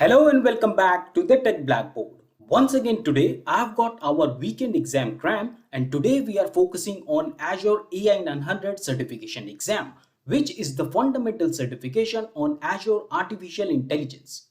Hello and welcome back to the Tech Blackboard. Once again today I've got our weekend exam Cram, and today we are focusing on Azure AI-900 certification exam, which is the fundamental certification on Azure Artificial Intelligence.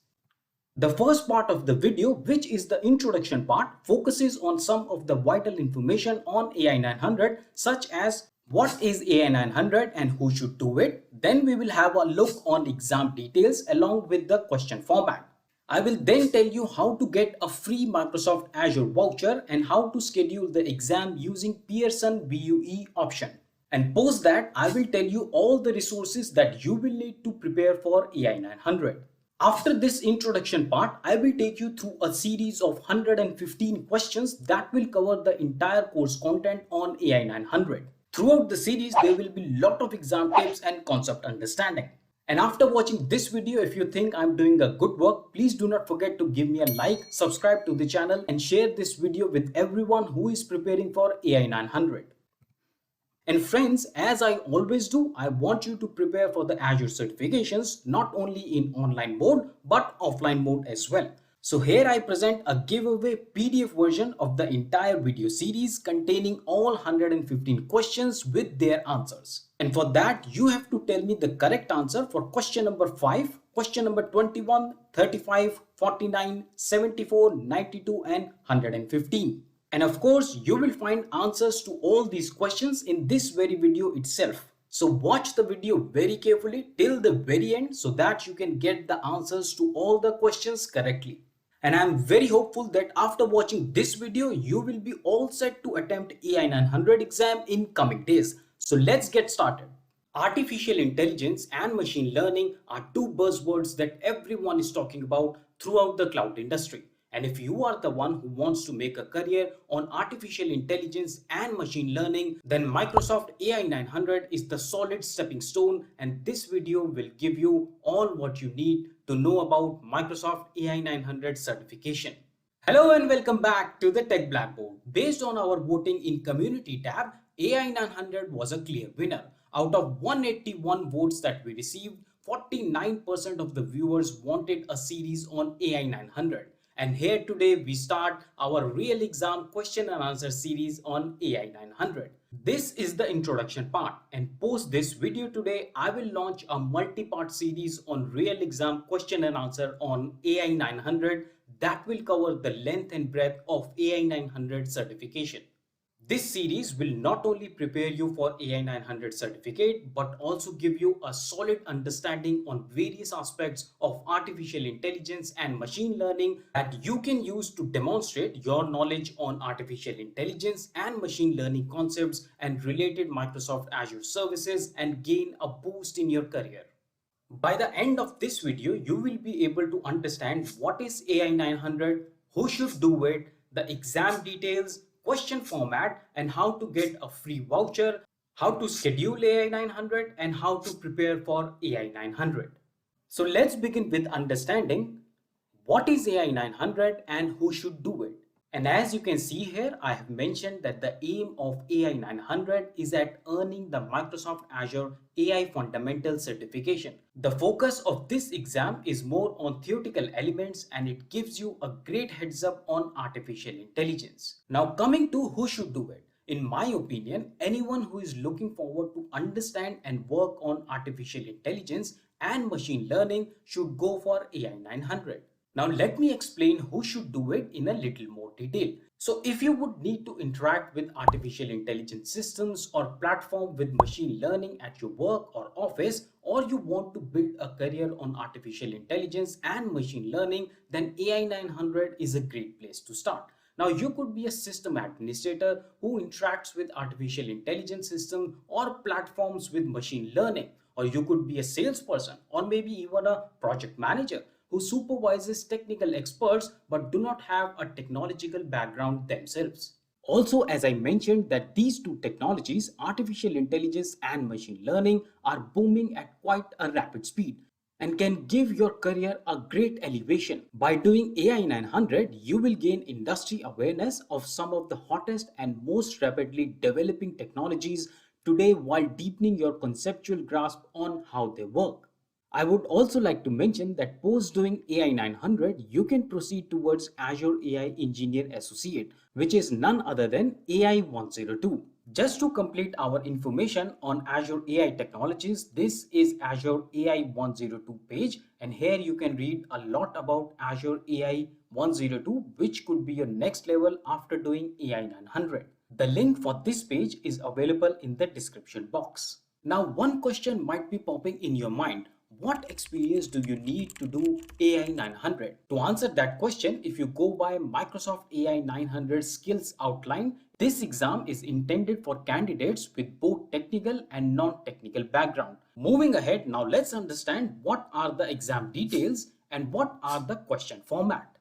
The first part of the video, which is the introduction part, focuses on some of the vital information on AI-900, such as what is AI-900 and who should do it. Then we will have a look on exam details along with the question format. I will then tell you how to get a free Microsoft Azure voucher and how to schedule the exam using Pearson VUE option. And post that, I will tell you all the resources that you will need to prepare for AI-900. After this introduction part, I will take you through a series of 115 questions that will cover the entire course content on AI-900. Throughout the series, there will be a lot of exam tips and concept understanding. And after watching this video, if you think I'm doing a good work, please do not forget to give me a like, subscribe to the channel and share this video with everyone who is preparing for AI-900. And friends, as I always do, I want you to prepare for the Azure certifications, not only in online mode, but offline mode as well. So here I present a giveaway PDF version of the entire video series containing all 115 questions with their answers. And for that, you have to tell me the correct answer for question number 5, question number 21, 35, 49, 74, 92 and 115. And of course, you will find answers to all these questions in this very video itself. So watch the video very carefully till the very end so that you can get the answers to all the questions correctly. And I'm very hopeful that after watching this video, you will be all set to attempt AI-900 exam in coming days. So let's get started. Artificial intelligence and machine learning are two buzzwords that everyone is talking about throughout the cloud industry. And if you are the one who wants to make a career on artificial intelligence and machine learning, then Microsoft AI-900 is the solid stepping stone, and this video will give you all what you need to know about Microsoft AI-900 certification. Hello and welcome back to the Tech Blackboard. Based on our voting in community tab, AI-900 was a clear winner. Out of 181 votes that we received, 49% of the viewers wanted a series on AI-900. And here today we start our real exam question and answer series on AI-900. This is the introduction part, and post this video today, I will launch a multi-part series on real exam question and answer on AI-900 that will cover the length and breadth of AI-900 certification. This series will not only prepare you for AI-900 certificate, but also give you a solid understanding on various aspects of artificial intelligence and machine learning that you can use to demonstrate your knowledge on artificial intelligence and machine learning concepts and related Microsoft Azure services and gain a boost in your career. By the end of this video, you will be able to understand what is AI-900, who should do it, the exam details, question format, and how to get a free voucher, how to schedule AI-900, and how to prepare for AI-900. So let's begin with understanding what is AI-900 and who should do it. And as you can see here, I have mentioned that the aim of AI-900 is at earning the Microsoft Azure AI Fundamental Certification. The focus of this exam is more on theoretical elements, and it gives you a great heads up on artificial intelligence. Now coming to who should do it. In my opinion, anyone who is looking forward to understand and work on artificial intelligence and machine learning should go for AI-900. Now let me explain who should do it in a little more detail. So if you would need to interact with artificial intelligence systems or platform with machine learning at your work or office, or you want to build a career on artificial intelligence and machine learning, then AI-900 is a great place to start. Now you could be a system administrator who interacts with artificial intelligence system or platforms with machine learning, or you could be a salesperson or maybe even a project manager who supervises technical experts but do not have a technological background themselves. Also, as I mentioned that these two technologies, artificial intelligence and machine learning, are booming at quite a rapid speed and can give your career a great elevation. By doing AI-900, you will gain industry awareness of some of the hottest and most rapidly developing technologies today while deepening your conceptual grasp on how they work. I would also like to mention that post doing AI 900, you can proceed towards Azure AI Engineer Associate, which is none other than AI 102. Just to complete our information on Azure AI technologies, this is Azure AI 102 page, and here you can read a lot about Azure AI 102, which could be your next level after doing AI 900. The link for this page is available in the description box. Now, one question might be popping in your mind. What experience do you need to do AI 900? To answer that question, if you go by Microsoft AI 900 skills outline, this exam is intended for candidates with both technical and non-technical background. Moving ahead, now let's understand what are the exam details and what are the question format.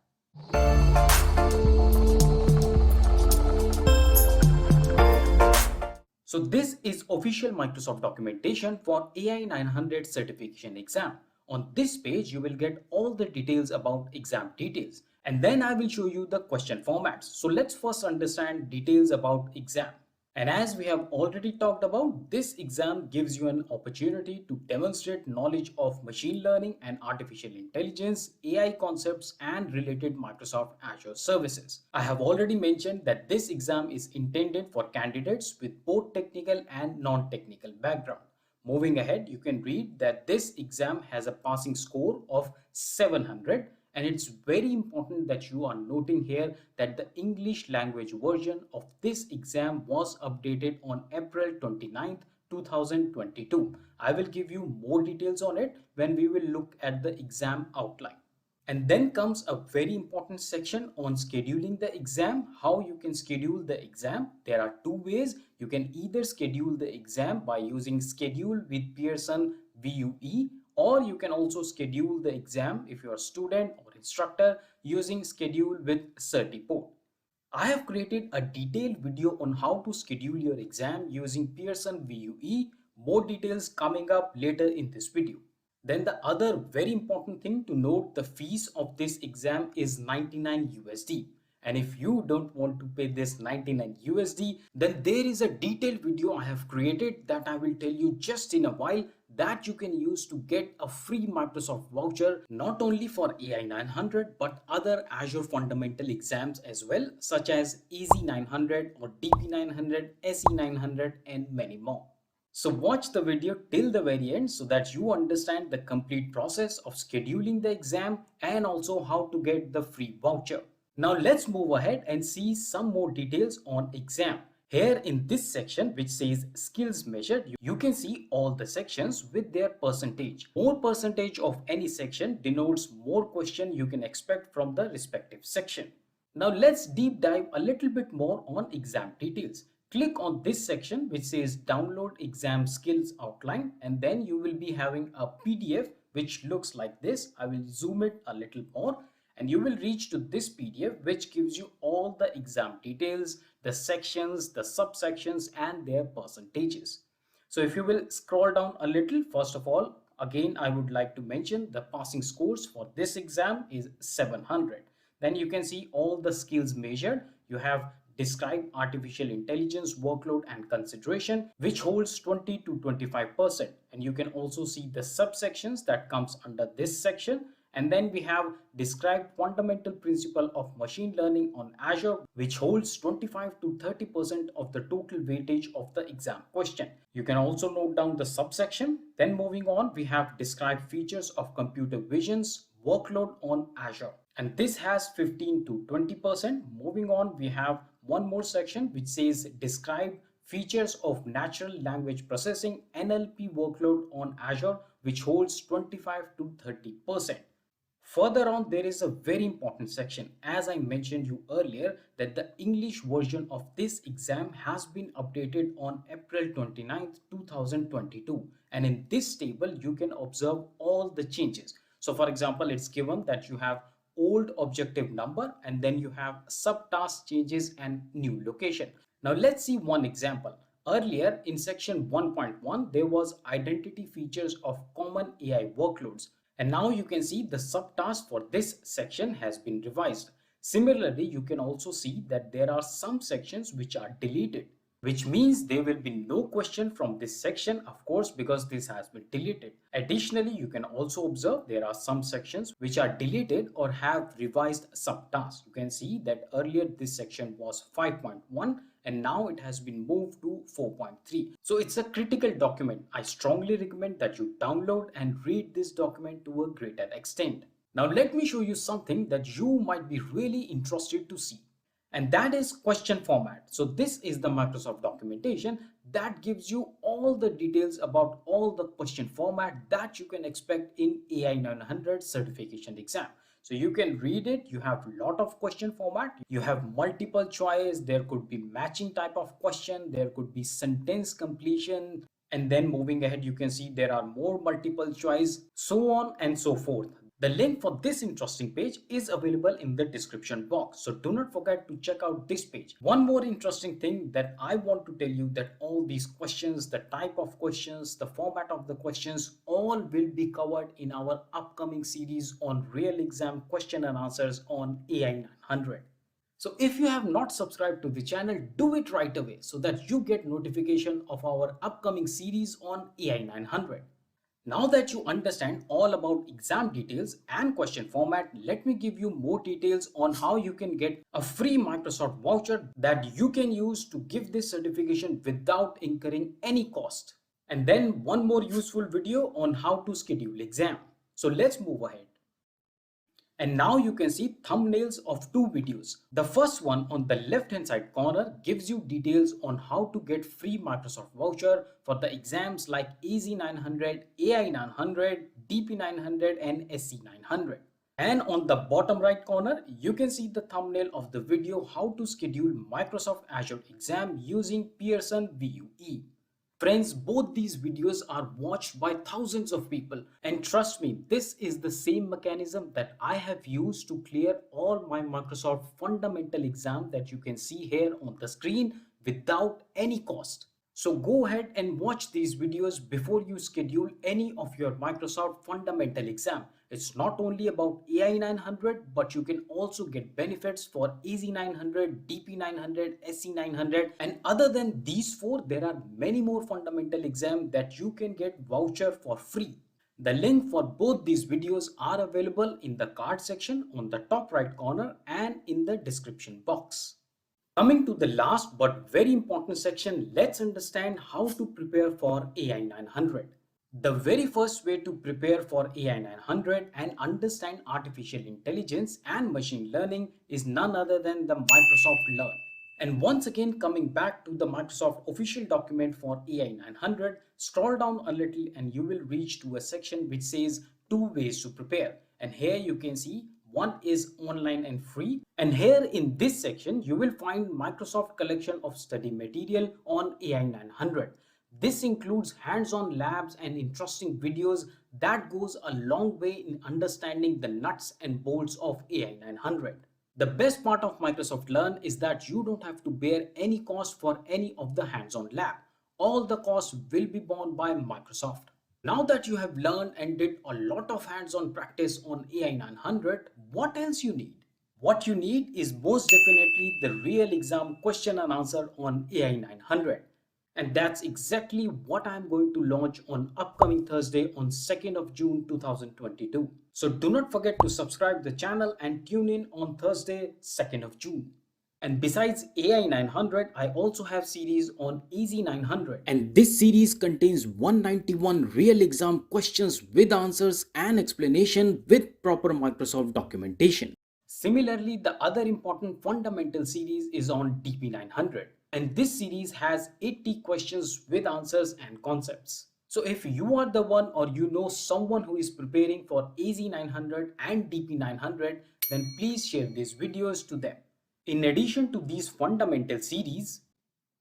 So this is official Microsoft documentation for AI 900 certification exam. On this page, you will get all the details about exam details. And then I will show you the question formats. So let's first understand details about exam. And as we have already talked about, this exam gives you an opportunity to demonstrate knowledge of machine learning and artificial intelligence, AI concepts, and related Microsoft Azure services. I have already mentioned that this exam is intended for candidates with both technical and non-technical background. Moving ahead, you can read that this exam has a passing score of 700, and it's very important that you are noting here that the English language version of this exam was updated on April 29th, 2022. I will give you more details on it when we will look at the exam outline. And then comes a very important section on scheduling the exam, how you can schedule the exam. There are two ways. You can either schedule the exam by using Schedule with Pearson VUE, or you can also schedule the exam if you are a student or instructor using Schedule with Certiport. I have created a detailed video on how to schedule your exam using Pearson VUE. More details coming up later in this video. Then the other very important thing to note, the fees of this exam is 99 USD. And if you don't want to pay this 99 USD, then there is a detailed video I have created that I will tell you just in a while that you can use to get a free Microsoft voucher not only for AI 900 but other Azure fundamental exams as well, such as Easy 900 or DP 900, SE 900 and many more. So watch the video till the very end so that you understand the complete process of scheduling the exam and also how to get the free voucher. Now let's move ahead and see some more details on exam. Here in this section which says skills measured, you can see all the sections with their percentage. More percentage of any section denotes more question you can expect from the respective section. Now let's deep dive a little bit more on exam details. Click on this section which says download exam skills outline, and then you will be having a PDF which looks like this. I will zoom it a little more and you will reach to this PDF which gives you all the exam details, the sections, the subsections and their percentages. So if you will scroll down a little, first of all, again I would like to mention the passing scores for this exam is 700. Then you can see all the skills measured. You have describe artificial intelligence workload and consideration, which holds 20 to 25%. And you can also see the subsections that comes under this section. And then we have describe fundamental principle of machine learning on Azure, which holds 25 to 30% of the total weightage of the exam question. You can also note down the subsection. Then moving on, we have describe features of computer visions workload on Azure, and this has 15 to 20%. Moving on, we have one more section which says describe features of natural language processing NLP workload on Azure, which holds 25 to 30%. Further on, there is a very important section. As I mentioned you earlier, that the English version of this exam has been updated on April 29th, 2022. And in this table, you can observe all the changes. So for example, it's given that you have old objective number and then you have subtask changes and new location. Now let's see one example. Earlier in section 1.1, there was identity features of common AI workloads. And now you can see the subtask for this section has been revised. Similarly, you can also see that there are some sections which are deleted. which means there will be no question from this section, of course, because this has been deleted. Additionally, you can also observe there are some sections which are deleted or have revised subtasks. You can see that earlier this section was 5.1 and now it has been moved to 4.3. So it's a critical document. I strongly recommend that you download and read this document to a greater extent. Now let me show you something that you might be really interested to see, and that is question format. So this is the Microsoft documentation that gives you all the details about all the question format that you can expect in AI-900 certification exam. So you can read it. You have a lot of question format. You have multiple choice. There could be matching type of question. There could be sentence completion. And then moving ahead, you can see there are more multiple choice, so on and so forth. The link for this interesting page is available in the description box. So do not forget to check out this page. One more interesting thing that I want to tell you, that all these questions, the type of questions, the format of the questions, all will be covered in our upcoming series on real exam question and answers on AI-900. So if you have not subscribed to the channel, do it right away so that you get notification of our upcoming series on AI-900. Now that you understand all about exam details and question format, let me give you more details on how you can get a free Microsoft voucher that you can use to give this certification without incurring any cost. And then one more useful video on how to schedule exam. So let's move ahead. And now you can see thumbnails of two videos. The first one on the left hand side corner gives you details on how to get free Microsoft voucher for the exams like AZ900, AI900, DP900 and SC900. And on the bottom right corner, you can see the thumbnail of the video how to schedule Microsoft Azure exam using Pearson VUE. Friends, both these videos are watched by thousands of people, and trust me, this is the same mechanism that I have used to clear all my Microsoft fundamental exam that you can see here on the screen without any cost. So go ahead and watch these videos before you schedule any of your Microsoft fundamental exam. It's not only about AI900, but you can also get benefits for AZ900, DP900, SC900, and other than these four, there are many more fundamental exams that you can get voucher for free. The link for both these videos are available in the card section on the top right corner and in the description box. Coming to the last but very important section, let's understand how to prepare for AI-900. The very first way to prepare for AI-900 and understand artificial intelligence and machine learning is none other than the Microsoft Learn. And once again, coming back to the Microsoft official document for AI-900, scroll down a little and you will reach to a section which says 2 ways to prepare. And here you can see one is online and free. And here in this section, you will find Microsoft collection of study material on AI-900. This includes hands-on labs and interesting videos that goes a long way in understanding the nuts and bolts of AI-900. The best part of Microsoft Learn is that you don't have to bear any cost for any of the hands-on lab. All the costs will be borne by Microsoft. Now that you have learned and did a lot of hands-on practice on AI-900, what else you need? What you need is most definitely the real exam question and answer on AI-900. And that's exactly what I'm going to launch on upcoming Thursday on 2nd of June 2022. So do not forget to subscribe the channel and tune in on Thursday 2nd of June. And besides AI-900, I also have series on AZ900. And this series contains 191 real exam questions with answers and explanation with proper Microsoft documentation. Similarly, the other important fundamental series is on DP900. And this series has 80 questions with answers and concepts. So if you are the one or you know someone who is preparing for AZ900 and DP900, then please share these videos to them. In addition to these fundamental series,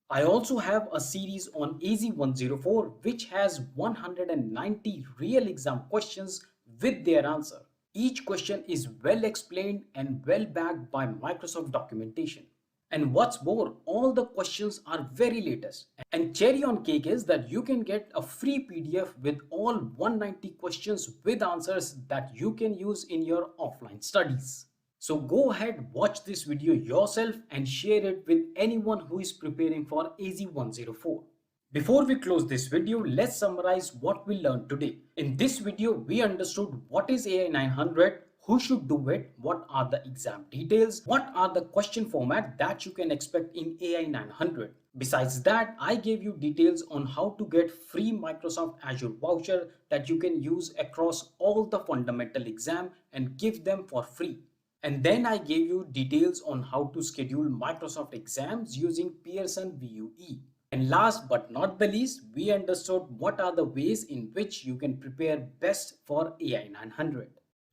I also have a series on AZ104 which has 190 real exam questions with their answer. Each question is well explained and well backed by Microsoft documentation. And what's more, all the questions are very latest. And cherry on cake is that you can get a free PDF with all 190 questions with answers that you can use in your offline studies. So go ahead, watch this video yourself and share it with anyone who is preparing for AZ-104. Before we close this video, let's summarize what we learned today. In this video, we understood what is AI-900, who should do it, what are the exam details, what are the question format that you can expect in AI-900. Besides that, I gave you details on how to get free Microsoft Azure voucher that you can use across all the fundamental exam and give them for free. And then I gave you details on how to schedule Microsoft exams using Pearson VUE. And last but not the least, we understood what are the ways in which you can prepare best for AI-900.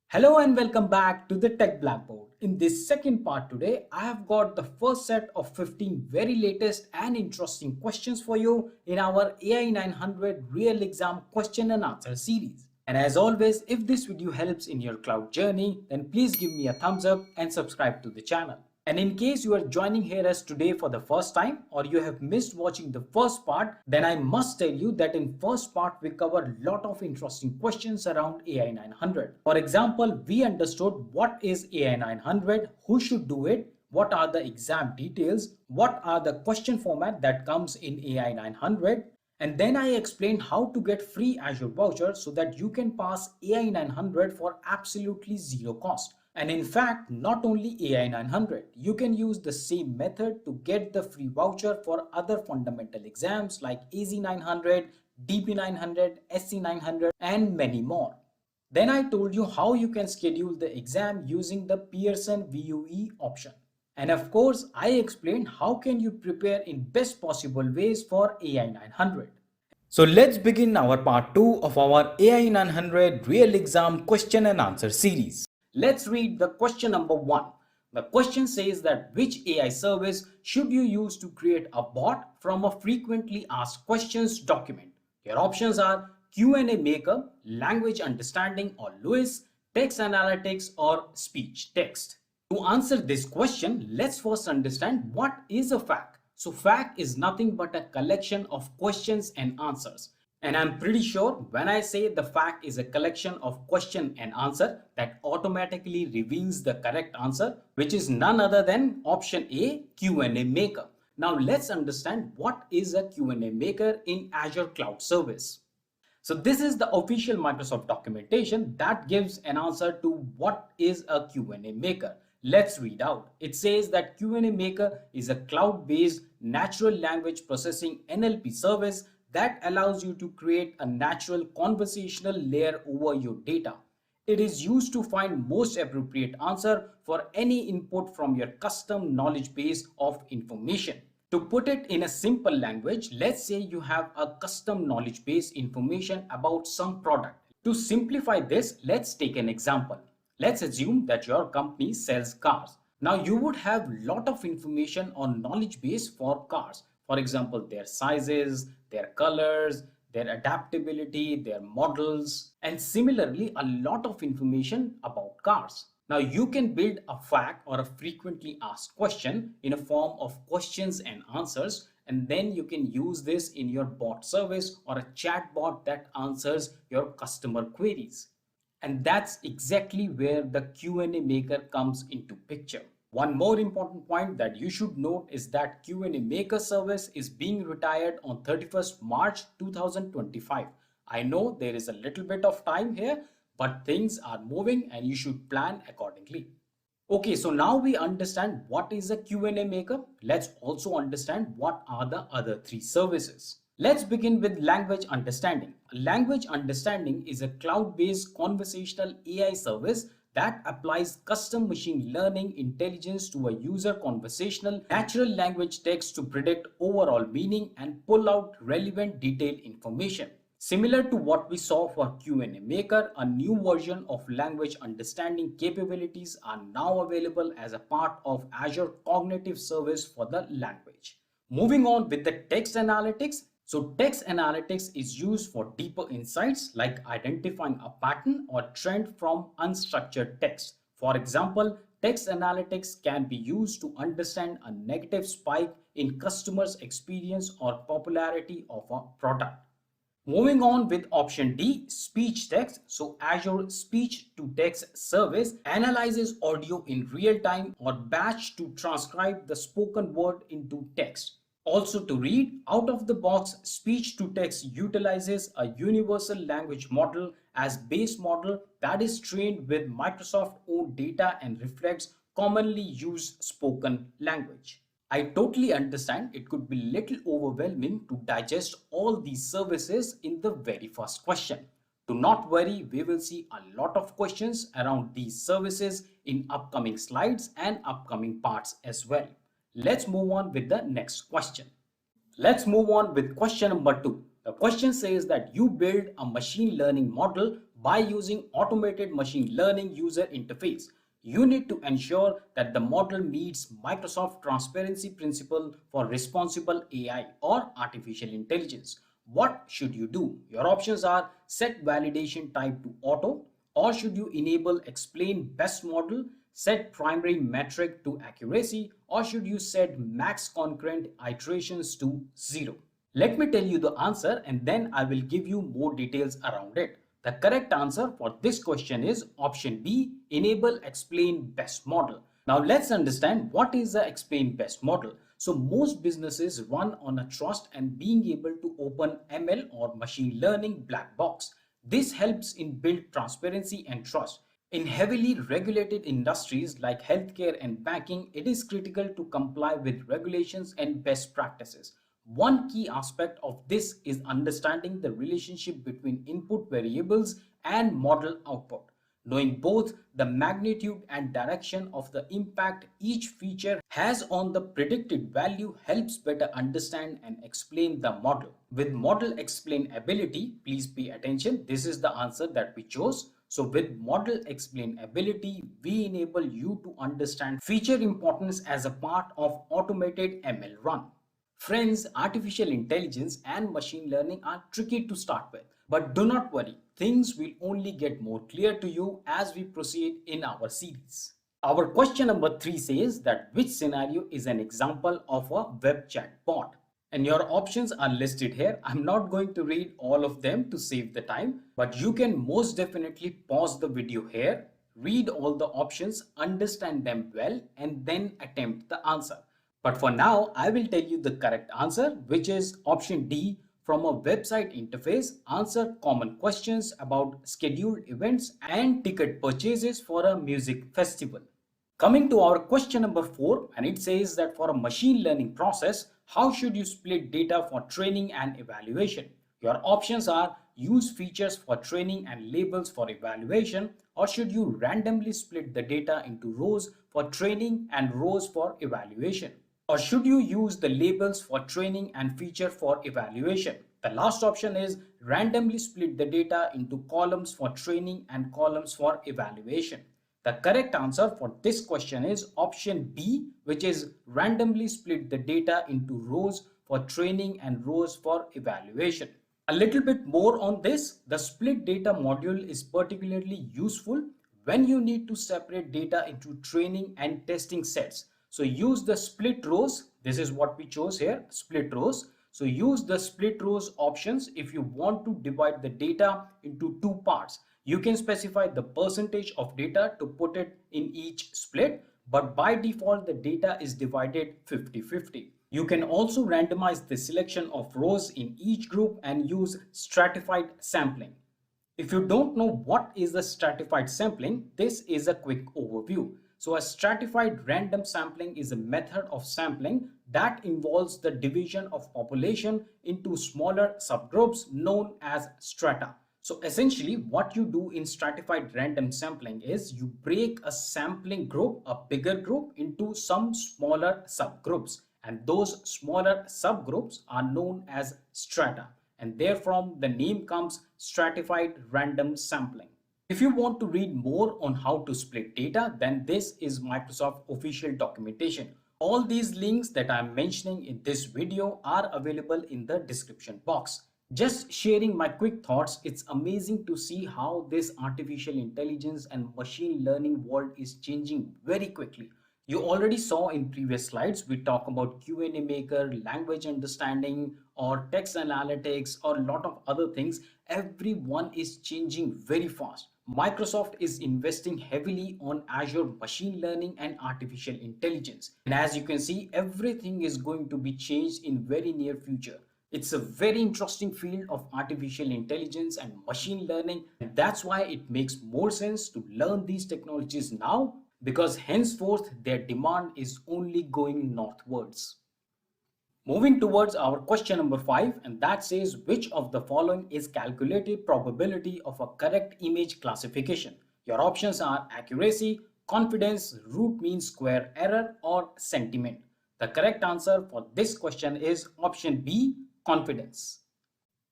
Hello and welcome back to the Tech Blackboard. In this second part today, I have got the first set of 15 very latest and interesting questions for you in our AI-900 Real Exam Question and Answer series. And as always, if this video helps in your cloud journey, then please give me a thumbs up and subscribe to the channel. And in case you are joining here as today for the first time or you have missed watching the first part, then I must tell you that in first part we covered a lot of interesting questions around AI-900. For example, we understood what is AI-900, who should do it, what are the exam details, what are the question format that comes in AI-900, and then I explained how to get free Azure voucher so that you can pass AI-900 for absolutely zero cost. And in fact, not only AI-900, you can use the same method to get the free voucher for other fundamental exams like AZ-900, DP-900, SC-900 and many more. Then I told you how you can schedule the exam using the Pearson VUE option. And of course, I explained how can you prepare in best possible ways for AI-900. So let's begin our part 2 of our AI-900 Real Exam Question and Answer series. Let's read the question number 1. The question says that which AI service should you use to create a bot from a frequently asked questions document? Your options are Q&A Maker, Language Understanding or LUIS, Text Analytics or Speech Text. To answer this question, let's first understand what is a FAQ. So FAQ is nothing but a collection of questions and answers. And I'm pretty sure when I say the FAQ is a collection of question and answer, that automatically reveals the correct answer, which is none other than option A, Q&A Maker. Now let's understand what is a Q&A Maker in Azure Cloud Service. So this is the official Microsoft documentation that gives an answer to what is a Q&A Maker. Let's read out. It says that Q&A Maker is a cloud-based natural language processing NLP service that allows you to create a natural conversational layer over your data. It is used to find most appropriate answer for any input from your custom knowledge base of information. To put it in a simple language, let's say you have a custom knowledge base information about some product. To simplify this, let's take an example. Let's assume that your company sells cars. Now you would have a lot of information on knowledge base for cars. For example, their sizes, their colors, their adaptability, their models, and similarly a lot of information about cars. Now you can build a FAQ or a frequently asked question in a form of questions and answers, and then you can use this in your bot service or a chat bot that answers your customer queries. And that's exactly where the Q&A Maker comes into picture. One more important point that you should note is that Q&A Maker service is being retired on 31st March 2025. I know there is a little bit of time here, but things are moving and you should plan accordingly. Okay, so now we understand what is a Q&A Maker. Let's also understand what are the other three services. Let's begin with language understanding. Language understanding is a cloud-based conversational AI service that applies custom machine learning intelligence to a user conversational natural language text to predict overall meaning and pull out relevant detailed information. Similar to what we saw for Q&A Maker, a new version of language understanding capabilities are now available as a part of Azure Cognitive Service for the language. Moving on with the text analytics. So text analytics is used for deeper insights like identifying a pattern or trend from unstructured text. For example, text analytics can be used to understand a negative spike in customers' experience or popularity of a product. Moving on with option D, speech text. So Azure speech to text service analyzes audio in real time or batch to transcribe the spoken word into text. Also to read, out of the box, speech to text utilizes a universal language model as base model that is trained with Microsoft owned data and reflects commonly used spoken language. I totally understand it could be little overwhelming to digest all these services in the very first question. Do not worry, we will see a lot of questions around these services in upcoming slides and upcoming parts as well. Let's move on with the next question. Let's move on with question number 2. The question says that you build a machine learning model by using automated machine learning user interface. You need to ensure that the model meets Microsoft transparency principle for responsible AI or artificial intelligence. What should you do? Your options are set validation type to auto, or should you enable explain best model, set primary metric to accuracy, or should you set max concurrent iterations to 0? Let me tell you the answer and then I will give you more details around it. The correct answer for this question is option B, enable explain best model. Now let's understand what is the explain best model. So most businesses run on a trust and being able to open ML or machine learning black box. This helps in build transparency and trust. In heavily regulated industries like healthcare and banking, it is critical to comply with regulations and best practices. One key aspect of this is understanding the relationship between input variables and model output. Knowing both the magnitude and direction of the impact each feature has on the predicted value helps better understand and explain the model. With model explainability, please pay attention. This is the answer that we chose. So with model explainability, we enable you to understand feature importance as a part of automated ML run. Friends, artificial intelligence and machine learning are tricky to start with, but do not worry, things will only get more clear to you as we proceed in our series. Our question number 3 says that which scenario is an example of a web chat bot? And your options are listed here. I'm not going to read all of them to save the time, but you can most definitely pause the video here, read all the options, understand them well, and then attempt the answer. But for now, I will tell you the correct answer, which is option D. From a website interface, answer common questions about scheduled events and ticket purchases for a music festival. Coming to our question number 4, and it says that for a machine learning process, how should you split data for training and evaluation? Your options are use features for training and labels for evaluation, or should you randomly split the data into rows for training and rows for evaluation? Or should you use the labels for training and feature for evaluation? The last option is randomly split the data into columns for training and columns for evaluation. The correct answer for this question is option B, which is randomly split the data into rows for training and rows for evaluation. A little bit more on this, the split data module is particularly useful when you need to separate data into training and testing sets. So use the split rows. This is what we chose here, split rows. So use the split rows options if you want to divide the data into two parts. You can specify the percentage of data to put it in each split, but by default the data is divided 50-50. You can also randomize the selection of rows in each group and use stratified sampling. If you don't know what is the stratified sampling, this is a quick overview. So a stratified random sampling is a method of sampling that involves the division of population into smaller subgroups known as strata. So essentially what you do in stratified random sampling is you break a sampling group, a bigger group, into some smaller subgroups, and those smaller subgroups are known as strata, and therefrom the name comes stratified random sampling. If you want to read more on how to split data, then this is Microsoft official documentation. All these links that I'm mentioning in this video are available in the description box. Just sharing my quick thoughts, it's amazing to see how this artificial intelligence and machine learning world is changing very quickly. You already saw in previous slides, we talk about Q&A maker, language understanding, or text analytics, or a lot of other things. Everyone is changing very fast. Microsoft is investing heavily on Azure machine learning and artificial intelligence. And as you can see, everything is going to be changed in very near future. It's a very interesting field of artificial intelligence and machine learning. And that's why it makes more sense to learn these technologies now, because henceforth their demand is only going northwards. Moving towards our question number 5, and that says, which of the following is calculated probability of a correct image classification? Your options are accuracy, confidence, root mean square error, or sentiment. The correct answer for this question is option B, confidence.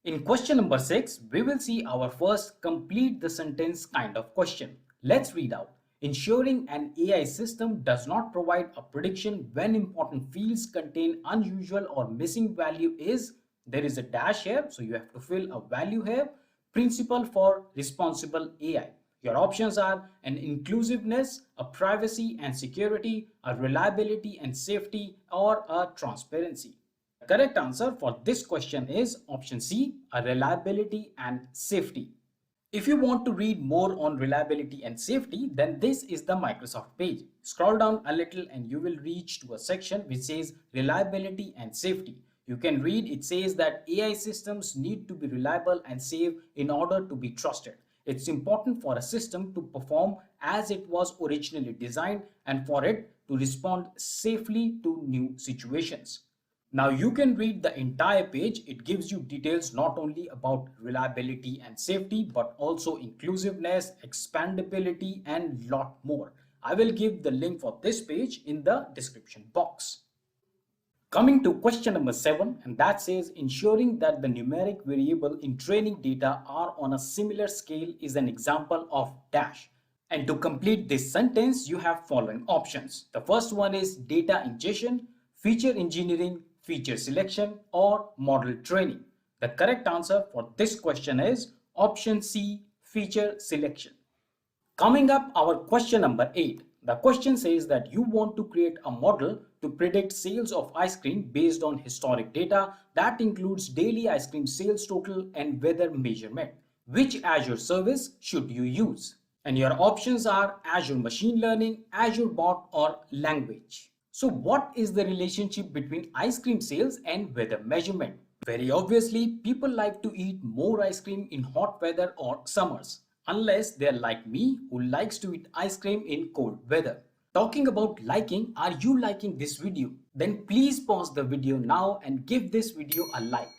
In question number 6, we will see our first complete the sentence kind of question. Let's read out. Ensuring an AI system does not provide a prediction when important fields contain unusual or missing value is, there is a dash here, so you have to fill a value here, principle for responsible AI. Your options are an inclusiveness, a privacy and security, a reliability and safety, or a transparency. The correct answer for this question is option C, a reliability and safety. If you want to read more on reliability and safety, then this is the Microsoft page. Scroll down a little and you will reach to a section which says reliability and safety. You can read, it says that AI systems need to be reliable and safe in order to be trusted. It's important for a system to perform as it was originally designed and for it to respond safely to new situations. Now you can read the entire page. It gives you details not only about reliability and safety, but also inclusiveness, expandability, and lot more. I will give the link for this page in the description box. Coming to question number 7, and that says ensuring that the numeric variable in training data are on a similar scale is an example of dash. And to complete this sentence, you have following options. The first one is data ingestion, feature engineering, feature selection, or model training. The correct answer for this question is option C, feature selection. Coming up, our question number 8. The question says that you want to create a model to predict sales of ice cream based on historic data that includes daily ice cream sales total and weather measurement. Which Azure service should you use? And your options are Azure Machine Learning, Azure Bot, or Language. So what is the relationship between ice cream sales and weather measurement? Very obviously, people like to eat more ice cream in hot weather or summers, unless they're like me who likes to eat ice cream in cold weather. Talking about liking, are you liking this video? Then please pause the video now and give this video a like.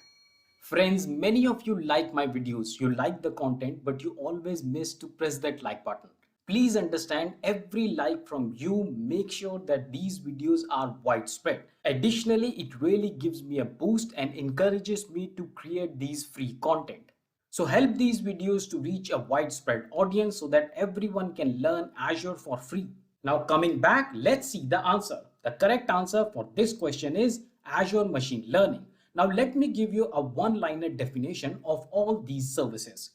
Friends, many of you like my videos, you like the content, but you always miss to press that like button. Please understand, every like from you makes sure that these videos are widespread. Additionally, it really gives me a boost and encourages me to create these free content. So help these videos to reach a widespread audience so that everyone can learn Azure for free. Now coming back, let's see the answer. The correct answer for this question is Azure Machine Learning. Now let me give you a one-liner definition of all these services.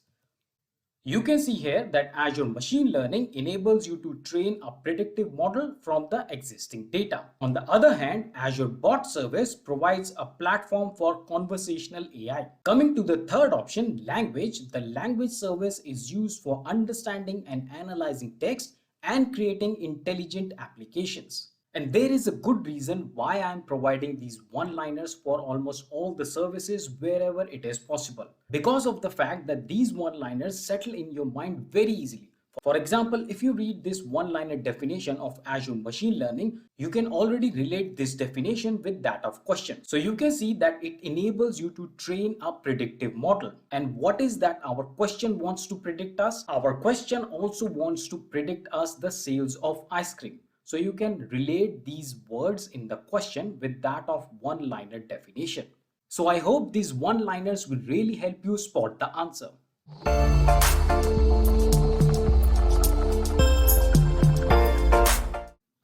You can see here that Azure Machine Learning enables you to train a predictive model from the existing data. On the other hand, Azure Bot Service provides a platform for conversational AI. Coming to the third option, language, the language service is used for understanding and analyzing text and creating intelligent applications. And there is a good reason why I am providing these one-liners for almost all the services wherever it is possible. Because of the fact that these one-liners settle in your mind very easily. For example, if you read this one-liner definition of Azure Machine Learning, you can already relate this definition with that of question. So you can see that it enables you to train a predictive model. And what is that our question wants to predict us? Our question also wants to predict us the sales of ice cream. So you can relate these words in the question with that of one-liner definition. So I hope these one-liners will really help you spot the answer.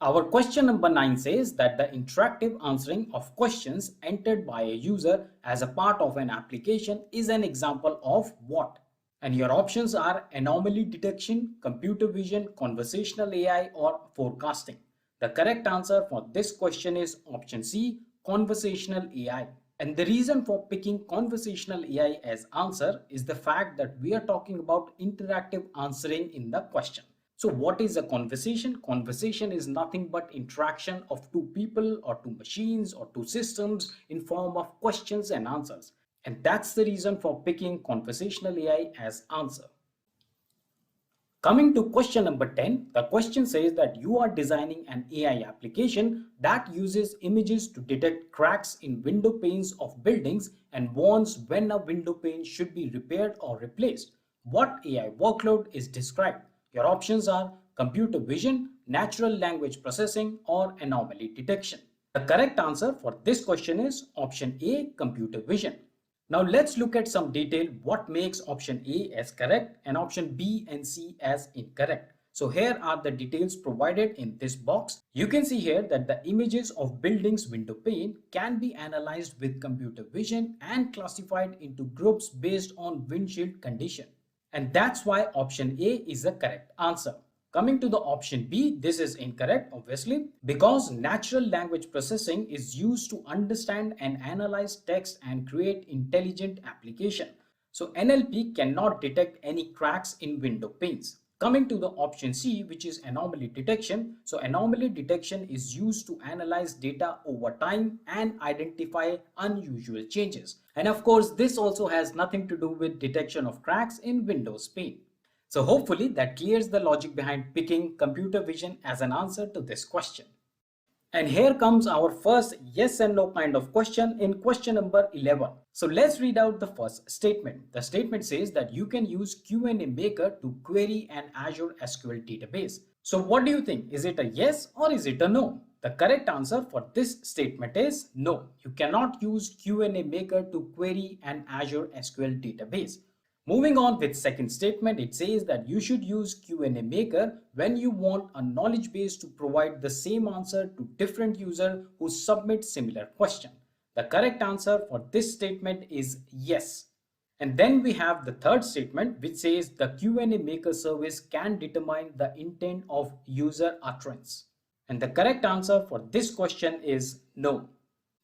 Our question number 9 says that the interactive answering of questions entered by a user as a part of an application is an example of what? And your options are anomaly detection, computer vision, conversational AI, or forecasting. The correct answer for this question is option C, conversational AI. And the reason for picking conversational AI as answer is the fact that we are talking about interactive answering in the question. So what is a conversation? Conversation is nothing but interaction of two people or two machines or two systems in form of questions and answers. And that's the reason for picking conversational AI as answer. Coming to question number 10, the question says that you are designing an AI application that uses images to detect cracks in window panes of buildings and warns when a window pane should be repaired or replaced. What AI workload is described? Your options are computer vision, natural language processing, or anomaly detection. The correct answer for this question is option A, computer vision. Now let's look at some detail what makes option A as correct and option B and C as incorrect. So here are the details provided in this box. You can see here that the images of buildings window pane can be analyzed with computer vision and classified into groups based on windshield condition. And that's why option A is the correct answer. Coming to the option B, this is incorrect obviously because natural language processing is used to understand and analyze text and create intelligent application. So NLP cannot detect any cracks in window panes. Coming to the option C, which is anomaly detection. So anomaly detection is used to analyze data over time and identify unusual changes. And of course, this also has nothing to do with detection of cracks in Windows pane. So hopefully that clears the logic behind picking computer vision as an answer to this question. And here comes our first yes and no kind of question in question number 11. So let's read out the first statement. The statement says that you can use Q&A Maker to query an Azure SQL database. So what do you think? Is it a yes or is it a no? The correct answer for this statement is no. You cannot use Q&A Maker to query an Azure SQL database. Moving on with second statement, it says that you should use Q&A Maker when you want a knowledge base to provide the same answer to different users who submit similar question. The correct answer for this statement is yes. And then we have the third statement which says the Q&A Maker service can determine the intent of user utterance. And the correct answer for this question is no.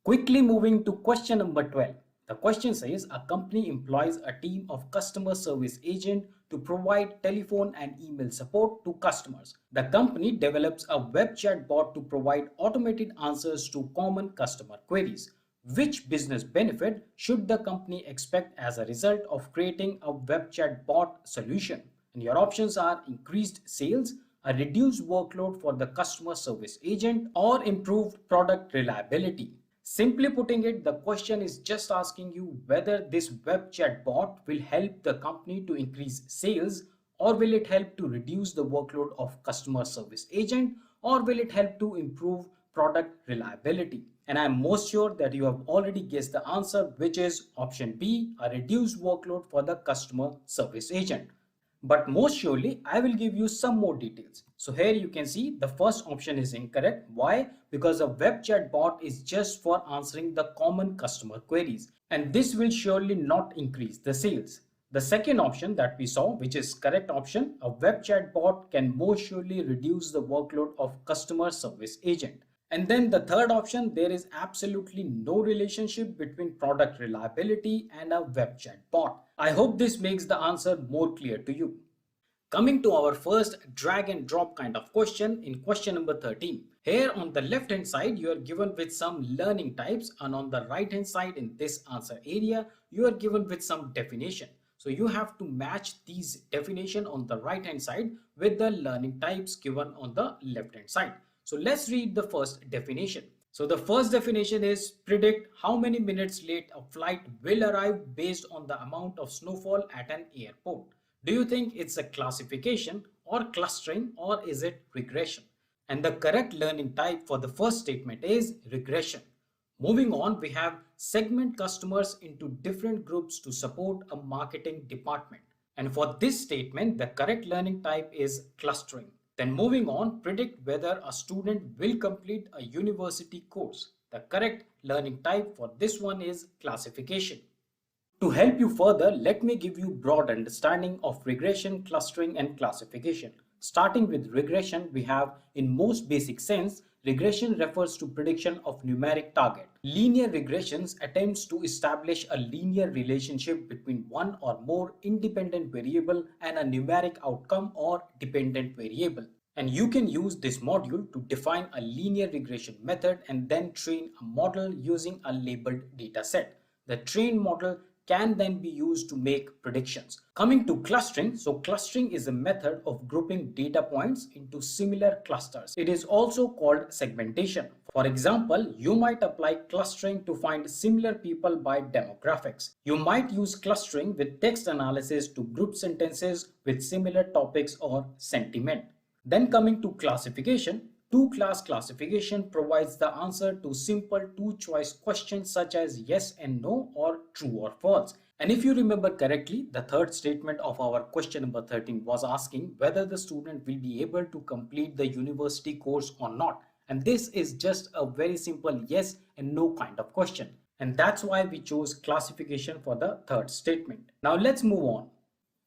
Quickly moving to question number 12. The question says a company employs a team of customer service agents to provide telephone and email support to customers. The company develops a web chat bot to provide automated answers to common customer queries. Which business benefit should the company expect as a result of creating a web chat bot solution? And your options are increased sales, a reduced workload for the customer service agent, or improved product reliability. Simply putting it, the question is just asking you whether this web chat bot will help the company to increase sales, or will it help to reduce the workload of customer service agent, or will it help to improve product reliability. And I'm most sure that you have already guessed the answer, which is option B, a reduced workload for the customer service agent. But most surely I will give you some more details. So here you can see the first option is incorrect. Why? Because a web chat bot is just for answering the common customer queries, and this will surely not increase the sales. The second option that we saw, which is correct option, a web chat bot can most surely reduce the workload of customer service agent. And then the third option, there is absolutely no relationship between product reliability and a web chat bot. I hope this makes the answer more clear to you. Coming to our first drag and drop kind of question in question number 13. Here on the left hand side, you are given with some learning types, and on the right hand side in this answer area, you are given with some definition. So you have to match these definition on the right hand side with the learning types given on the left hand side. So let's read the first definition. So the first definition is predict how many minutes late a flight will arrive based on the amount of snowfall at an airport. Do you think it's a classification or clustering, or is it regression? And the correct learning type for the first statement is regression. Moving on, we have segment customers into different groups to support a marketing department. And for this statement, the correct learning type is clustering. Then moving on, predict whether a student will complete a university course. The correct learning type for this one is classification. To help you further, let me give you broad understanding of regression, clustering, and classification. Starting with regression, we have, in most basic sense, regression refers to prediction of numeric target. Linear regressions attempts to establish a linear relationship between one or more independent variable and a numeric outcome or dependent variable. And you can use this module to define a linear regression method and then train a model using a labeled data set. The trained model can then be used to make predictions. Coming to clustering, so clustering is a method of grouping data points into similar clusters. It is also called segmentation. For example, you might apply clustering to find similar people by demographics. You might use clustering with text analysis to group sentences with similar topics or sentiment. Then coming to classification, two-class classification provides the answer to simple two-choice questions such as yes and no or true or false. And if you remember correctly, the third statement of our question number 13 was asking whether the student will be able to complete the university course or not. And this is just a very simple yes and no kind of question. And that's why we chose classification for the third statement. Now let's move on.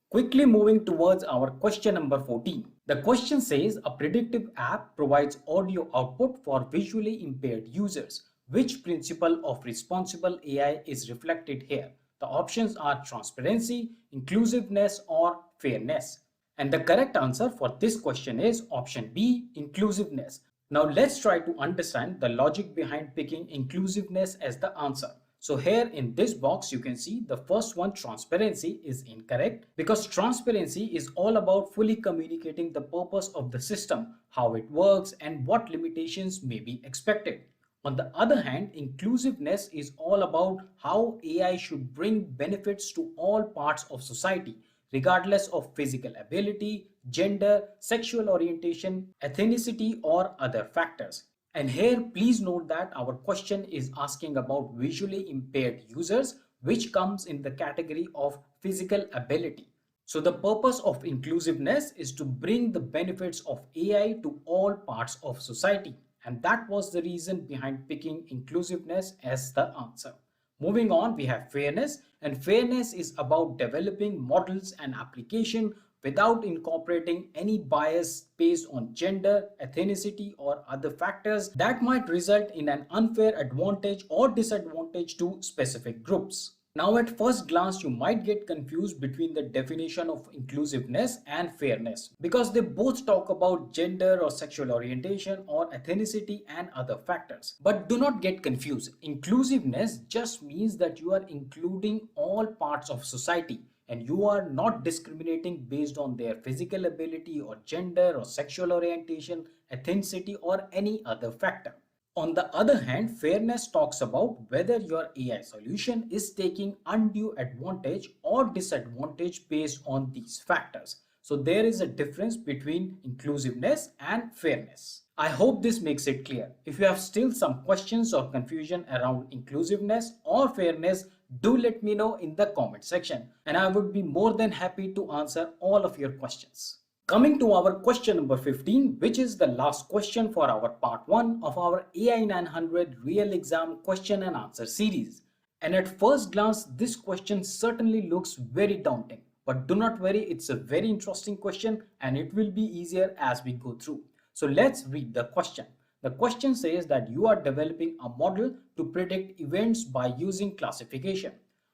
Quickly moving towards our question number 14. The question says a predictive app provides audio output for visually impaired users. Which principle of responsible AI is reflected here? The options are transparency, inclusiveness, or fairness. And the correct answer for this question is option B, inclusiveness. Now let's try to understand the logic behind picking inclusiveness as the answer. So here in this box, you can see the first one, transparency, is incorrect because transparency is all about fully communicating the purpose of the system, how it works, and what limitations may be expected. On the other hand, inclusiveness is all about how AI should bring benefits to all parts of society, regardless of physical ability, gender, sexual orientation, ethnicity, or other factors. And here, please note that our question is asking about visually impaired users, which comes in the category of physical ability. So the purpose of inclusiveness is to bring the benefits of AI to all parts of society. And that was the reason behind picking inclusiveness as the answer. Moving on, we have fairness, and fairness is about developing models and application without incorporating any bias based on gender, ethnicity, or other factors that might result in an unfair advantage or disadvantage to specific groups. Now, at first glance, you might get confused between the definition of inclusiveness and fairness because they both talk about gender or sexual orientation or ethnicity and other factors. But do not get confused. Inclusiveness just means that you are including all parts of society and you are not discriminating based on their physical ability or gender or sexual orientation, ethnicity, or any other factor. On the other hand, fairness talks about whether your AI solution is taking undue advantage or disadvantage based on these factors. So there is a difference between inclusiveness and fairness. I hope this makes it clear. If you have still some questions or confusion around inclusiveness or fairness, do let me know in the comment section and I would be more than happy to answer all of your questions. Coming to our question number 15, which is the last question for our part 1 of our AI-900 real exam question and answer series. And at first glance, this question certainly looks very daunting. But do not worry, it's a very interesting question and it will be easier as we go through. So let's read the question. The question says that you are developing a model to predict events by using classification.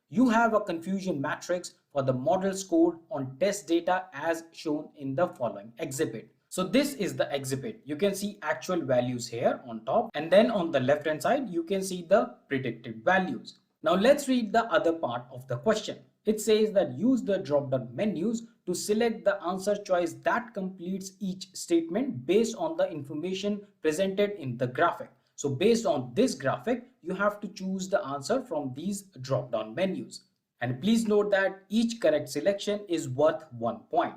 You have a confusion matrix for the model scored on test data as shown in the following exhibit. So this is the exhibit. You can see actual values here on top, and then on the left hand side you can see the predicted values. Now let's read the other part of the question. It says that use the drop down menus to select the answer choice that completes each statement based on the information presented in the graphic. So based on this graphic, you have to choose the answer from these drop down menus. And please note that each correct selection is worth 1 point.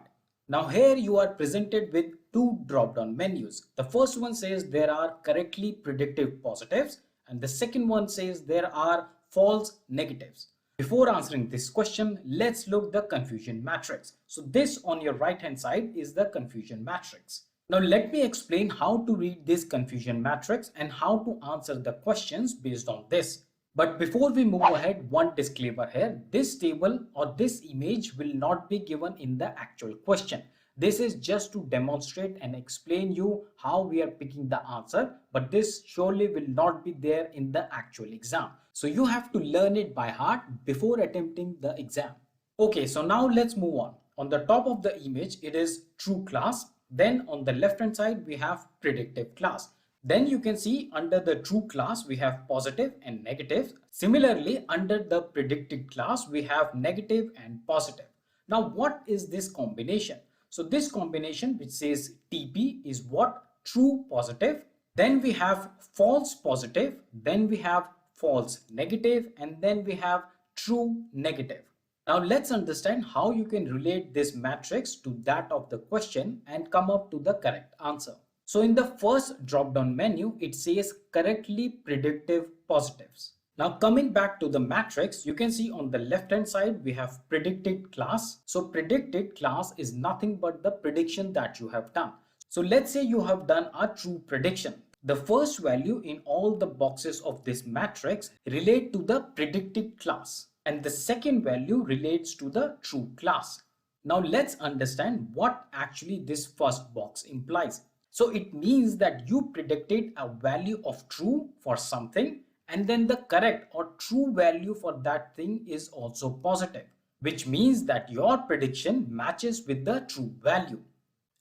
Now here you are presented with two drop down menus. The first one says there are correctly predictive positives and the second one says there are false negatives. Before answering this question, let's look the confusion matrix. So this on your right hand side is the confusion matrix. Now let me explain how to read this confusion matrix and how to answer the questions based on this. But before we move ahead, one disclaimer here. This table or this image will not be given in the actual question. This is just to demonstrate and explain you how we are picking the answer, but this surely will not be there in the actual exam. So you have to learn it by heart before attempting the exam. Okay, so now let's move on. On the top of the image, it is true class. Then on the left hand side, we have predictive class. Then you can see under the true class, we have positive and negative. Similarly, under the predicted class, we have negative and positive. Now, what is this combination? So this combination which says TP is what? True positive. Then we have false positive. Then we have false negative. And then we have true negative. Now let's understand how you can relate this matrix to that of the question and come up to the correct answer. So in the first drop-down menu, it says correctly predictive positives. Now coming back to the matrix, you can see on the left-hand side, we have predicted class. So predicted class is nothing but the prediction that you have done. So let's say you have done a true prediction. The first value in all the boxes of this matrix relate to the predicted class. And the second value relates to the true class. Now let's understand what actually this first box implies. So it means that you predicted a value of true for something, and then the correct or true value for that thing is also positive, which means that your prediction matches with the true value.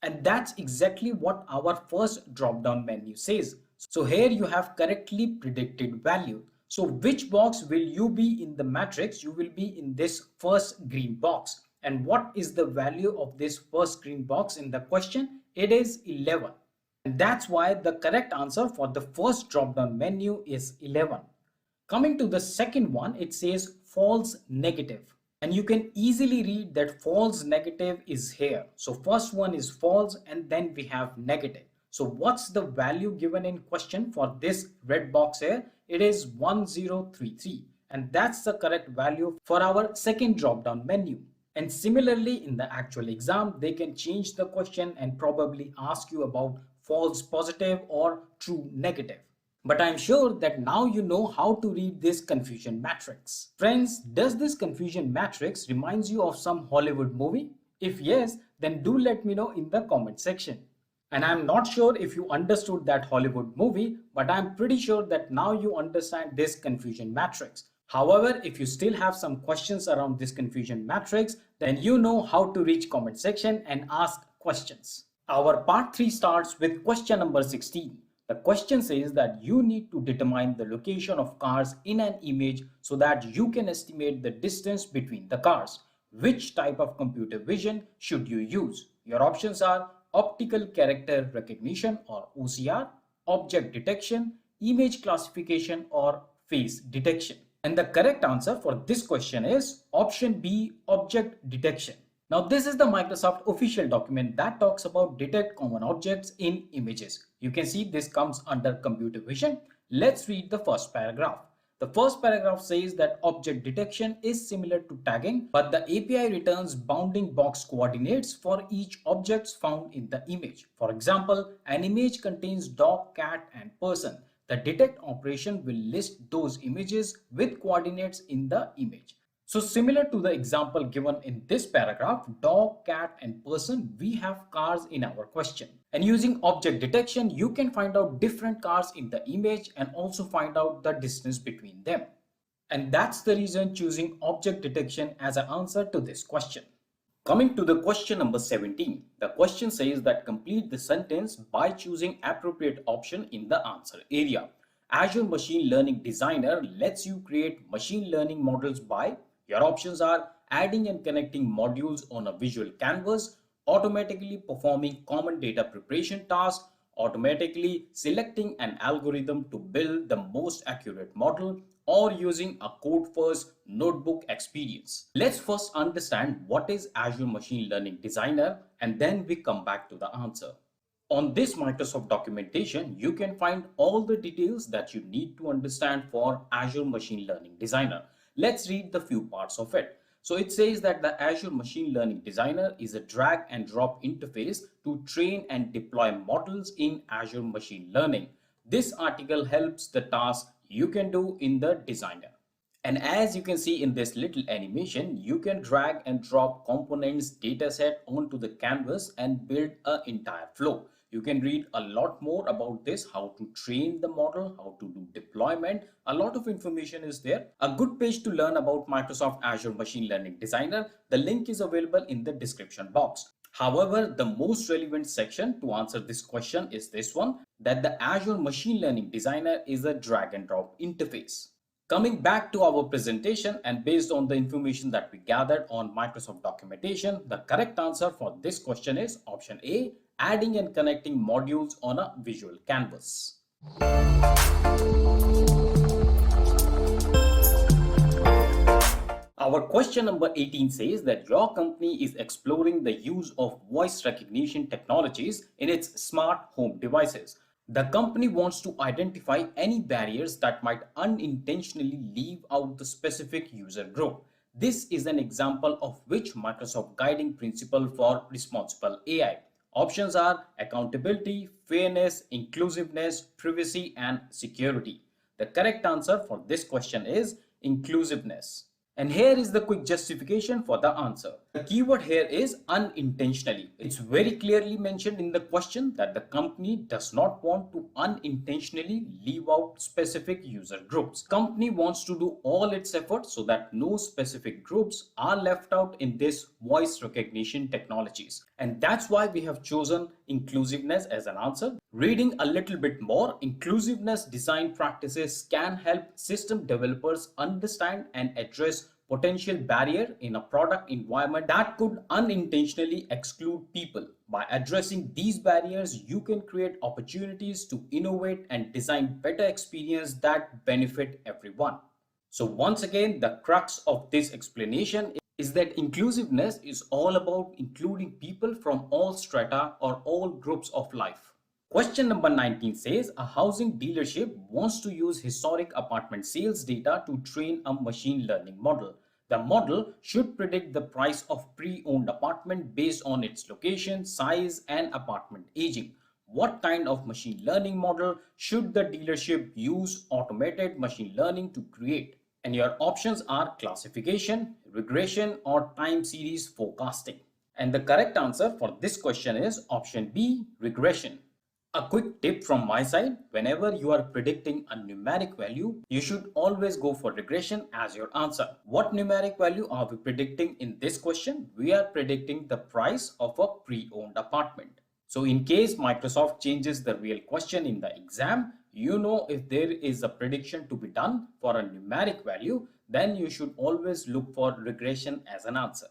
And that's exactly what our first drop-down menu says. So here you have correctly predicted value. So which box will you be in the matrix? You will be in this first green box. And what is the value of this first green box in the question? It is 11. And that's why the correct answer for the first drop-down menu is 11. Coming to the second one, it says false negative. And you can easily read that false negative is here. So first one is false and then we have negative. So what's the value given in question for this red box here? It is 1033, and that's the correct value for our second drop-down menu. And similarly, in the actual exam, they can change the question and probably ask you about false positive or true negative. But I'm sure that now you know how to read this confusion matrix. Friends, does this confusion matrix reminds you of some Hollywood movie? If yes, then do let me know in the comment section. And I'm not sure if you understood that Hollywood movie, but I'm pretty sure that now you understand this confusion matrix. However, if you still have some questions around this confusion matrix, then you know how to reach comment section and ask questions. Our part 3 starts with question number 16. The question says that you need to determine the location of cars in an image so that you can estimate the distance between the cars. Which type of computer vision should you use? Your options are optical character recognition or OCR, object detection, image classification or face detection. And the correct answer for this question is option B, object detection. Now this is the Microsoft official document that talks about detect common objects in images. You can see this comes under computer vision. Let's read the first paragraph. The first paragraph says that object detection is similar to tagging, but the API returns bounding box coordinates for each object found in the image. For example, an image contains dog, cat, and person. The detect operation will list those images with coordinates in the image. So similar to the example given in this paragraph, dog, cat, and person, we have cars in our question. And using object detection, you can find out different cars in the image and also find out the distance between them. And that's the reason choosing object detection as an answer to this question. Coming to the question number 17, the question says that complete the sentence by choosing appropriate option in the answer area. Azure Machine Learning Designer lets you create machine learning models by, your options are adding and connecting modules on a visual canvas, automatically performing common data preparation tasks, automatically selecting an algorithm to build the most accurate model, or using a code-first notebook experience. Let's first understand what is Azure Machine Learning Designer and then we come back to the answer. On this Microsoft documentation, you can find all the details that you need to understand for Azure Machine Learning Designer. Let's read the few parts of it. So it says that the Azure Machine Learning Designer is a drag and drop interface to train and deploy models in Azure Machine Learning. This article helps the task you can do in the designer. And as you can see in this little animation, you can drag and drop components dataset onto the canvas and build an entire flow. You can read a lot more about this, how to train the model, how to do deployment. A lot of information is there. A good page to learn about Microsoft Azure Machine Learning Designer. The link is available in the description box. However, the most relevant section to answer this question is this one, that the Azure Machine Learning Designer is a drag and drop interface. Coming back to our presentation, and based on the information that we gathered on Microsoft documentation, the correct answer for this question is option A, adding and connecting modules on a visual canvas. Our question number 18 says that your company is exploring the use of voice recognition technologies in its smart home devices. The company wants to identify any barriers that might unintentionally leave out the specific user group. This is an example of which Microsoft guiding principle for responsible AI. Options are accountability, fairness, inclusiveness, privacy, and security. The correct answer for this question is inclusiveness. And here is the quick justification for the answer. The keyword here is unintentionally. It's very clearly mentioned in the question that the company does not want to unintentionally leave out specific user groups. Company wants to do all its efforts so that no specific groups are left out in this voice recognition technologies. And that's why we have chosen inclusiveness as an answer. Reading a little bit more, inclusiveness design practices can help system developers understand and address potential barrier in a product environment that could unintentionally exclude people. By addressing these barriers, you can create opportunities to innovate and design better experiences that benefit everyone. So once again, the crux of this explanation is that inclusiveness is all about including people from all strata or all groups of life. Question number 19 says a housing dealership wants to use historic apartment sales data to train a machine learning model. The model should predict the price of pre-owned apartment based on its location, size, and apartment aging. What kind of machine learning model should the dealership use automated machine learning to create? And your options are classification, regression, or time series forecasting. And the correct answer for this question is option B, regression. A quick tip from my side, whenever you are predicting a numeric value, you should always go for regression as your answer. What numeric value are we predicting in this question? We are predicting the price of a pre-owned apartment. So in case Microsoft changes the real question in the exam, you know if there is a prediction to be done for a numeric value, then you should always look for regression as an answer.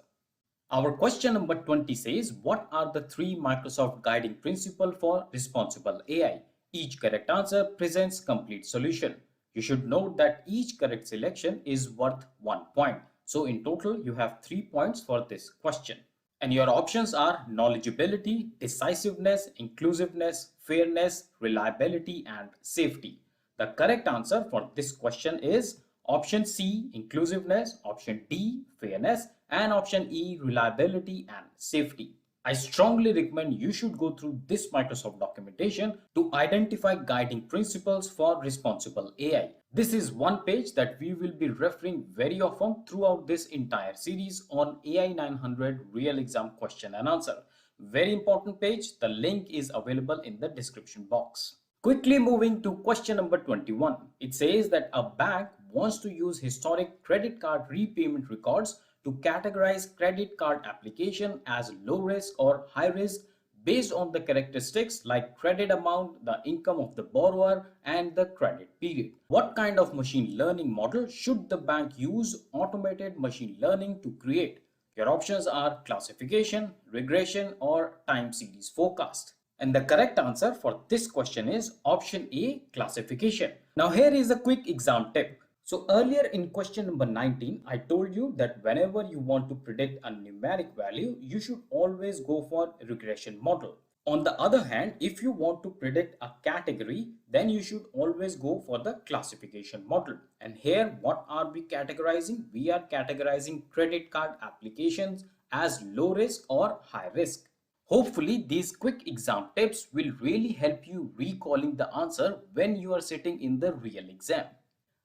Our question number 20 says, what are the three Microsoft guiding principles for responsible AI? Each correct answer presents complete solution. You should note that each correct selection is worth 1 point. So in total, you have 3 points for this question. And your options are knowledgeability, decisiveness, inclusiveness, fairness, reliability, and safety. The correct answer for this question is option C, inclusiveness, option D, fairness, and option E, reliability and safety. I strongly recommend you should go through this Microsoft documentation to identify guiding principles for responsible AI. This is one page that we will be referring very often throughout this entire series on AI-900 real exam question and answer. Very important page. The link is available in the description box. Quickly moving to question number 21. It says that a bank wants to use historic credit card repayment records to categorize credit card application as low risk or high risk based on the characteristics like credit amount, the income of the borrower, and the credit period. What kind of machine learning model should the bank use automated machine learning to create? Your options are classification, regression, or time series forecast. And the correct answer for this question is option A, classification. Now here is a quick exam tip. So earlier in question number 19, I told you that whenever you want to predict a numeric value, you should always go for a regression model. On the other hand, if you want to predict a category, then you should always go for the classification model. And here, what are we categorizing? We are categorizing credit card applications as low risk or high risk. Hopefully, these quick exam tips will really help you recalling the answer when you are sitting in the real exam.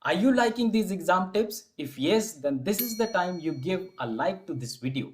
Are you liking these exam tips? If yes, then this is the time you give a like to this video.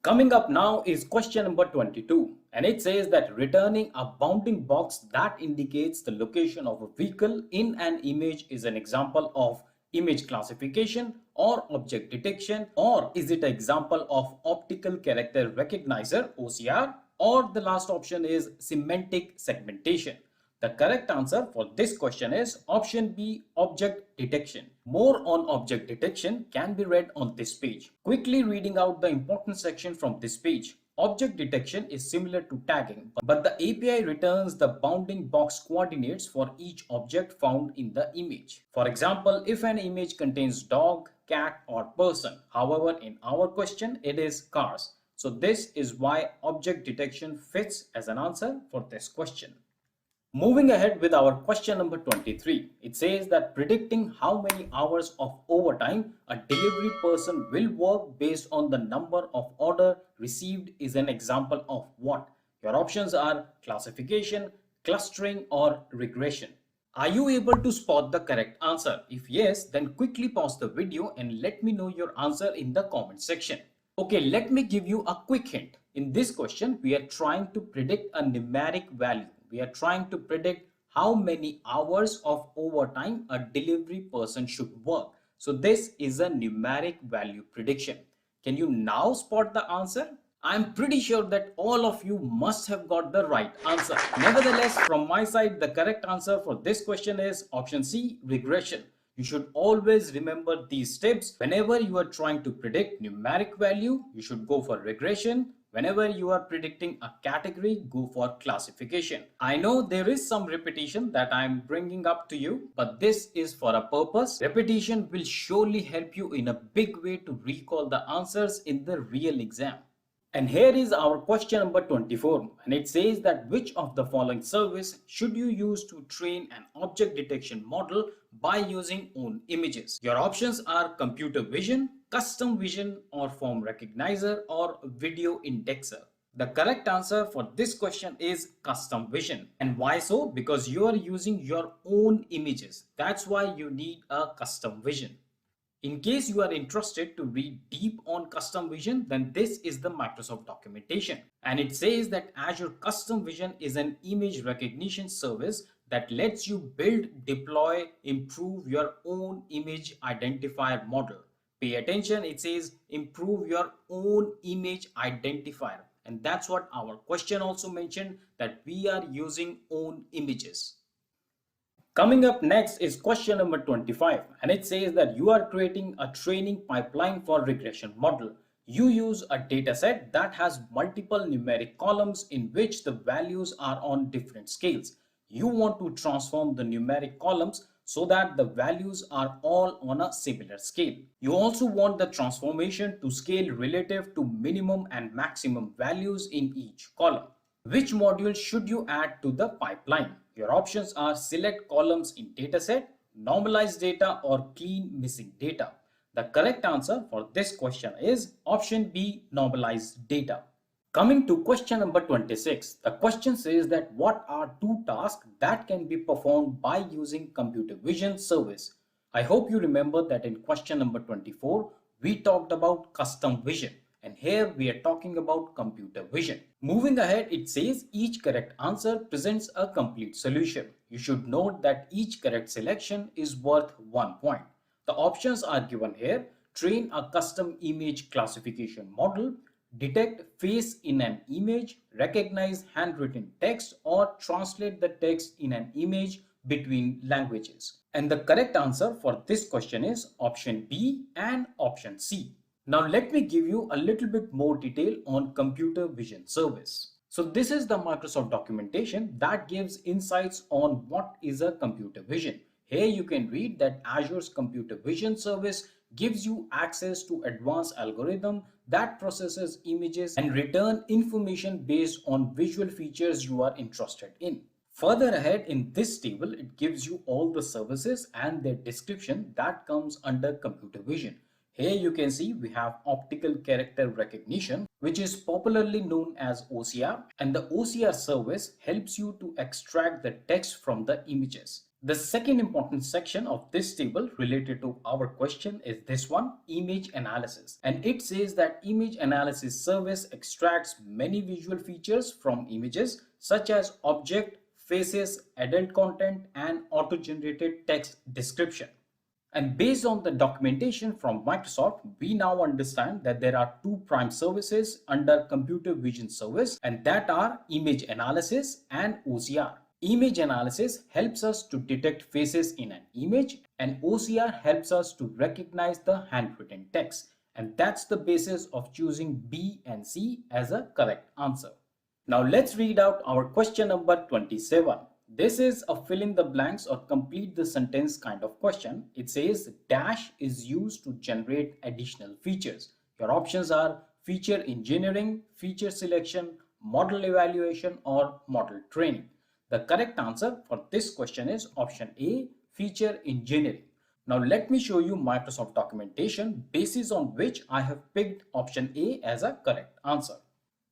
Coming up now is question number 22, and it says that returning a bounding box that indicates the location of a vehicle in an image is an example of image classification or object detection, or is it an example of optical character recognizer OCR, or the last option is semantic segmentation. The correct answer for this question is option B, object detection. More on object detection can be read on this page. Quickly reading out the important section from this page. Object detection is similar to tagging, but the API returns the bounding box coordinates for each object found in the image. For example, if an image contains dog, cat, or person. However, in our question, it is cars. So this is why object detection fits as an answer for this question. Moving ahead with our question number 23, it says that predicting how many hours of overtime a delivery person will work based on the number of order received is an example of what? Your options are classification, clustering, or regression. Are you able to spot the correct answer? If yes, then quickly pause the video and let me know your answer in the comment section. Okay, let me give you a quick hint. In this question, we are trying to predict a numeric value. We are trying to predict how many hours of overtime a delivery person should work. So this is a numeric value prediction. Can you now spot the answer? I'm pretty sure that all of you must have got the right answer. Nevertheless, from my side, the correct answer for this question is option C, regression. You should always remember these steps. Whenever you are trying to predict numeric value, you should go for regression. Whenever you are predicting a category, go for classification. I know there is some repetition that I am bringing up to you, but this is for a purpose. Repetition will surely help you in a big way to recall the answers in the real exam. And here is our question number 24, and it says that which of the following service should you use to train an object detection model by using own images? Your options are computer vision, custom vision, or form recognizer, or video indexer. The correct answer for this question is custom vision. And why so? Because you are using your own images. That's why you need a custom vision. In case you are interested to read deep on custom vision, then this is the Microsoft documentation. And it says that Azure Custom Vision is an image recognition service that lets you build, deploy, improve your own image identifier model. Pay attention, it says improve your own image identifier. And that's what our question also mentioned, that we are using own images. Coming up next is question number 25, and it says that you are creating a training pipeline for regression model. You use a dataset that has multiple numeric columns in which the values are on different scales. You want to transform the numeric columns so that the values are all on a similar scale. You also want the transformation to scale relative to minimum and maximum values in each column. Which module should you add to the pipeline? Your options are select columns in dataset, normalize data, or clean missing data. The correct answer for this question is option B, normalize data. Coming to question number 26, the question says that what are two tasks that can be performed by using computer vision service? I hope you remember that in question number 24, we talked about custom vision. And here we are talking about computer vision. Moving ahead, it says each correct answer presents a complete solution. You should note that each correct selection is worth 1 point. The options are given here: train a custom image classification model, detect face in an image, recognize handwritten text, or translate the text in an image between languages. And the correct answer for this question is option B and option C. Now let me give you a little bit more detail on computer vision service. So this is the Microsoft documentation that gives insights on what is a computer vision. Here you can read that Azure's computer vision service gives you access to advanced algorithm that processes images and return information based on visual features you are interested in. Further ahead in this table, it gives you all the services and their description that comes under computer vision. Here you can see we have optical character recognition, which is popularly known as OCR, and the OCR service helps you to extract the text from the images. The second important section of this table related to our question is this one, image analysis. And it says that image analysis service extracts many visual features from images such as object, faces, adult content, and auto-generated text description. And based on the documentation from Microsoft, we now understand that there are two prime services under computer vision service, and that are image analysis and OCR. Image analysis helps us to detect faces in an image, and OCR helps us to recognize the handwritten text. And that's the basis of choosing B and C as a correct answer. Now let's read out our question number 27. This is a fill in the blanks or complete the sentence kind of question. It says dash is used to generate additional features. Your options are feature engineering, feature selection, model evaluation, or model training. The correct answer for this question is option A, feature engineering. Now let me show you Microsoft documentation basis on which I have picked option A as a correct answer.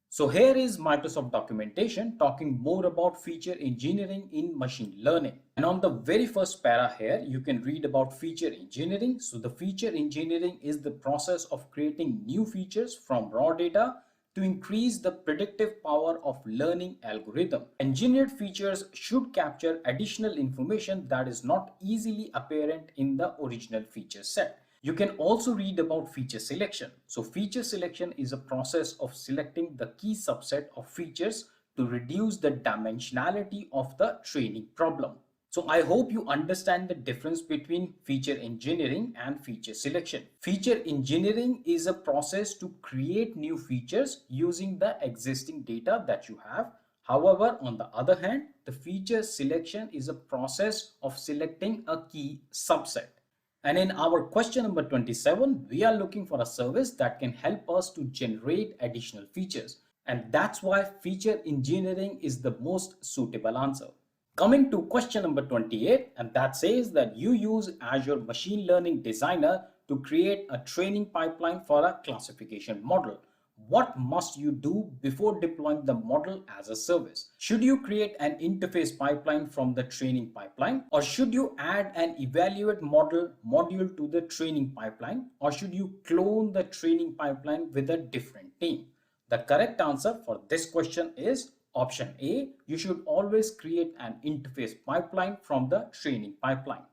So here is Microsoft documentation talking more about feature engineering in machine learning. And on the very first para here, you can read about feature engineering. So the feature engineering is the process of creating new features from raw data to increase the predictive power of learning algorithm. Engineered features should capture additional information that is not easily apparent in the original feature set. You can also read about feature selection. So feature selection is a process of selecting the key subset of features to reduce the dimensionality of the training problem. So I hope you understand the difference between feature engineering and feature selection. Feature engineering is a process to create new features using the existing data that you have. However, on the other hand, the feature selection is a process of selecting a key subset. And in our question number 27, we are looking for a service that can help us to generate additional features. And that's why feature engineering is the most suitable answer. Coming to question number 28, and that says that you use Azure Machine Learning Designer to create a training pipeline for a classification model. What must you do before deploying the model as a service? Should you create an interface pipeline from the training pipeline? Or should you add an evaluate model module to the training pipeline? Or should you clone the training pipeline with a different team? The correct answer for this question is option A. You should always create an interface pipeline from the training pipeline.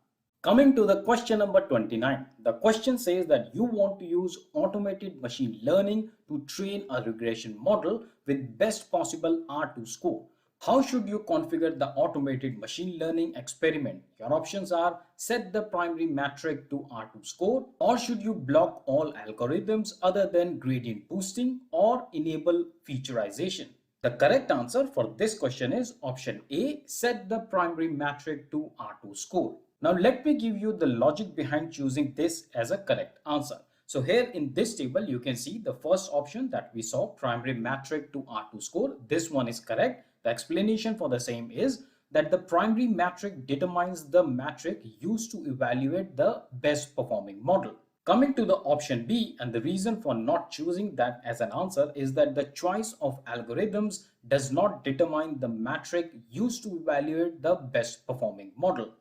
Coming to the question number 29, the question says that you want to use automated machine learning to train a regression model with best possible R2 score. How should you configure the automated machine learning experiment? Your options are set the primary metric to R2 score, or should you block all algorithms other than gradient boosting, or enable featureization. The correct answer for this question is option A, set the primary metric to R2 score. Now let me give you the logic behind choosing this as a correct answer. So here in this table, you can see the first option that we saw, primary metric to R2 score. This one is correct. The explanation for the same is that the primary metric determines the metric used to evaluate the best performing model. Coming to the option B, and the reason for not choosing that as an answer is that the choice of algorithms does not determine the metric used to evaluate the best performing model.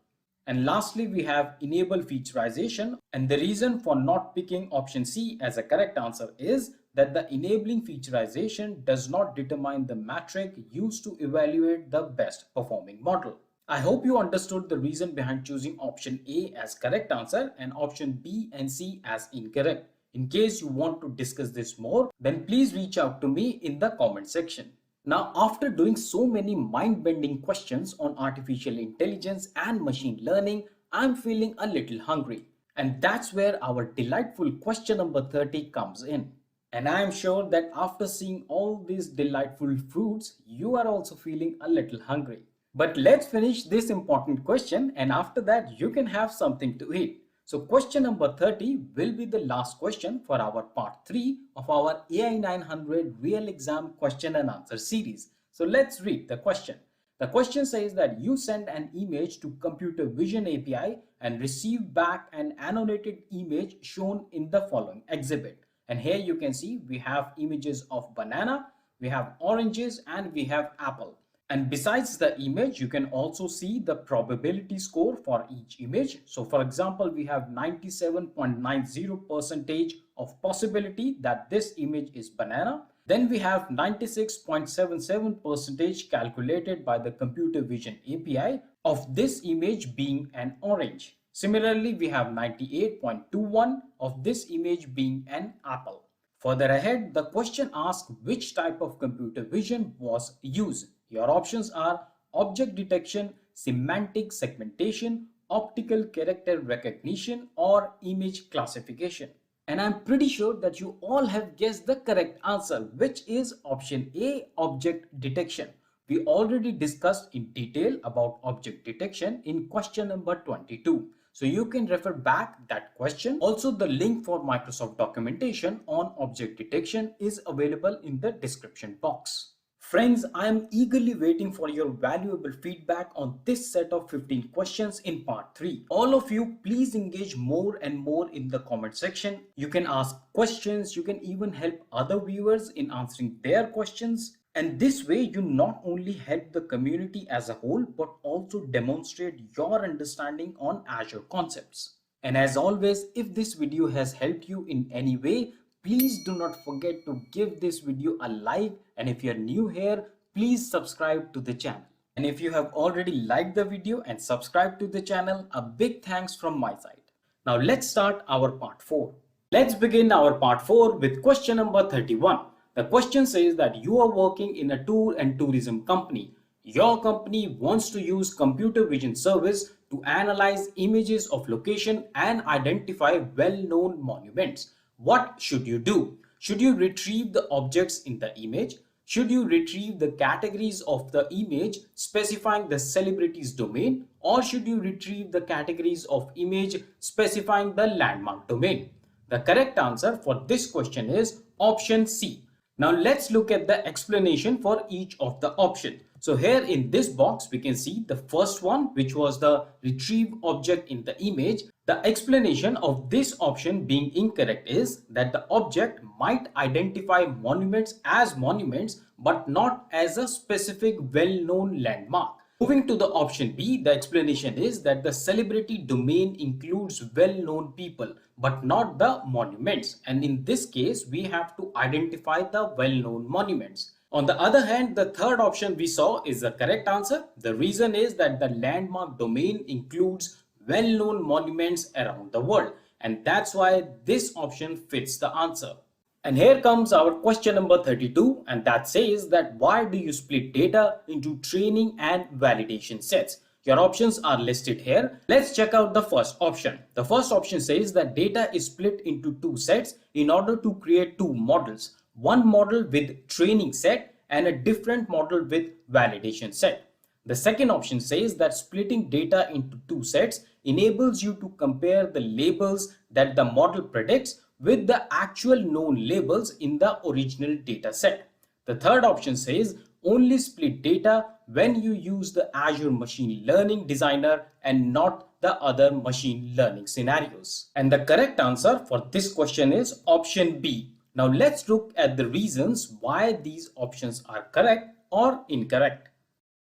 And lastly, we have enable featureization, and the reason for not picking option C as a correct answer is that the enabling featureization does not determine the metric used to evaluate the best performing model. I hope you understood the reason behind choosing option A as correct answer and option B and C as incorrect. In case you want to discuss this more, then please reach out to me in the comment section. Now, after doing so many mind-bending questions on artificial intelligence and machine learning, I'm feeling a little hungry. And that's where our delightful question number 30 comes in. And I am sure that after seeing all these delightful fruits, you are also feeling a little hungry. But let's finish this important question, and after that you can have something to eat. So question number 30 will be the last question for our part 3 of our AI-900 real exam question and answer series. So let's read the question. The question says that you send an image to computer vision API and receive back an annotated image shown in the following exhibit. And here you can see we have images of banana, we have oranges, and we have apple. And besides the image, you can also see the probability score for each image. So for example, we have 97.90% of possibility that this image is banana. Then we have 96.77% calculated by the computer vision API of this image being an orange. Similarly, we have 98.21 of this image being an apple. Further ahead, the question asks which type of computer vision was used. Your options are object detection, semantic segmentation, optical character recognition, or image classification. And I'm pretty sure that you all have guessed the correct answer, which is option A, object detection. We already discussed in detail about object detection in question number 22. So you can refer back that question. Also, the link for Microsoft documentation on object detection is available in the description box. Friends, I am eagerly waiting for your valuable feedback on this set of 15 questions in part 3. All of you, please engage more and more in the comment section. You can ask questions, you can even help other viewers in answering their questions. And this way, you not only help the community as a whole, but also demonstrate your understanding on Azure concepts. And as always, if this video has helped you in any way, please do not forget to give this video a like. And if you're new here, please subscribe to the channel. And if you have already liked the video and subscribed to the channel, a big thanks from my side. Now let's start our part 4. Let's begin our part 4 with question number 31. The question says that you are working in a tour and tourism company. Your company wants to use computer vision service to analyze images of location and identify well-known monuments. What should you do? Should you retrieve the objects in the image? Should you retrieve the categories of the image specifying the celebrity's domain? Or should you retrieve the categories of image specifying the landmark domain? The correct answer for this question is option C. Now let's look at the explanation for each of the options. So here in this box, we can see the first one, which was the retrieve object in the image. The explanation of this option being incorrect is that the object might identify monuments as monuments, but not as a specific well-known landmark. Moving to the option B, the explanation is that the celebrity domain includes well-known people, but not the monuments. And in this case, we have to identify the well-known monuments. On the other hand, the third option we saw is the correct answer. The reason is that the landmark domain includes well-known monuments around the world. And that's why this option fits the answer. And here comes our question number 32, and that says that why do you split data into training and validation sets? Your options are listed here. Let's check out the first option. The first option says that data is split into two sets in order to create two models. One model with training set and a different model with validation set. The second option says that splitting data into two sets enables you to compare the labels that the model predicts with the actual known labels in the original data set. The third option says only split data when you use the Azure Machine Learning Designer and not the other machine learning scenarios. And the correct answer for this question is option B. Now let's look at the reasons why these options are correct or incorrect.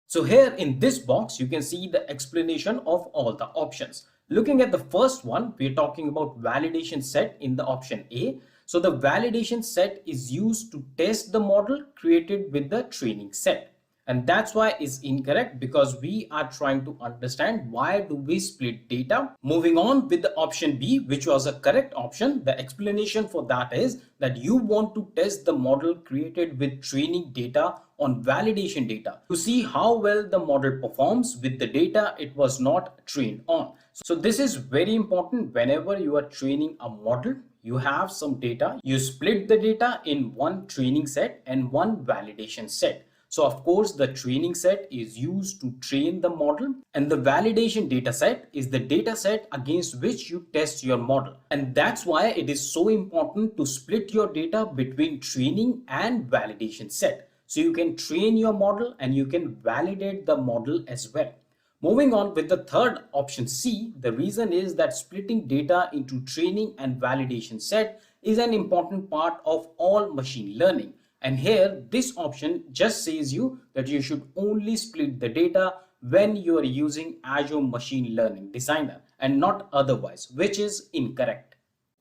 So here in this box, you can see the explanation of all the options. Looking at the first one, we're talking about validation set in the option A. So the validation set is used to test the model created with the training set. And that's why it's incorrect, because we are trying to understand why do we split data. Moving on with the option B, which was a correct option. The explanation for that is that you want to test the model created with training data on validation data to see how well the model performs with the data it was not trained on. So this is very important. Whenever you are training a model, you have some data, you split the data in one training set and one validation set. So of course, the training set is used to train the model, and the validation data set is the data set against which you test your model. And that's why it is so important to split your data between training and validation set. So you can train your model and you can validate the model as well. Moving on with the third option C, the reason is that splitting data into training and validation set is an important part of all machine learning. And here, this option just says you that you should only split the data when you are using Azure Machine Learning Designer and not otherwise, which is incorrect.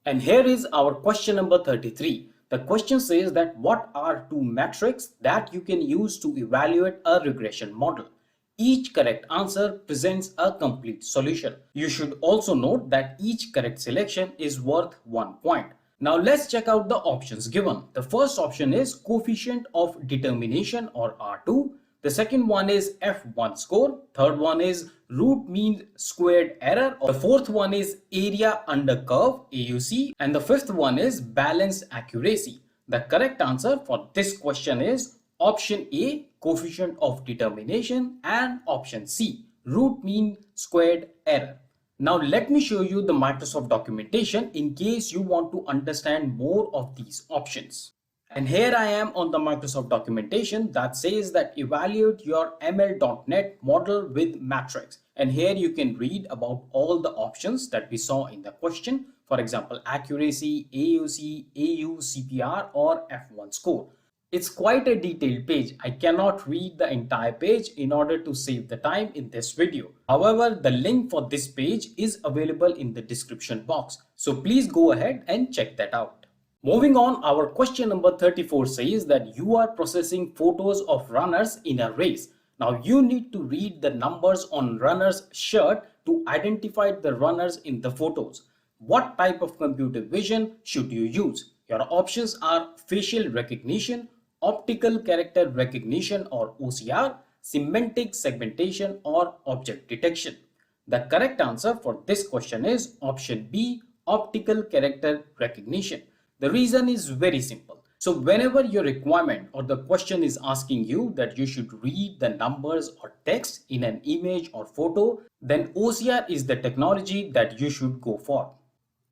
And here is our question number 33. The question says that what are two metrics that you can use to evaluate a regression model? Each correct answer presents a complete solution. You should also note that each correct selection is worth 1 point. Now let's check out the options given. The first option is coefficient of determination or R2. The second one is F1 score. Third one is root mean squared error. The fourth one is area under curve AUC. And the fifth one is balanced accuracy. The correct answer for this question is option A, coefficient of determination, and option C, root mean squared error. Now let me show you the Microsoft documentation in case you want to understand more of these options. And here I am on the Microsoft documentation that says that evaluate your ML.NET model with matrix. And here you can read about all the options that we saw in the question. For example, accuracy, AUC, AU, CPR, or F1 score. It's quite a detailed page. I cannot read the entire page in order to save the time in this video. However, the link for this page is available in the description box. So please go ahead and check that out. Moving on, our question number 34 says that you are processing photos of runners in a race. Now you need to read the numbers on runner's shirt to identify the runners in the photos. What type of computer vision should you use? Your options are facial recognition, optical character recognition or OCR, semantic segmentation, or object detection. The correct answer for this question is option B, optical character recognition. The reason is very simple. So whenever your requirement or the question is asking you that you should read the numbers or text in an image or photo, then OCR is the technology that you should go for.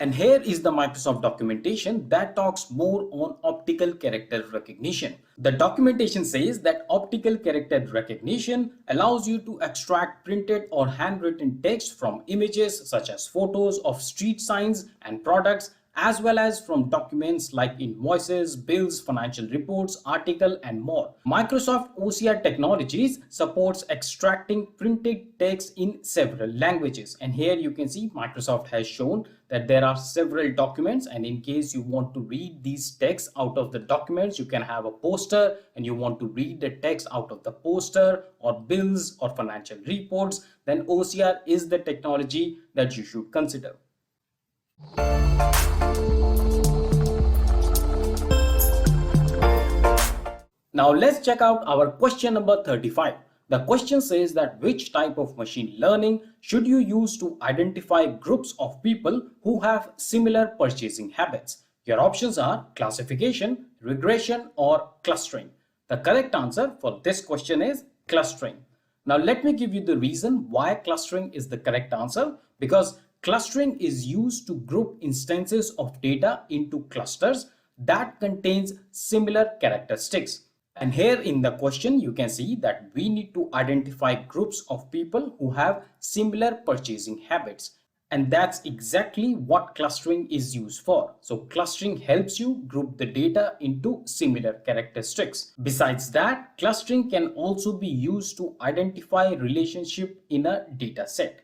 And here is the Microsoft documentation that talks more on optical character recognition. The documentation says that optical character recognition allows you to extract printed or handwritten text from images such as photos of street signs and products, as well as from documents like invoices, bills, financial reports, article, and more. Microsoft OCR Technologies supports extracting printed text in several languages. And here you can see Microsoft has shown that there are several documents, and in case you want to read these texts out of the documents, you can have a poster and you want to read the text out of the poster or bills or financial reports, then OCR is the technology that you should consider. Now let's check out our question number 35. The question says that which type of machine learning should you use to identify groups of people who have similar purchasing habits? Your options are classification, regression, or clustering. The correct answer for this question is clustering. Now let me give you the reason why clustering is the correct answer, because clustering is used to group instances of data into clusters that contains similar characteristics. And here in the question, you can see that we need to identify groups of people who have similar purchasing habits. And that's exactly what clustering is used for. So clustering helps you group the data into similar characteristics. Besides that, clustering can also be used to identify relationship in a data set.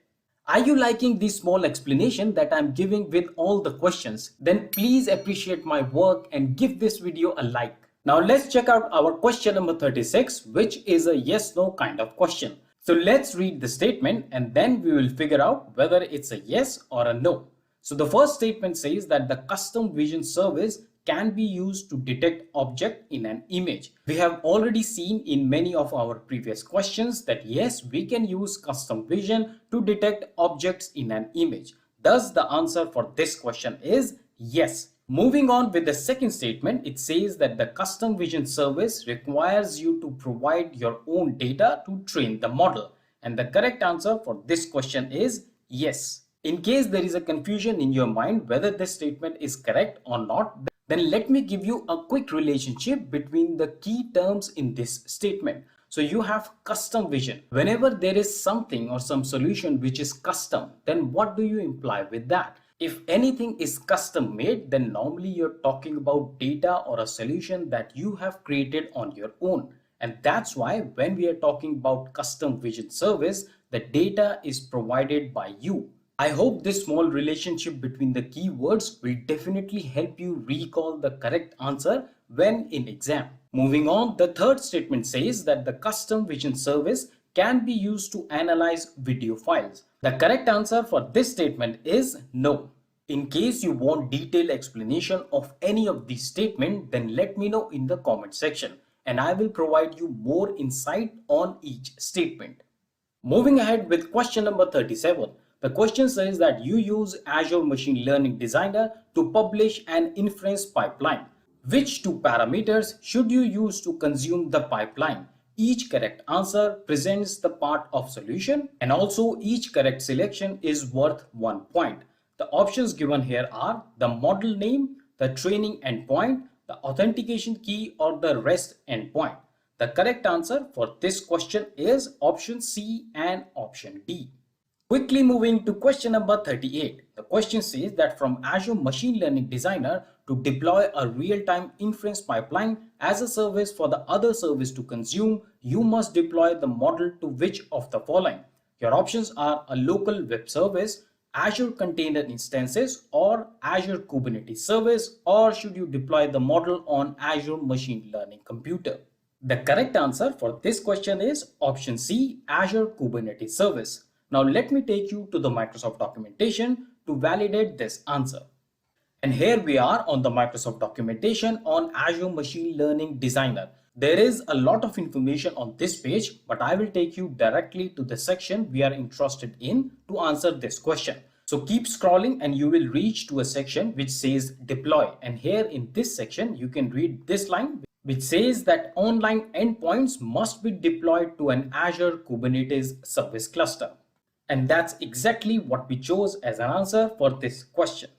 Are you liking this small explanation that I'm giving with all the questions? Then please appreciate my work and give this video a like. Now let's check out our question number 36, which is a yes/no kind of question. So let's read the statement and then we will figure out whether it's a yes or a no. So the first statement says that the custom vision service can be used to detect object in an image. We have already seen in many of our previous questions that yes, we can use custom vision to detect objects in an image. Thus the answer for this question is yes. Moving on with the second statement, it says that the custom vision service requires you to provide your own data to train the model. And the correct answer for this question is yes. In case there is a confusion in your mind whether this statement is correct or not, then let me give you a quick relationship between the key terms in this statement. So you have custom vision. Whenever there is something or some solution which is custom, then what do you imply with that? If anything is custom made, then normally you're talking about data or a solution that you have created on your own. And that's why when we are talking about custom vision service, the data is provided by you. I hope this small relationship between the keywords will definitely help you recall the correct answer when in exam. Moving on, the third statement says that the custom vision service can be used to analyze video files. The correct answer for this statement is no. In case you want detailed explanation of any of these statements, then let me know in the comment section and I will provide you more insight on each statement. Moving ahead with question number 37. The question says that you use Azure Machine Learning Designer to publish an inference pipeline. Which two parameters should you use to consume the pipeline? Each correct answer presents the part of solution and also each correct selection is worth 1 point. The options given here are the model name, the training endpoint, the authentication key or the REST endpoint. The correct answer for this question is option C and option D. Quickly moving to question number 38. The question says that from Azure Machine Learning Designer to deploy a real-time inference pipeline as a service for the other service to consume, you must deploy the model to which of the following? Your options are a local web service, Azure Container Instances or Azure Kubernetes Service, or should you deploy the model on Azure Machine Learning Computer? The correct answer for this question is option C, Azure Kubernetes Service. Now let me take you to the Microsoft documentation to validate this answer. And here we are on the Microsoft documentation on Azure Machine Learning Designer. There is a lot of information on this page, but I will take you directly to the section we are interested in to answer this question. So keep scrolling and you will reach to a section which says deploy. And here in this section, you can read this line which says that online endpoints must be deployed to an Azure Kubernetes service cluster. And that's exactly what we chose as an answer for this question.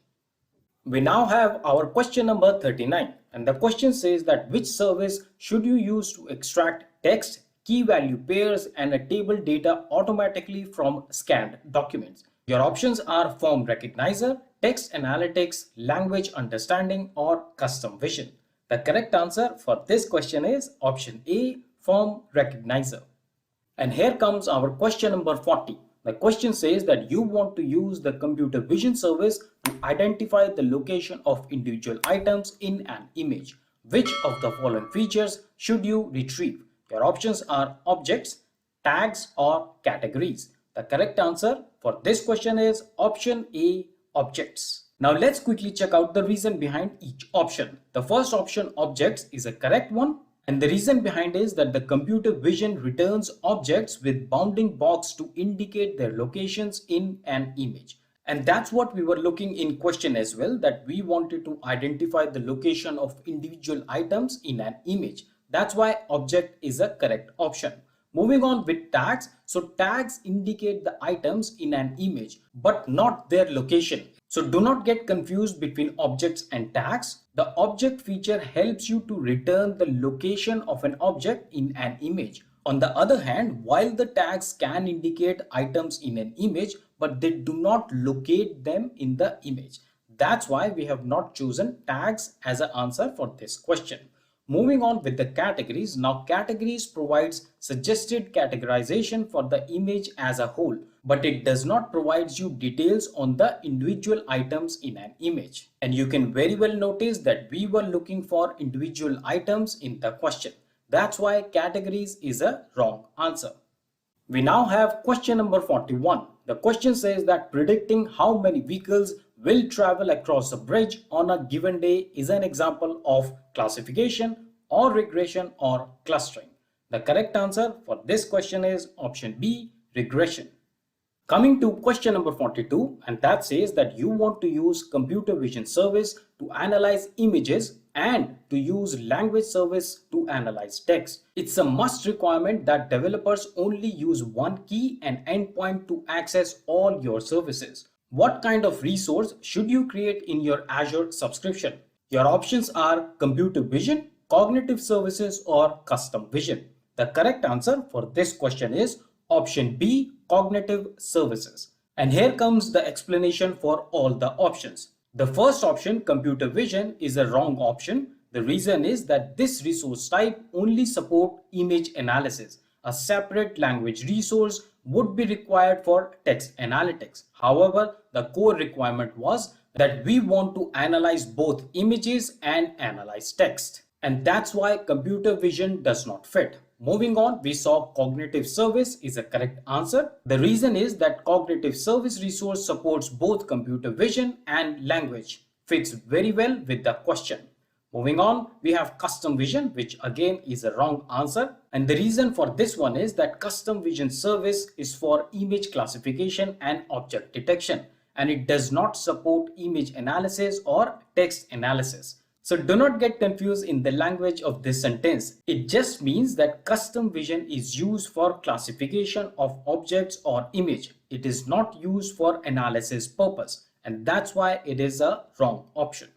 We now have our question number 39 and the question says that which service should you use to extract text, key value pairs and a table data automatically from scanned documents. Your options are Form Recognizer, Text Analytics, Language Understanding or Custom Vision. The correct answer for this question is option A, Form Recognizer. And here comes our question number 40. The question says that you want to use the computer vision service to identify the location of individual items in an image. Which of the following features should you retrieve? Your options are objects, tags or categories. The correct answer for this question is option A, objects. Now let's quickly check out the reason behind each option. The first option, objects, is a correct one. And the reason behind is that the computer vision returns objects with bounding box to indicate their locations in an image. And that's what we were looking in question as well, that we wanted to identify the location of individual items in an image. That's why object is a correct option. Moving on with tags. So tags indicate the items in an image, but not their location. So do not get confused between objects and tags. The object feature helps you to return the location of an object in an image. On the other hand, while the tags can indicate items in an image, but they do not locate them in the image. That's why we have not chosen tags as an answer for this question. Moving on with the categories. Now categories provides suggested categorization for the image as a whole, but it does not provide you details on the individual items in an image. And you can very well notice that we were looking for individual items in the question. That's why categories is a wrong answer. We now have question number 41. The question says that predicting how many vehicles will travel across a bridge on a given day is an example of classification or regression or clustering. The correct answer for this question is option B, regression. Coming to question number 42, and that says that you want to use computer vision service to analyze images and to use language service to analyze text. It's a must requirement that developers only use one key and endpoint to access all your services. What kind of resource should you create in your Azure subscription? Your options are computer vision, cognitive services or custom vision. The correct answer for this question is option B, cognitive services. And here comes the explanation for all the options. The first option, computer vision, is a wrong option. The reason is that this resource type only support image analysis. A separate language resource would be required for text analytics. However, the core requirement was that we want to analyze both images and analyze text. And that's why computer vision does not fit. Moving on, we saw cognitive service is a correct answer. The reason is that cognitive service resource supports both computer vision and language. Fits very well with the question. Moving on, we have custom vision, which again is a wrong answer. And the reason for this one is that custom vision service is for image classification and object detection, and it does not support image analysis or text analysis. So do not get confused in the language of this sentence. It just means that custom vision is used for classification of objects or image. It is not used for analysis purpose, and that's why it is a wrong option.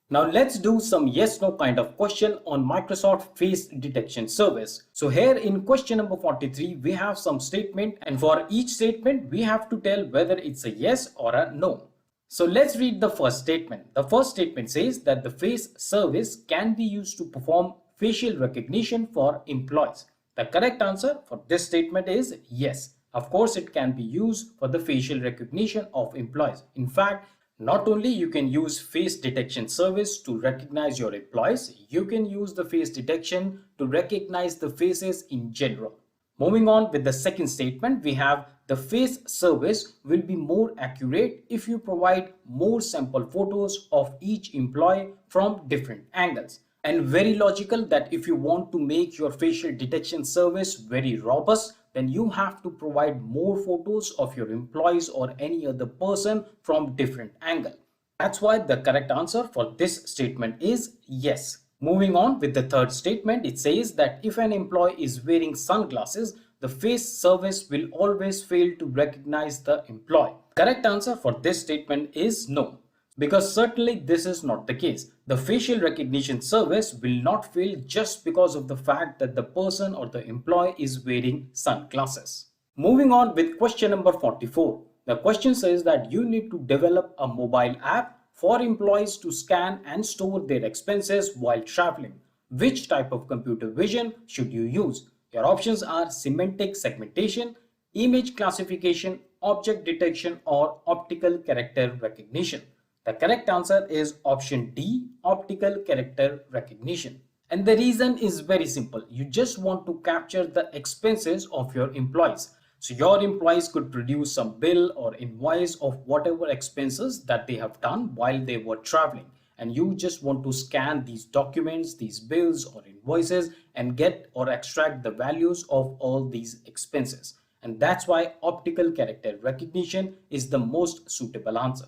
Now let's do some yes/no kind of question on Microsoft face detection service. So here in question number 43, we have some statement, and for each statement, we have to tell whether it's a yes or a no. So let's read the first statement. The first statement says that the face service can be used to perform facial recognition for employees. The correct answer for this statement is yes. Of course, it can be used for the facial recognition of employees. In fact, not only you can use face detection service to recognize your employees, you can use the face detection to recognize the faces in general. Moving on with the second statement, we have the face service will be more accurate if you provide more sample photos of each employee from different angles. And very logical that if you want to make your facial detection service very robust, then you have to provide more photos of your employees or any other person from different angle. That's why the correct answer for this statement is yes. Moving on with the third statement, it says that if an employee is wearing sunglasses, the face service will always fail to recognize the employee. Correct answer for this statement is no, because certainly this is not the case. The facial recognition service will not fail just because of the fact that the person or the employee is wearing sunglasses. Moving on with question number 44. The question says that you need to develop a mobile app for employees to scan and store their expenses while traveling. Which type of computer vision should you use? Your options are semantic segmentation, image classification, object detection, or optical character recognition. The correct answer is option D, optical character recognition. And the reason is very simple. You just want to capture the expenses of your employees. So your employees could produce some bill or invoice of whatever expenses that they have done while they were traveling. And you just want to scan these documents, these bills or invoices, and get or extract the values of all these expenses. And that's why optical character recognition is the most suitable answer.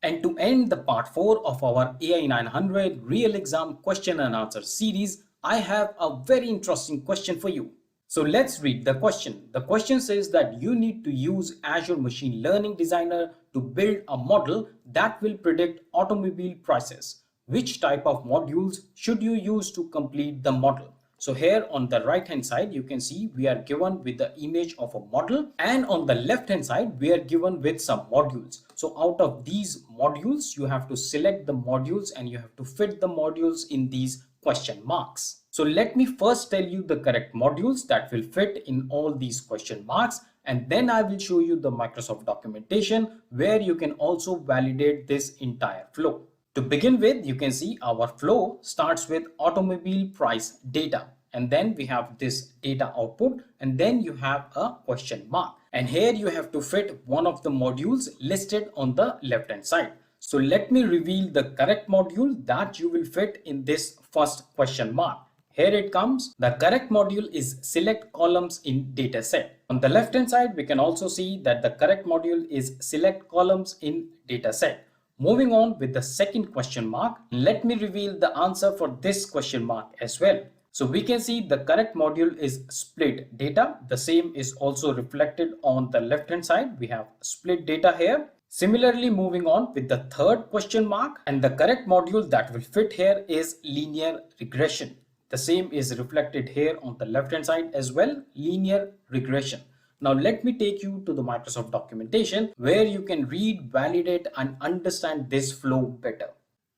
And to end the part 4 of our AI-900 real exam question and answer series, I have a very interesting question for you. So let's read the question. The question says that you need to use Azure Machine Learning Designer to build a model that will predict automobile prices. Which type of modules should you use to complete the model? So here on the right hand side, you can see we are given with the image of a model, and on the left hand side, we are given with some modules. So out of these modules, you have to select the modules and you have to fit the modules in these question marks. So let me first tell you the correct modules that will fit in all these question marks, and then I will show you the Microsoft documentation where you can also validate this entire flow. To begin with, you can see our flow starts with automobile price data, and then we have this data output, and then you have a question mark. And here you have to fit one of the modules listed on the left hand side. So let me reveal the correct module that you will fit in this first question mark. Here it comes. The correct module is select columns in dataset. On the left hand side, we can also see that the correct module is select columns in dataset. Moving on with the second question mark, let me reveal the answer for this question mark as well. So we can see the correct module is split data. The same is also reflected on the left hand side. We have split data here. Similarly, moving on with the third question mark, and the correct module that will fit here is linear regression. The same is reflected here on the left hand side as well, linear regression. Now let me take you to the Microsoft documentation where you can read, validate and understand this flow better.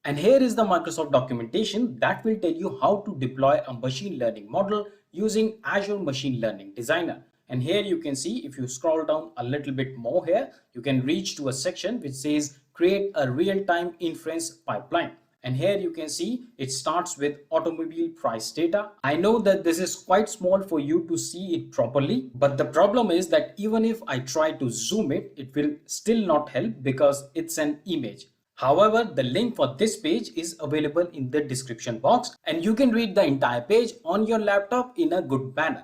And here is the Microsoft documentation that will tell you how to deploy a machine learning model using Azure Machine Learning Designer. And here you can see, if you scroll down a little bit more here, you can reach to a section which says create a real-time inference pipeline. And here you can see it starts with automobile price data. I know that this is quite small for you to see it properly, but the problem is that even if I try to zoom it, it will still not help because it's an image. However, the link for this page is available in the description box and you can read the entire page on your laptop in a good manner.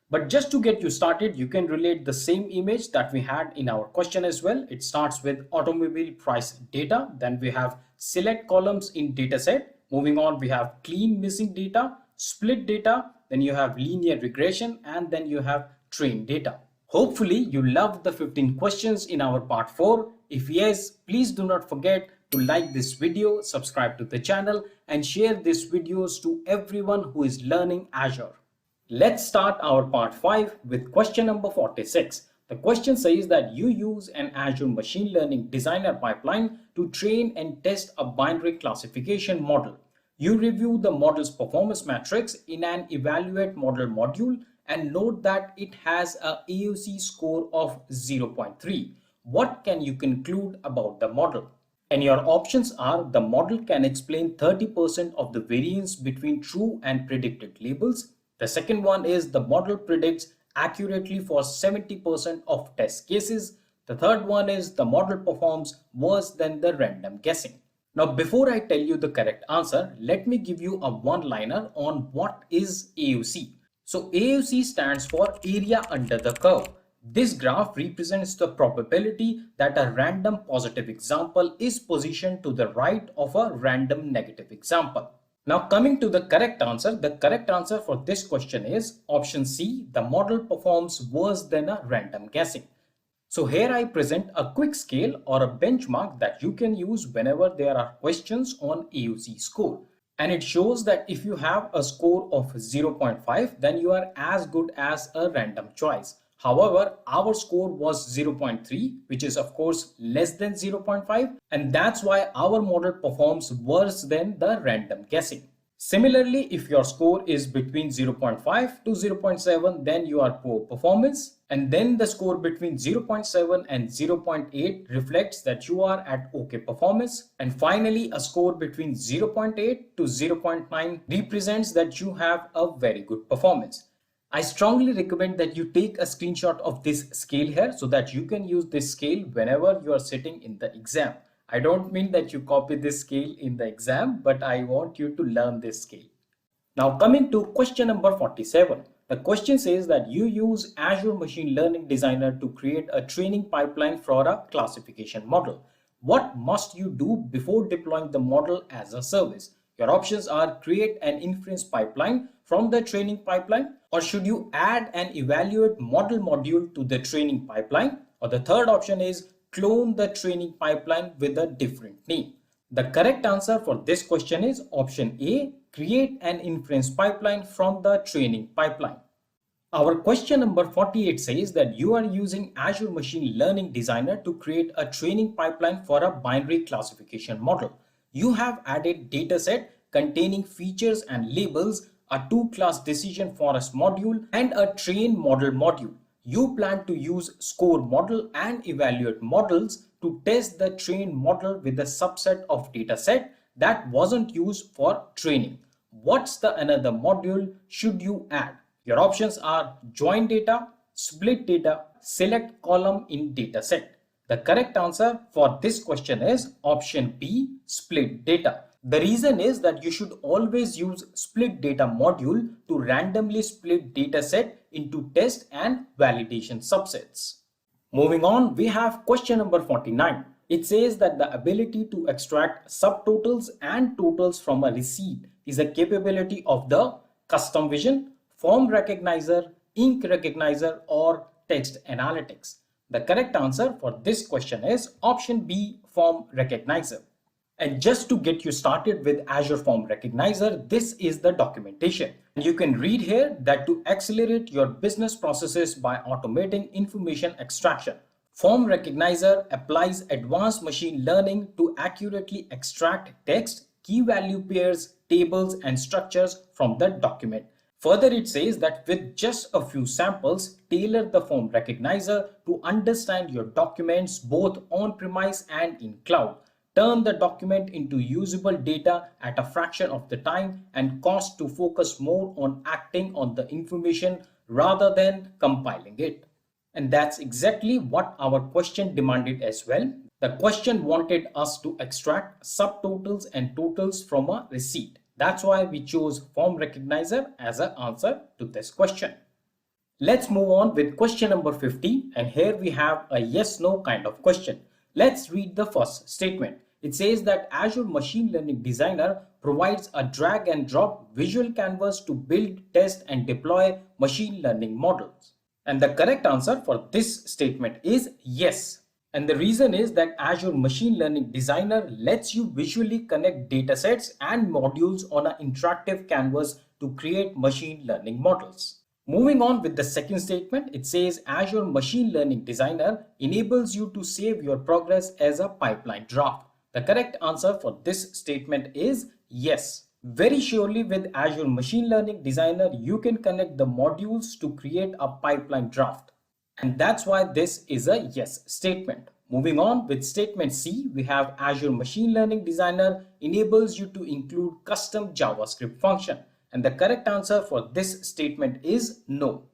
But just to get you started, you can relate the same image that we had in our question as well. It starts with automobile price data. Then we have select columns in dataset. Moving on, we have clean missing data, split data, then you have linear regression, and then you have trained data. Hopefully you loved the 15 questions in our part 4. If yes, please do not forget to like this video, subscribe to the channel and share these videos to everyone who is learning Azure. Let's start our part 5 with question number 46. The question says that you use an Azure Machine Learning Designer pipeline to train and test a binary classification model. You review the model's performance metrics in an evaluate model module and note that it has a AUC score of 0.3. What can you conclude about the model? And your options are: the model can explain 30% of the variance between true and predicted labels. The second one is the model predicts accurately for 70% of test cases. The third one is the model performs worse than the random guessing. Now, before I tell you the correct answer, let me give you a one-liner on what is AUC. So AUC stands for area under the curve. This graph represents the probability that a random positive example is positioned to the right of a random negative example. Now coming to the correct answer for this question is option C. The model performs worse than a random guessing. So here I present a quick scale or a benchmark that you can use whenever there are questions on AUC score. And it shows that if you have a score of 0.5, then you are as good as a random choice. However, our score was 0.3, which is of course less than 0.5, and that's why our model performs worse than the random guessing. Similarly, if your score is between 0.5 to 0.7, then you are poor performance. And then the score between 0.7 and 0.8 reflects that you are at okay performance. And finally, a score between 0.8 to 0.9 represents that you have a very good performance. I strongly recommend that you take a screenshot of this scale here so that you can use this scale whenever you are sitting in the exam. I don't mean that you copy this scale in the exam, but I want you to learn this scale. Now coming to question number 47. The question says that you use Azure Machine Learning Designer to create a training pipeline for a classification model. What must you do before deploying the model as a service? Your options are: create an inference pipeline from the training pipeline, or should you add an evaluate model module to the training pipeline, or the third option is clone the training pipeline with a different name. The correct answer for this question is option A, create an inference pipeline from the training pipeline. Our question number 48 says that you are using Azure Machine Learning Designer to create a training pipeline for a binary classification model. You have added dataset containing features and labels, a two-class decision forest module, and a train model module. You plan to use score model and evaluate models to test the trained model with a subset of dataset that wasn't used for training. What's the another module should you add? Your options are join data, split data, select column in dataset. The correct answer for this question is option B, split data. The reason is that you should always use split data module to randomly split dataset into test and validation subsets. Moving on, we have question number 49. It says that the ability to extract subtotals and totals from a receipt is a capability of the custom vision, form recognizer, ink recognizer, or text analytics. The correct answer for this question is option B, form recognizer. And just to get you started with Azure Form Recognizer, this is the documentation. And you can read here that to accelerate your business processes by automating information extraction, Form Recognizer applies advanced machine learning to accurately extract text, key value pairs, tables, and structures from the document. Further, it says that with just a few samples, tailor the Form Recognizer to understand your documents both on-premise and in cloud. Turn the document into usable data at a fraction of the time and cost to focus more on acting on the information rather than compiling it. And that's exactly what our question demanded as well. The question wanted us to extract subtotals and totals from a receipt. That's why we chose Form Recognizer as an answer to this question. Let's move on with question number 50, and here we have a yes/no kind of question. Let's read the first statement. It says that Azure Machine Learning Designer provides a drag and drop visual canvas to build, test, and deploy machine learning models. And the correct answer for this statement is yes. And the reason is that Azure Machine Learning Designer lets you visually connect datasets and modules on an interactive canvas to create machine learning models. Moving on with the second statement, it says Azure Machine Learning Designer enables you to save your progress as a pipeline draft. The correct answer for this statement is yes. Very surely with Azure Machine Learning Designer, you can connect the modules to create a pipeline draft. And that's why this is a yes statement. Moving on with statement C, we have Azure Machine Learning Designer enables you to include custom JavaScript function. And the correct answer for this statement is no.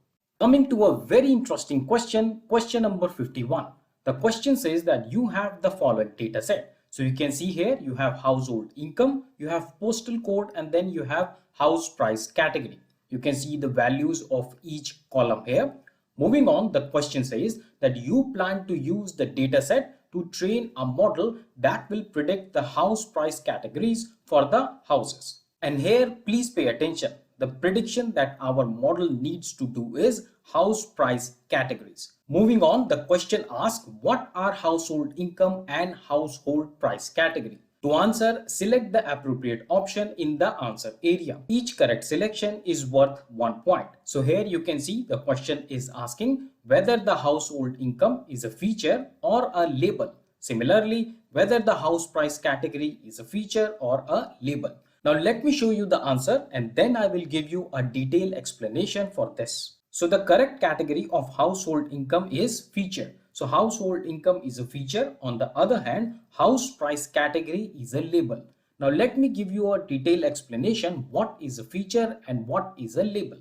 Coming to a very interesting question, question number 51. The question says that you have the following data set. So you can see here you have household income, you have postal code, and then you have house price category. You can see the values of each column here. Moving on, the question says that you plan to use the data set to train a model that will predict the house price categories for the houses. And here, please pay attention. The prediction that our model needs to do is house price categories. Moving on, the question asks what are household income and household price category? To answer, select the appropriate option in the answer area. Each correct selection is worth 1 point. So here you can see the question is asking whether the household income is a feature or a label. Similarly, whether the house price category is a feature or a label. Now let me show you the answer and then I will give you a detailed explanation for this. So the correct category of household income is feature. So household income is a feature. On the other hand, house price category is a label. Now let me give you a detailed explanation what is a feature and what is a label.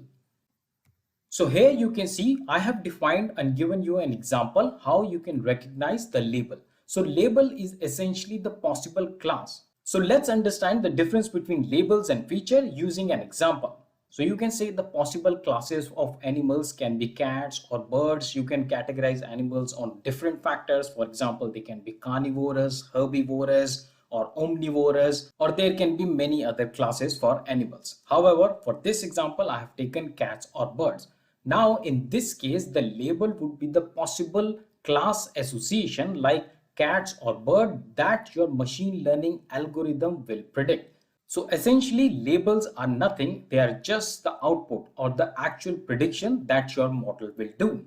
So here you can see I have defined and given you an example how you can recognize the label. So label is essentially the possible class. So let's understand the difference between labels and feature using an example. So you can say the possible classes of animals can be cats or birds. You can categorize animals on different factors. For example, they can be carnivorous, herbivorous, or omnivorous, or there can be many other classes for animals. However, for this example, I have taken cats or birds. Now, in this case, the label would be the possible class association like cats or bird that your machine learning algorithm will predict. So essentially labels are nothing, they are just the output or the actual prediction that your model will do.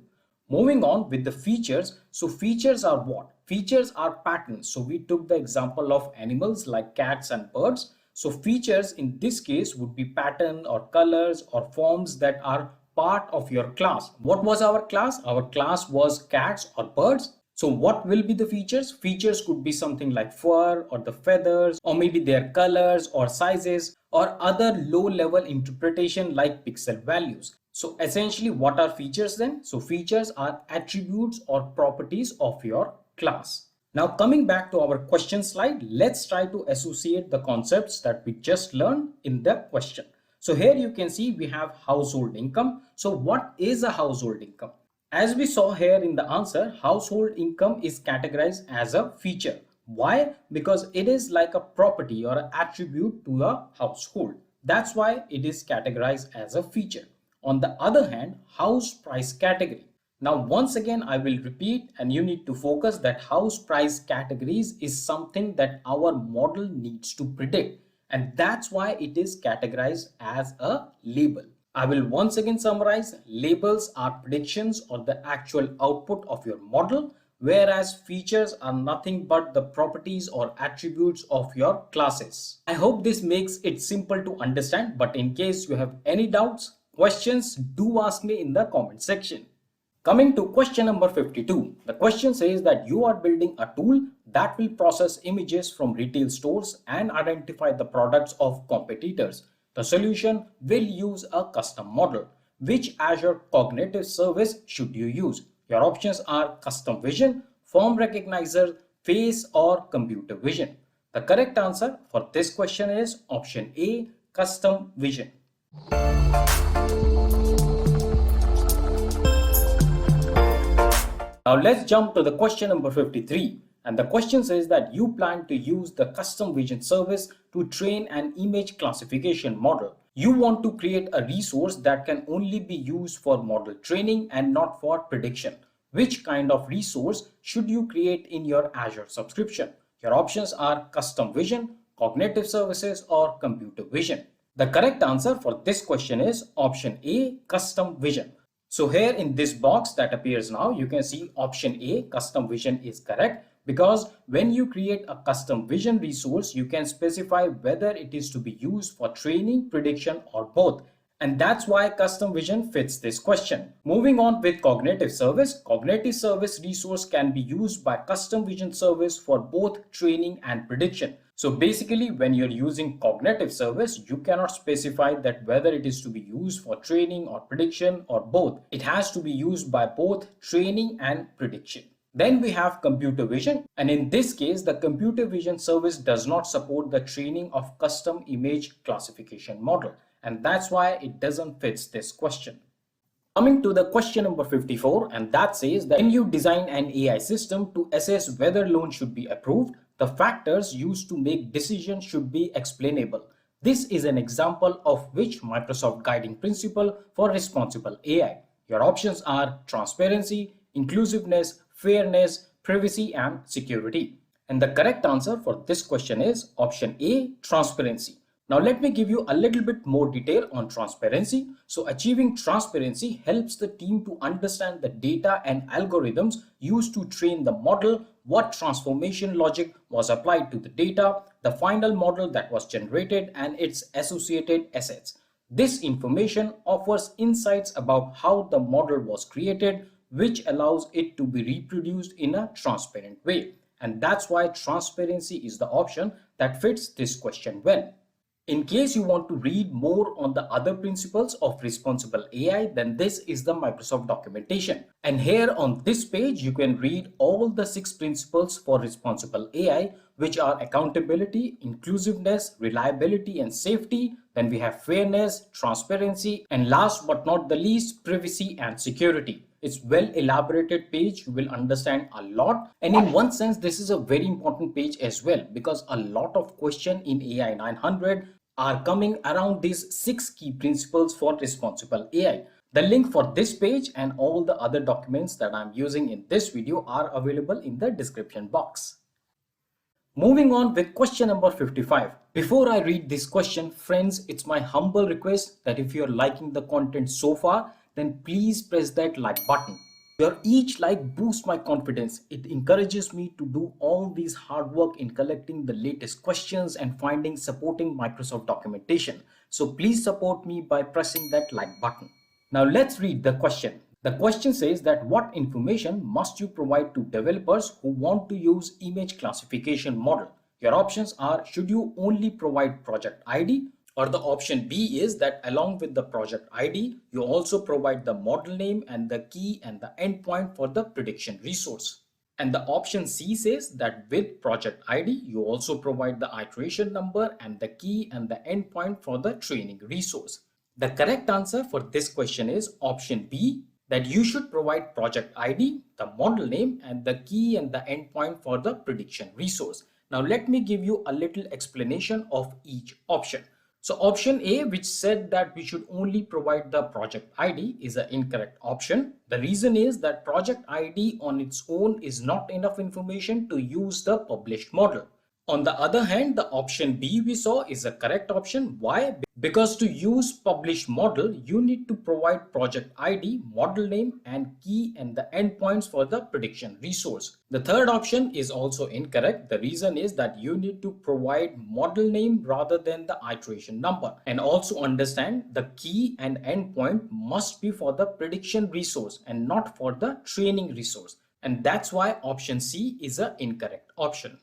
Moving on with the features. So features are what? Features are patterns. So we took the example of animals like cats and birds. So features in this case would be pattern or colors or forms that are part of your class. What was our class? Our class was cats or birds. So what will be the features? Features could be something like fur or the feathers or maybe their colors or sizes or other low-level interpretation like pixel values. So essentially what are features then? So features are attributes or properties of your class. Now coming back to our question slide, let's try to associate the concepts that we just learned in the question. So here you can see we have household income. So what is a household income? As we saw here in the answer, household income is categorized as a feature. Why? Because it is like a property or an attribute to a household. That's why it is categorized as a feature. On the other hand, house price category. Now, once again, I will repeat and you need to focus that house price categories is something that our model needs to predict. And that's why it is categorized as a label. I will once again summarize. Labels are predictions or the actual output of your model, whereas features are nothing but the properties or attributes of your classes. I hope this makes it simple to understand, but in case you have any doubts, questions, do ask me in the comment section. Coming to question number 52, the question says that you are building a tool that will process images from retail stores and identify the products of competitors. The solution will use a custom model. Which Azure cognitive service should you use? Your options are custom vision, form recognizer, face, or computer vision. The correct answer for this question is option A, custom vision. Now let's jump to the question number 53. And the question says that you plan to use the custom vision service to train an image classification model. You want to create a resource that can only be used for model training and not for prediction. Which kind of resource should you create in your Azure subscription? Your options are custom vision, cognitive services, or computer vision. The correct answer for this question is option A, custom vision. So here in this box that appears now, you can see option A, custom vision is correct, because when you create a custom vision resource, you can specify whether it is to be used for training, prediction, or both. And that's why custom vision fits this question. Moving on with cognitive service resource can be used by custom vision service for both training and prediction. So basically, when you're using cognitive service, you cannot specify that whether it is to be used for training or prediction or both. It has to be used by both training and prediction. Then we have computer vision, and in this case, the computer vision service does not support the training of custom image classification model, and that's why it doesn't fit this question. Coming to the question number 54, and that says that when you design an AI system to assess whether loan should be approved, the factors used to make decisions should be explainable. This is an example of which Microsoft guiding principle for responsible AI. Your options are transparency, inclusiveness, fairness, privacy, and security. And the correct answer for this question is option A, transparency. Now let me give you a little bit more detail on transparency. So achieving transparency helps the team to understand the data and algorithms used to train the model, what transformation logic was applied to the data, the final model that was generated, and its associated assets. This information offers insights about how the model was created, which allows it to be reproduced in a transparent way. And that's why transparency is the option that fits this question well. In case you want to read more on the other principles of responsible AI, then this is the Microsoft documentation. And here on this page, you can read all the 6 principles for responsible AI, which are accountability, inclusiveness, reliability, and safety. Then we have fairness, transparency, and last but not the least, privacy and security. It's well elaborated page. You will understand a lot, and in one sense this is a very important page as well, because a lot of questions in AI 900 are coming around these 6 key principles for responsible AI. The link for this page and all the other documents that I'm using in this video are available in the description box. Moving on with question number 55. Before I read this question, friends, it's my humble request that if you're liking the content so far, then please press that like button. Your each like boosts my confidence. It encourages me to do all these hard work in collecting the latest questions and finding supporting Microsoft documentation. So please support me by pressing that like button. Now let's read the question. The question says that what information must you provide to developers who want to use image classification model? Your options are, should you only provide project ID? Or the option B is that along with the project ID, you also provide the model name and the key and the endpoint for the prediction resource. And the option C says that with project ID, you also provide the iteration number and the key and the endpoint for the training resource. The correct answer for this question is option B, that you should provide project ID, the model name, and the key and the endpoint for the prediction resource. Now let me give you a little explanation of each option. So option A, which said that we should only provide the project ID, is an incorrect option. The reason is that project ID on its own is not enough information to use the published model. On the other hand, the option B we saw is a correct option. Why? Because to use published model, you need to provide project ID, model name, and key and the endpoints for the prediction resource. The third option is also incorrect. The reason is that you need to provide model name rather than the iteration number. And also understand the key and endpoint must be for the prediction resource and not for the training resource. And that's why option C is an incorrect option.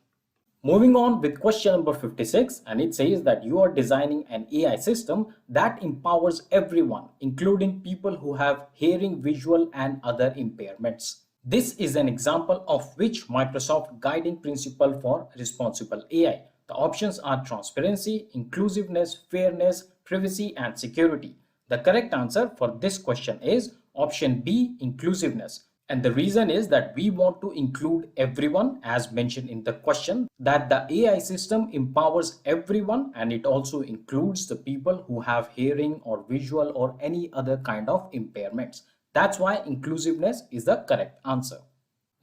Moving on with question number 56, and it says that you are designing an AI system that empowers everyone, including people who have hearing, visual, and other impairments. This is an example of which Microsoft guiding principle for responsible AI. The options are transparency, inclusiveness, fairness, privacy, and security. The correct answer for this question is option B, inclusiveness. And the reason is that we want to include everyone, as mentioned in the question, that the AI system empowers everyone and it also includes the people who have hearing or visual or any other kind of impairments. That's why inclusiveness is the correct answer.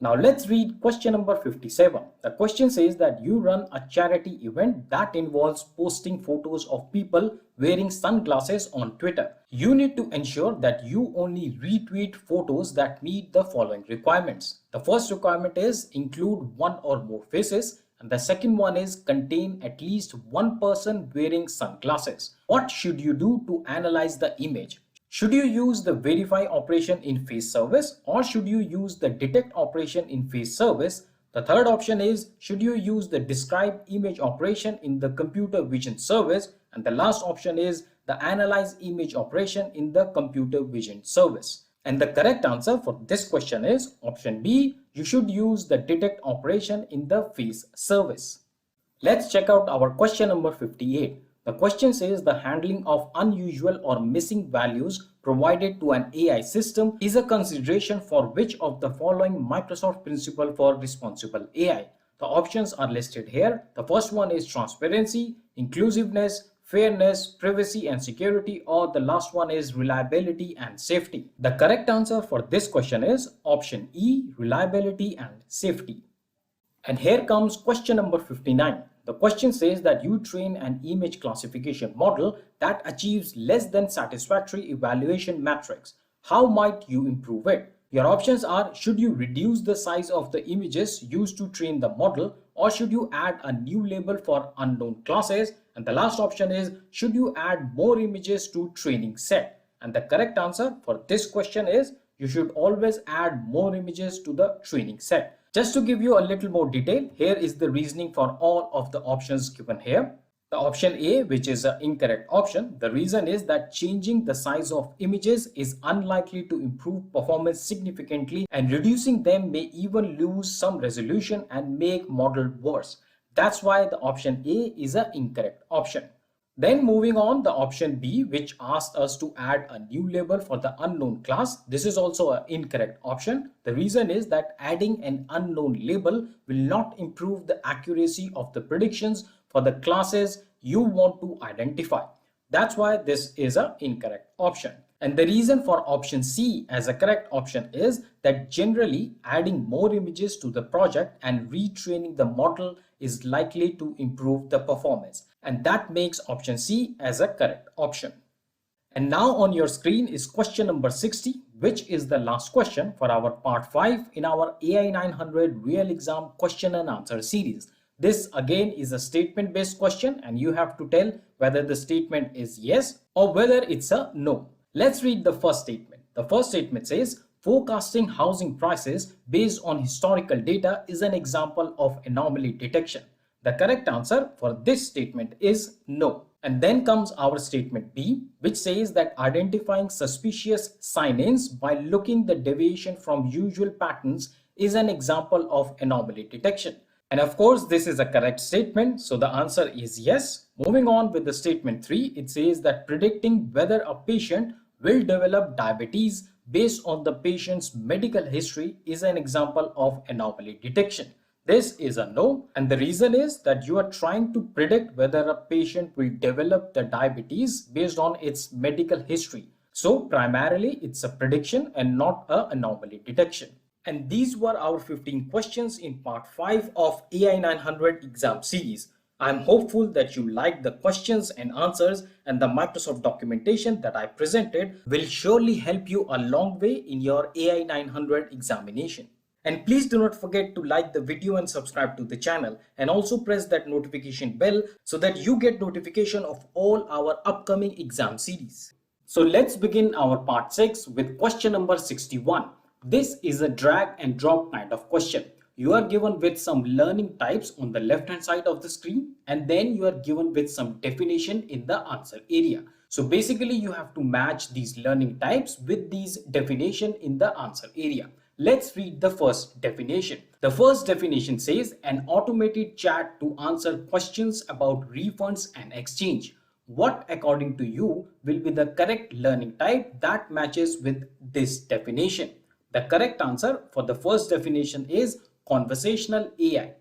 Now let's read question number 57. The question says that you run a charity event that involves posting photos of people wearing sunglasses on Twitter. You need to ensure that you only retweet photos that meet the following requirements. The first requirement is include one or more faces, and the second one is contain at least one person wearing sunglasses. What should you do to analyze the image? Should you use the verify operation in face service or should you use the detect operation in face service? The third option is, should you use the describe image operation in the computer vision service? And the last option is the analyze image operation in the computer vision service. And the correct answer for this question is option B, you should use the detect operation in the face service. Let's check out our question number 58. The question says the handling of unusual or missing values provided to an AI system is a consideration for which of the following Microsoft principle for responsible AI. The options are listed here. The first one is transparency, inclusiveness, fairness, privacy and security, or the last one is reliability and safety. The correct answer for this question is option E, reliability and safety. And here comes question number 59. The question says that you train an image classification model that achieves less than satisfactory evaluation metrics. How might you improve it? Your options are, should you reduce the size of the images used to train the model, or should you add a new label for unknown classes? And the last option is, should you add more images to training set? And the correct answer for this question is, you should always add more images to the training set. Just to give you a little more detail, here is the reasoning for all of the options given here. The option A, which is an incorrect option, the reason is that changing the size of images is unlikely to improve performance significantly, and reducing them may even lose some resolution and make model worse. That's why the option A is an incorrect option. Then moving on, the option B, which asked us to add a new label for the unknown class. This is also an incorrect option. The reason is that adding an unknown label will not improve the accuracy of the predictions for the classes you want to identify. That's why this is an incorrect option. And the reason for option C as a correct option is that generally adding more images to the project and retraining the model is likely to improve the performance. And that makes option C as a correct option. And now on your screen is question number 60, which is the last question for our part 5 in our AI-900 real exam question and answer series. This again is a statement based question and you have to tell whether the statement is yes or whether it's a no. Let's read the first statement. The first statement says, forecasting housing prices based on historical data is an example of anomaly detection. The correct answer for this statement is no. And then comes our statement B, which says that identifying suspicious sign-ins by looking the deviation from usual patterns is an example of anomaly detection. And of course, this is a correct statement. So the answer is yes. Moving on with the statement 3, it says that predicting whether a patient will develop diabetes based on the patient's medical history is an example of anomaly detection. This is a no, and the reason is that you are trying to predict whether a patient will develop the diabetes based on its medical history. So primarily it's a prediction and not a anomaly detection. And these were our 15 questions in part 5 of AI 900 exam series. I'm hopeful that you liked the questions and answers, and the Microsoft documentation that I presented will surely help you a long way in your AI 900 examination. And please do not forget to like the video and subscribe to the channel, and also press that notification bell so that you get notification of all our upcoming exam series. So let's begin our part 6 with question number 61. This is a drag and drop kind of question. You are given with some learning types on the left hand side of the screen, and then you are given with some definition in the answer area. So basically you have to match these learning types with these definition in the answer area. Let's read the first definition. The first definition says an automated chat to answer questions about refunds and exchange. What, according to you, will be the correct learning type that matches with this definition? The correct answer for the first definition is conversational AI.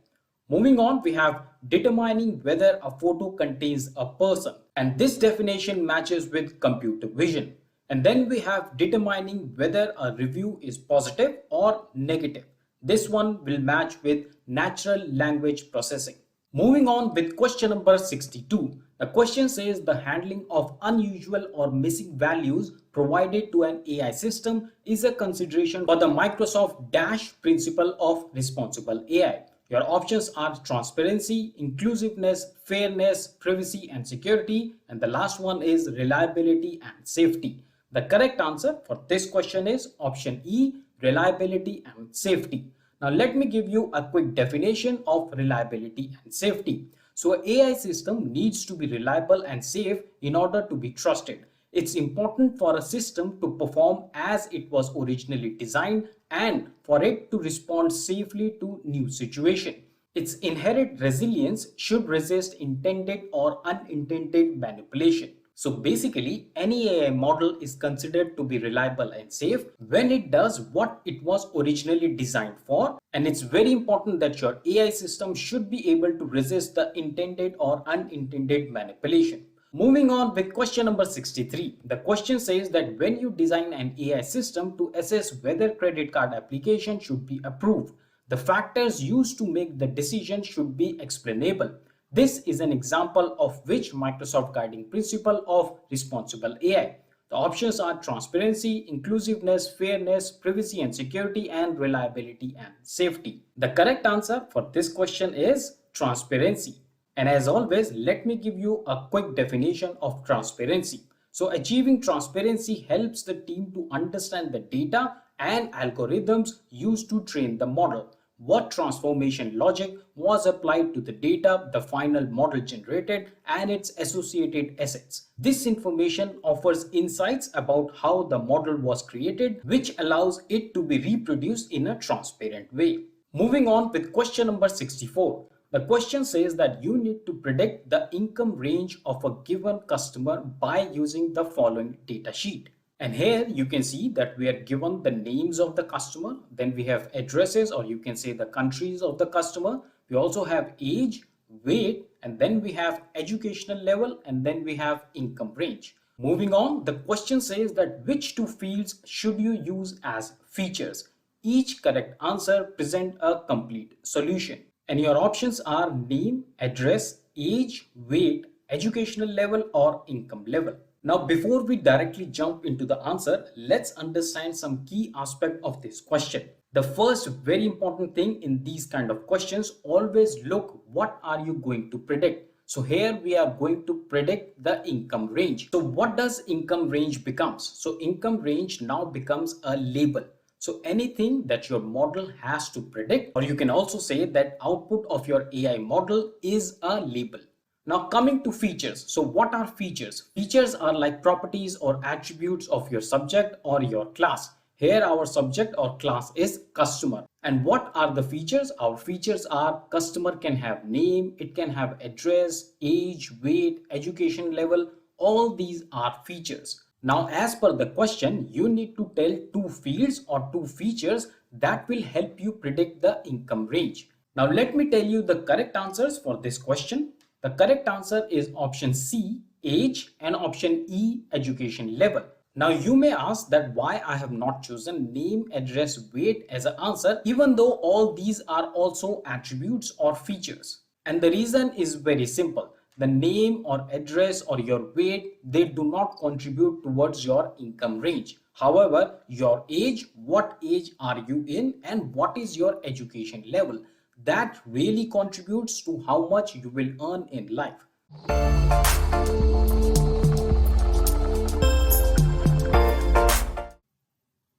Moving on, we have determining whether a photo contains a person, and this definition matches with computer vision. And then we have determining whether a review is positive or negative. This one will match with natural language processing. Moving on with question number 62. The question says the handling of unusual or missing values provided to an AI system is a consideration for the Microsoft Dash principle of responsible AI. Your options are transparency, inclusiveness, fairness, privacy and security, and the last one is reliability and safety. The correct answer for this question is option E, reliability and safety. Now let me give you a quick definition of reliability and safety. So an AI system needs to be reliable and safe in order to be trusted. It's important for a system to perform as it was originally designed and for it to respond safely to new situations. Its inherent resilience should resist intended or unintended manipulation. So basically, any AI model is considered to be reliable and safe when it does what it was originally designed for. And it's very important that your AI system should be able to resist the intended or unintended manipulation. Moving on with question number 63. The question says that when you design an AI system to assess whether credit card application should be approved, the factors used to make the decision should be explainable. This is an example of which Microsoft guiding principle of responsible AI. The options are transparency, inclusiveness, fairness, privacy and security, and reliability and safety. The correct answer for this question is transparency. And as always, let me give you a quick definition of transparency. So achieving transparency helps the team to understand the data and algorithms used to train the model. What transformation logic was applied to the data the final model generated and its associated assets. This information offers insights about how the model was created, which allows it to be reproduced in a transparent way. Moving on with question number 64. The question says that you need to predict the income range of a given customer by using the following data sheet. And here you can see that we are given the names of the customer, then we have addresses, or you can say the countries of the customer. We also have age, weight, and then we have educational level, and then we have income range. Moving on, the question says that which two fields should you use as features? Each correct answer present a complete solution. And your options are name, address, age, weight, educational level, or income level. Now, before we directly jump into the answer, let's understand some key aspect of this question. The first very important thing in these kind of questions, always look what are you going to predict. So here we are going to predict the income range. So what does income range becomes? So income range now becomes a label. So anything that your model has to predict, or you can also say that output of your AI model is a label. Now coming to features. So what are features? Features are like properties or attributes of your subject or your class. Here our subject or class is customer. And what are the features? Our features are customer can have name, it can have address, age, weight, education level. All these are features. Now as per the question, you need to tell two fields or two features that will help you predict the income range. Now let me tell you the correct answers for this question. The correct answer is option C, age, and option E, education level. Now you may ask that why I have not chosen name, address, weight as an answer, even though all these are also attributes or features. And the reason is very simple. The name or address or your weight, they do not contribute towards your income range. However, your age, what age are you in, and what is your education level, that really contributes to how much you will earn in life.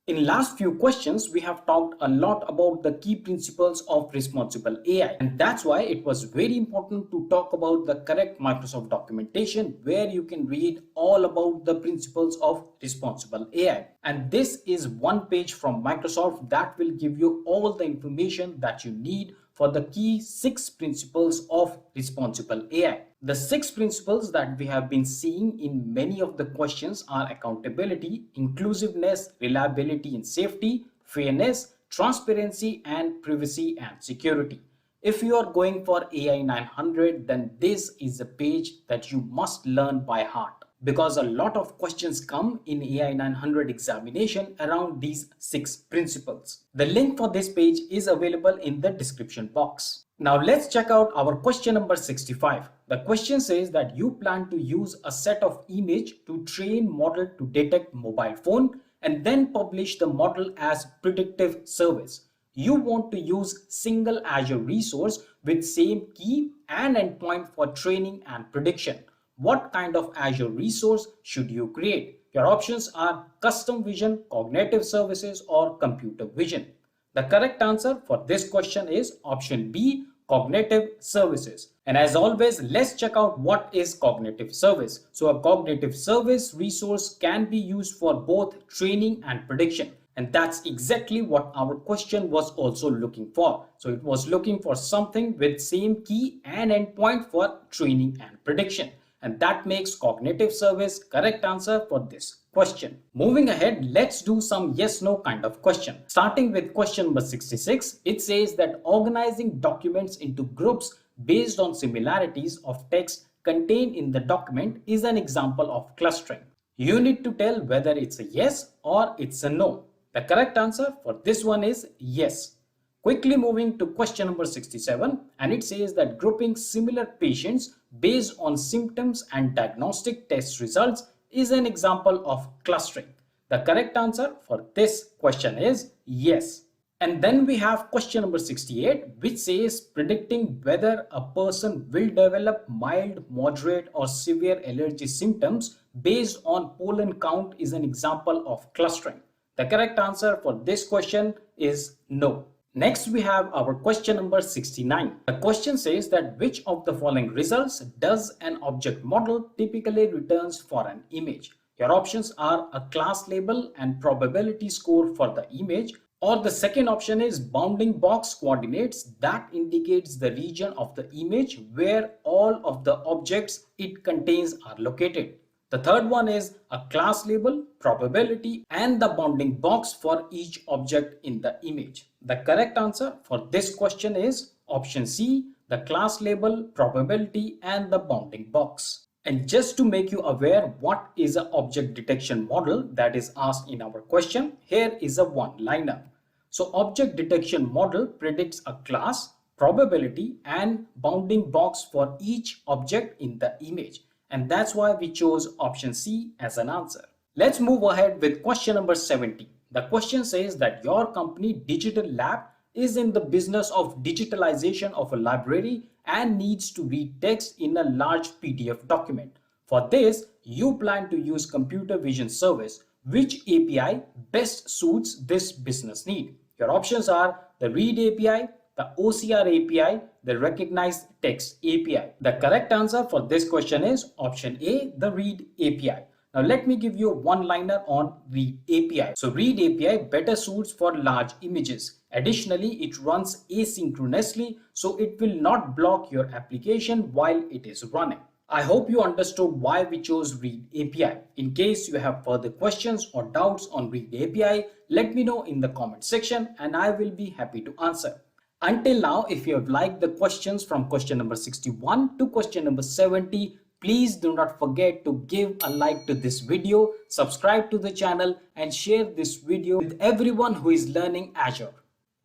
In last few questions, we have talked a lot about the key principles of responsible AI, and that's why it was very important to talk about the correct Microsoft documentation where you can read all about the principles of responsible AI. And this is one page from Microsoft that will give you all the information that you need for the key 6 principles of responsible AI. The 6 principles that we have been seeing in many of the questions are accountability, inclusiveness, reliability and safety, fairness, transparency, and privacy and security. If you are going for AI 900, then this is a page that you must learn by heart, because a lot of questions come in AI 900 examination around these 6 principles. The link for this page is available in the description box. Now let's check out our question number 65. The question says that you plan to use a set of image to train model to detect mobile phone and then publish the model as predictive service. You want to use single Azure resource with same key and endpoint for training and prediction. What kind of Azure resource should you create? Your options are custom vision, cognitive services, or computer vision. The correct answer for this question is option B, cognitive services. And as always, let's check out what is cognitive service. So a cognitive service resource can be used for both training and prediction. And that's exactly what our question was also looking for. So it was looking for something with same key and endpoint for training and prediction. And that makes cognitive service correct answer for this question. Moving ahead, let's do some yes/no kind of question. Starting with question number 66, it says that organizing documents into groups based on similarities of text contained in the document is an example of clustering. You need to tell whether it's a yes or it's a no. The correct answer for this one is yes. Quickly moving to question number 67, and it says that grouping similar patients based on symptoms and diagnostic test results is an example of clustering. The correct answer for this question is yes. And then we have question number 68, which says predicting whether a person will develop mild, moderate, or severe allergy symptoms based on pollen count is an example of clustering. The correct answer for this question is no. Next, we have our question number 69. The question says that which of the following results does an object model typically returns for an image? Your options are a class label and probability score for the image, or the second option is bounding box coordinates that indicates the region of the image where all of the objects it contains are located. The third one is a class label, probability, and the bounding box for each object in the image. The correct answer for this question is option C, the class label, probability, and the bounding box. And just to make you aware what is an object detection model that is asked in our question, here is a one-liner. So object detection model predicts a class, probability, and bounding box for each object in the image. And that's why we chose option C as an answer. Let's move ahead with question number 70. The question says that your company Digital Lab is in the business of digitalization of a library and needs to read text in a large PDF document. For this, you plan to use computer vision service. Which API best suits this business need? Your options are the Read API, the OCR API, the Recognized Text API. The correct answer for this question is option A, the Read API. Now let me give you a one-liner on Read API. So Read API better suits for large images. Additionally, it runs asynchronously, so it will not block your application while it is running. I hope you understood why we chose Read API. In case you have further questions or doubts on Read API, let me know in the comment section and I will be happy to answer. Until now, if you have liked the questions from question number 61 to question number 70, please do not forget to give a like to this video, subscribe to the channel and share this video with everyone who is learning Azure.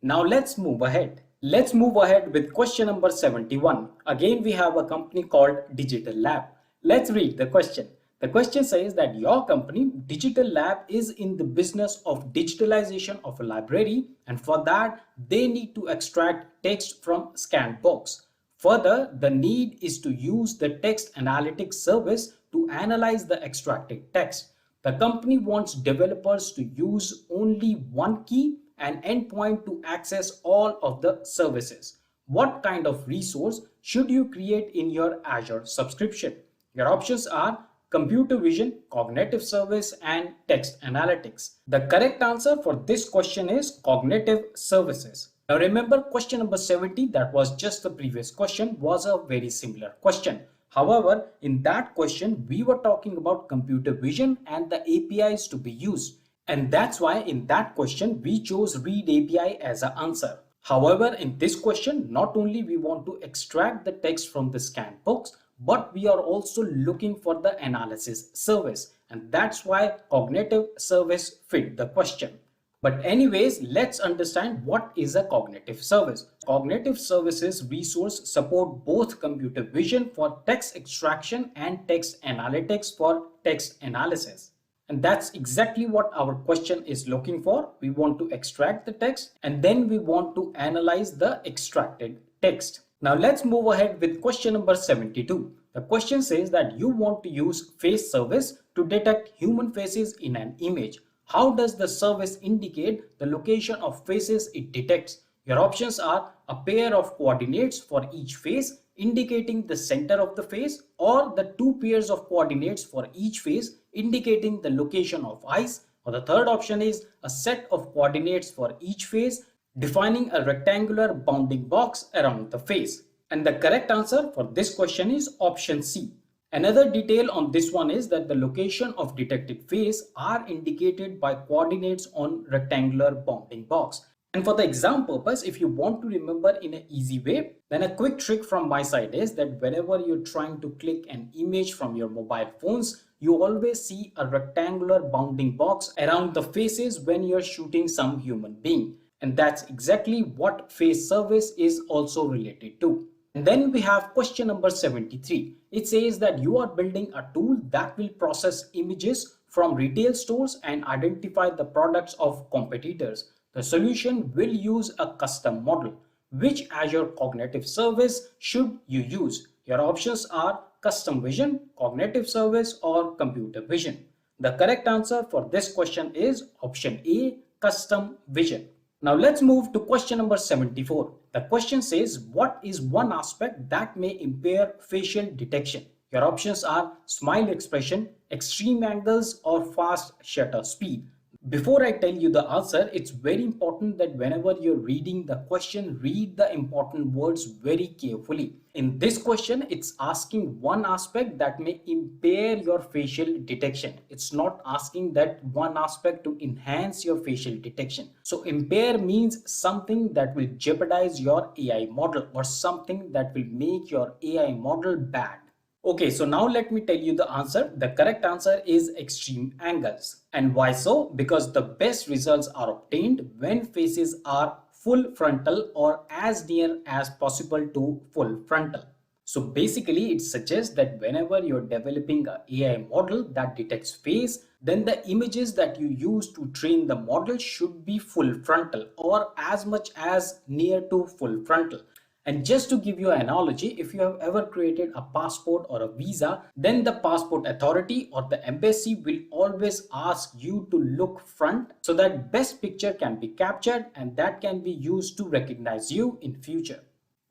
Now let's move ahead. Let's move ahead with question number 71. Again, we have a company called Digital Lab. Let's read the question. The question says that your company, Digital Lab, is in the business of digitalization of a library, and for that, they need to extract text from scanned box. Further, the need is to use the text analytics service to analyze the extracted text. The company wants developers to use only one key and endpoint to access all of the services. What kind of resource should you create in your Azure subscription? Your options are computer vision, cognitive service, and text analytics. The correct answer for this question is cognitive services. Now remember, question number 70, that was just the previous question, was a very similar question. However, in that question, we were talking about computer vision and the APIs to be used. And that's why in that question, we chose read API as an answer. However, in this question, not only we want to extract the text from the scanned box, but we are also looking for the analysis service, and that's why cognitive service fit the question. But anyways, let's understand what is a cognitive service. Cognitive services resource support both computer vision for text extraction and text analytics for text analysis. And that's exactly what our question is looking for. We want to extract the text and then we want to analyze the extracted text. Now let's move ahead with question number 72. The question says that you want to use face service to detect human faces in an image. How does the service indicate the location of faces it detects? Your options are a pair of coordinates for each face indicating the center of the face, or the two pairs of coordinates for each face indicating the location of eyes, or the third option is a set of coordinates for each face defining a rectangular bounding box around the face. And the correct answer for this question is option C. Another detail on this one is that the location of detected face are indicated by coordinates on rectangular bounding box. And for the exam purpose, if you want to remember in an easy way, then a quick trick from my side is that whenever you're trying to click an image from your mobile phones, you always see a rectangular bounding box around the faces when you're shooting some human being. And that's exactly what face service is also related to. And then we have question number 73. It says that you are building a tool that will process images from retail stores and identify the products of competitors. The solution will use a custom model. Which Azure cognitive service should you use? Your options are custom vision, cognitive service, or computer vision. The correct answer for this question is option A, custom vision. Now let's move to question number 74. The question says, what is one aspect that may impair facial detection? Your options are smile expression, extreme angles, or fast shutter speed. Before I tell you the answer, it's very important that whenever you're reading the question, read the important words very carefully. In this question, it's asking one aspect that may impair your facial detection. It's not asking that one aspect to enhance your facial detection. So impair means something that will jeopardize your AI model or something that will make your AI model bad. Okay, so now let me tell you the answer. The correct answer is extreme angles. And why so? Because the best results are obtained when faces are full frontal or as near as possible to full frontal. So basically it suggests that whenever you're developing an AI model that detects face, then the images that you use to train the model should be full frontal or as much as near to full frontal. And just to give you an analogy, if you have ever created a passport or a visa, then the passport authority or the embassy will always ask you to look front so that best picture can be captured and that can be used to recognize you in future.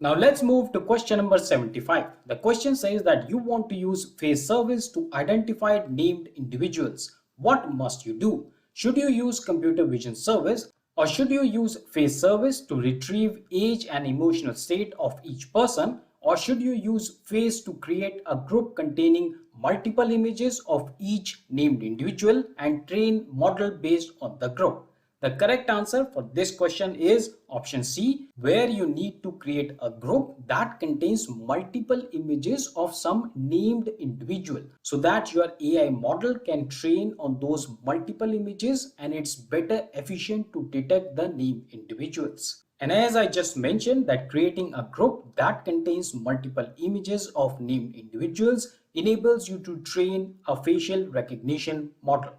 Now let's move to question number 75. The question says that you want to use face service to identify named individuals. What must you do? Should you use computer vision service? Or should you use face service to retrieve age and emotional state of each person? Or should you use face to create a group containing multiple images of each named individual and train model based on the group? The correct answer for this question is option C, where you need to create a group that contains multiple images of some named individual so that your AI model can train on those multiple images and it's better efficient to detect the named individuals. And as I just mentioned that creating a group that contains multiple images of named individuals enables you to train a facial recognition model.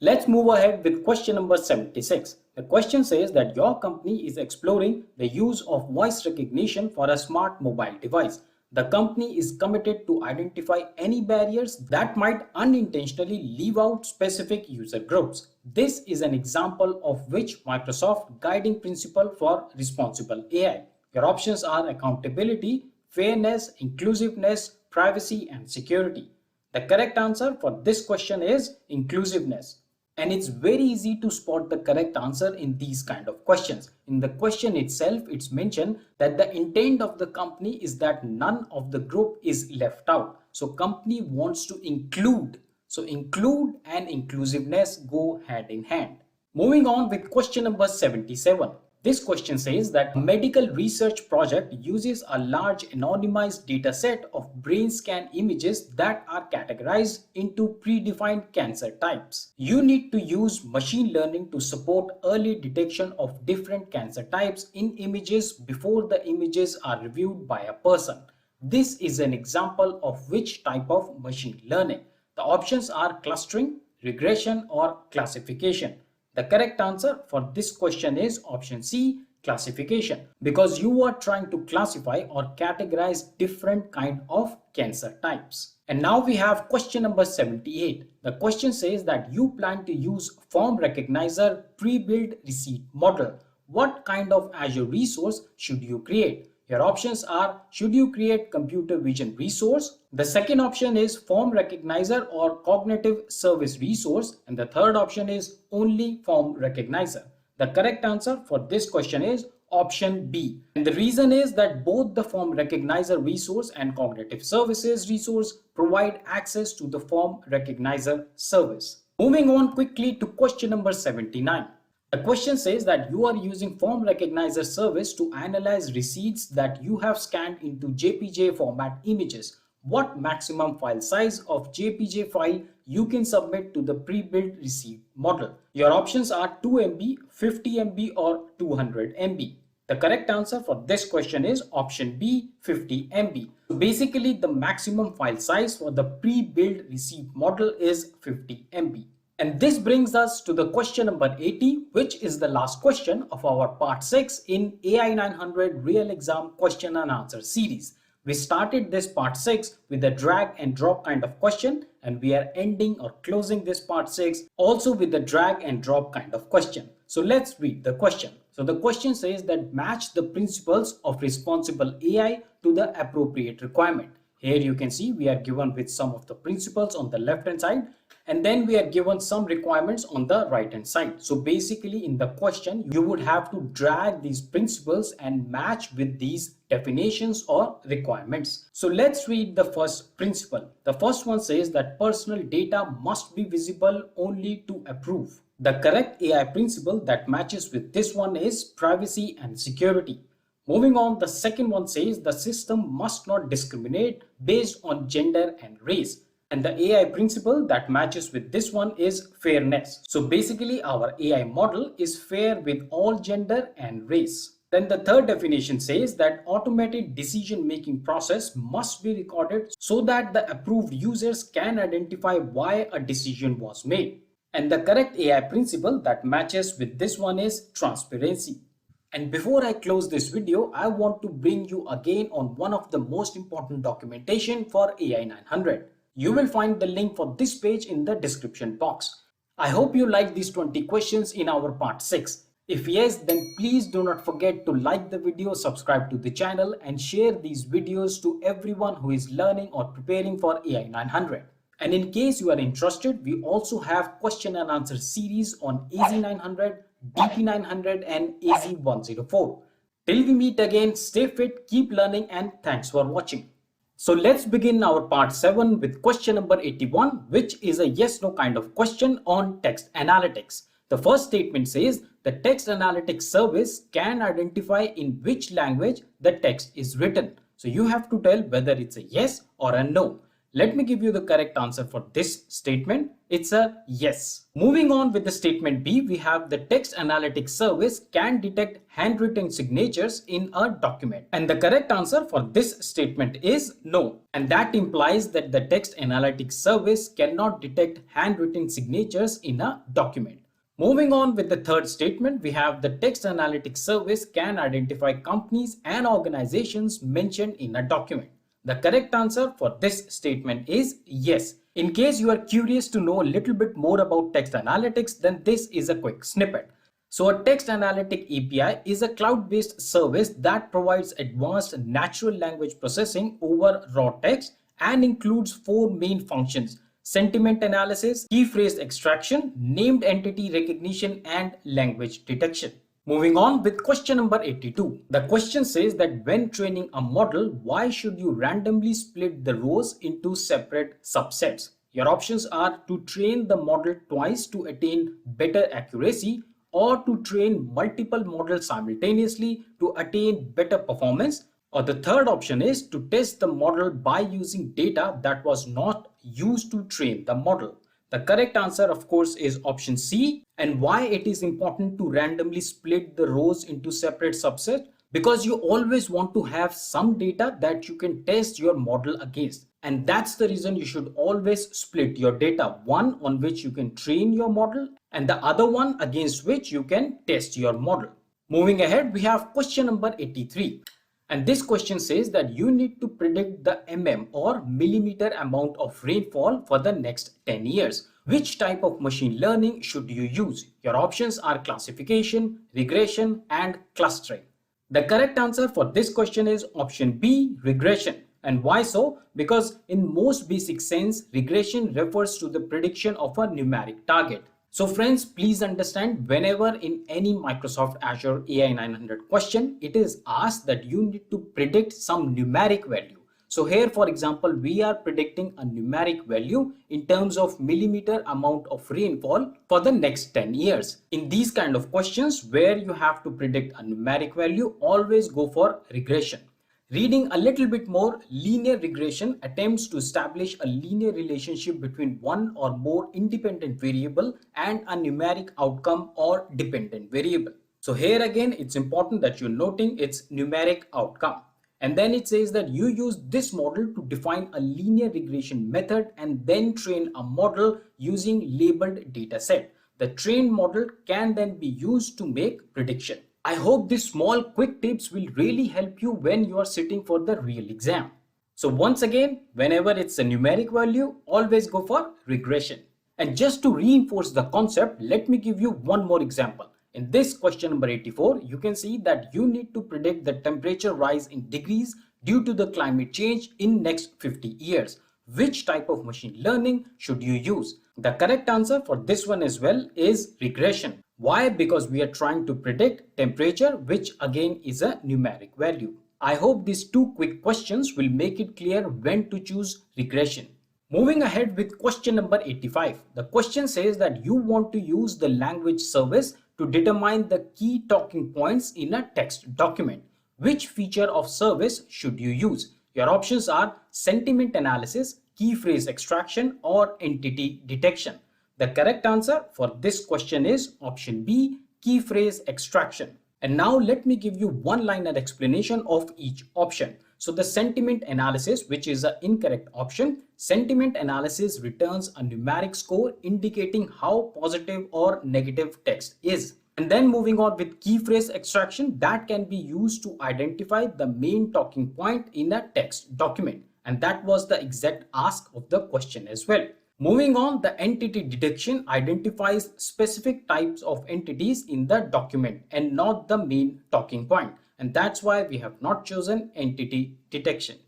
Let's move ahead with question number 76. The question says that your company is exploring the use of voice recognition for a smart mobile device. The company is committed to identify any barriers that might unintentionally leave out specific user groups. This is an example of which Microsoft guiding principle for responsible AI. Your options are accountability, fairness, inclusiveness, privacy, and security. The correct answer for this question is inclusiveness. And it's very easy to spot the correct answer in these kind of questions. In the question itself, it's mentioned that the intent of the company is that none of the group is left out. So company wants to include. So include and inclusiveness go hand in hand. Moving on with question number 77. This question says that a medical research project uses a large anonymized data set of brain scan images that are categorized into predefined cancer types. You need to use machine learning to support early detection of different cancer types in images before the images are reviewed by a person. This is an example of which type of machine learning. The options are clustering, regression, or classification. The correct answer for this question is option C, classification, because you are trying to classify or categorize different kind of cancer types. And now we have question number 78. The question says that you plan to use form recognizer pre-built receipt model. What kind of Azure resource should you create? Your options are, should you create computer vision resource? The second option is form recognizer or cognitive service resource. And the third option is only form recognizer. The correct answer for this question is option B. And the reason is that both the form recognizer resource and cognitive services resource provide access to the form recognizer service. Moving on quickly to question number 79. The question says that you are using form recognizer service to analyze receipts that you have scanned into JPG format images. What maximum file size of JPG file you can submit to the pre-built receipt model? Your options are 2 MB, 50 MB, or 200 MB. The correct answer for this question is option B, 50 MB. Basically, the maximum file size for the pre-built receipt model is 50 MB. And this brings us to the question number 80, which is the last question of our part 6 in AI-900 Real Exam Question and Answer series. We started this part 6 with a drag and drop kind of question, and we are ending or closing this part 6 also with a drag and drop kind of question. So let's read the question. So the question says that match the principles of responsible AI to the appropriate requirement. Here you can see we are given with some of the principles on the left hand side, and then we are given some requirements on the right hand side. So basically in the question, you would have to drag these principles and match with these definitions or requirements. So let's read the first principle. The first one says that personal data must be visible only to approve. The correct AI principle that matches with this one is privacy and security. Moving on, the second one says the system must not discriminate based on gender and race. And the AI principle that matches with this one is fairness. So basically our AI model is fair with all gender and race. Then the third definition says that automated decision-making process must be recorded so that the approved users can identify why a decision was made. And the correct AI principle that matches with this one is transparency. And before I close this video, I want to bring you again on one of the most important documentation for AI-900. You will find the link for this page in the description box. I hope you like these 20 questions in our part 6. If yes, then please do not forget to like the video, subscribe to the channel, and share these videos to everyone who is learning or preparing for AI-900. And in case you are interested, we also have question and answer series on AZ-900, DP-900 and AZ-104. Till we meet again, stay fit, keep learning, and thanks for watching. So let's begin our part 7 with question number 81, which is a yes-no kind of question on text analytics. The first statement says the text analytics service can identify in which language the text is written. So you have to tell whether it's a yes or a no. Let me give you the correct answer for this statement. It's a yes. Moving on with the statement B, we have the text analytics service can detect handwritten signatures in a document. And the correct answer for this statement is no. And that implies that the text analytics service cannot detect handwritten signatures in a document. Moving on with the third statement, we have the text analytics service can identify companies and organizations mentioned in a document. The correct answer for this statement is yes. In case you are curious to know a little bit more about text analytics, then this is a quick snippet. So a text analytic API is a cloud-based service that provides advanced natural language processing over raw text and includes four main functions: sentiment analysis, key phrase extraction, named entity recognition, and language detection. Moving on with question number 82. The question says that when training a model, why should you randomly split the rows into separate subsets? Your options are to train the model twice to attain better accuracy, or to train multiple models simultaneously to attain better performance, or the third option is to test the model by using data that was not used to train the model. The correct answer, of course, is option C. And why it is important to randomly split the rows into separate subsets? Because you always want to have some data that you can test your model against. And that's the reason you should always split your data. One on which you can train your model and the other one against which you can test your model. Moving ahead, we have question number 83. And this question says that you need to predict the or millimeter amount of rainfall for the next 10 years. Which type of machine learning should you use? Your options are classification, regression, and clustering. The correct answer for this question is option B, regression. And why so? Because in most basic sense, regression refers to the prediction of a numeric target. So friends, please understand, whenever in any Microsoft Azure AI-900 question, it is asked that you need to predict some numeric value. So here, for example, we are predicting a numeric value in terms of millimeter amount of rainfall for the next 10 years. In these kind of questions where you have to predict a numeric value, always go for regression. Reading a little bit more, linear regression attempts to establish a linear relationship between one or more independent variable and a numeric outcome or dependent variable. So here again, it's important that you're noting its numeric outcome. And then it says that you use this model to define a linear regression method and then train a model using labeled data set. The trained model can then be used to make prediction. I hope these small quick tips will really help you when you are sitting for the real exam. So once again, whenever it's a numeric value, always go for regression. And just to reinforce the concept, let me give you one more example. In this question number 84, you can see that you need to predict the temperature rise in degrees due to the climate change in next 50 years. Which type of machine learning should you use? The correct answer for this one as well is regression. Why? Because we are trying to predict temperature, which again is a numeric value. I hope these two quick questions will make it clear when to choose regression. Moving ahead with question number 85. The question says that you want to use the language service to determine the key talking points in a text document. Which feature of service should you use? Your options are sentiment analysis, key phrase extraction, or entity detection. The correct answer for this question is option B, key phrase extraction. And now let me give you one-liner explanation of each option. So the sentiment analysis, which is an incorrect option, sentiment analysis returns a numeric score indicating how positive or negative text is. And then moving on with key phrase extraction, that can be used to identify the main talking point in a text document. And that was the exact ask of the question as well. Moving on, the entity detection identifies specific types of entities in the document and not the main talking point. And that's why we have not chosen entity detection.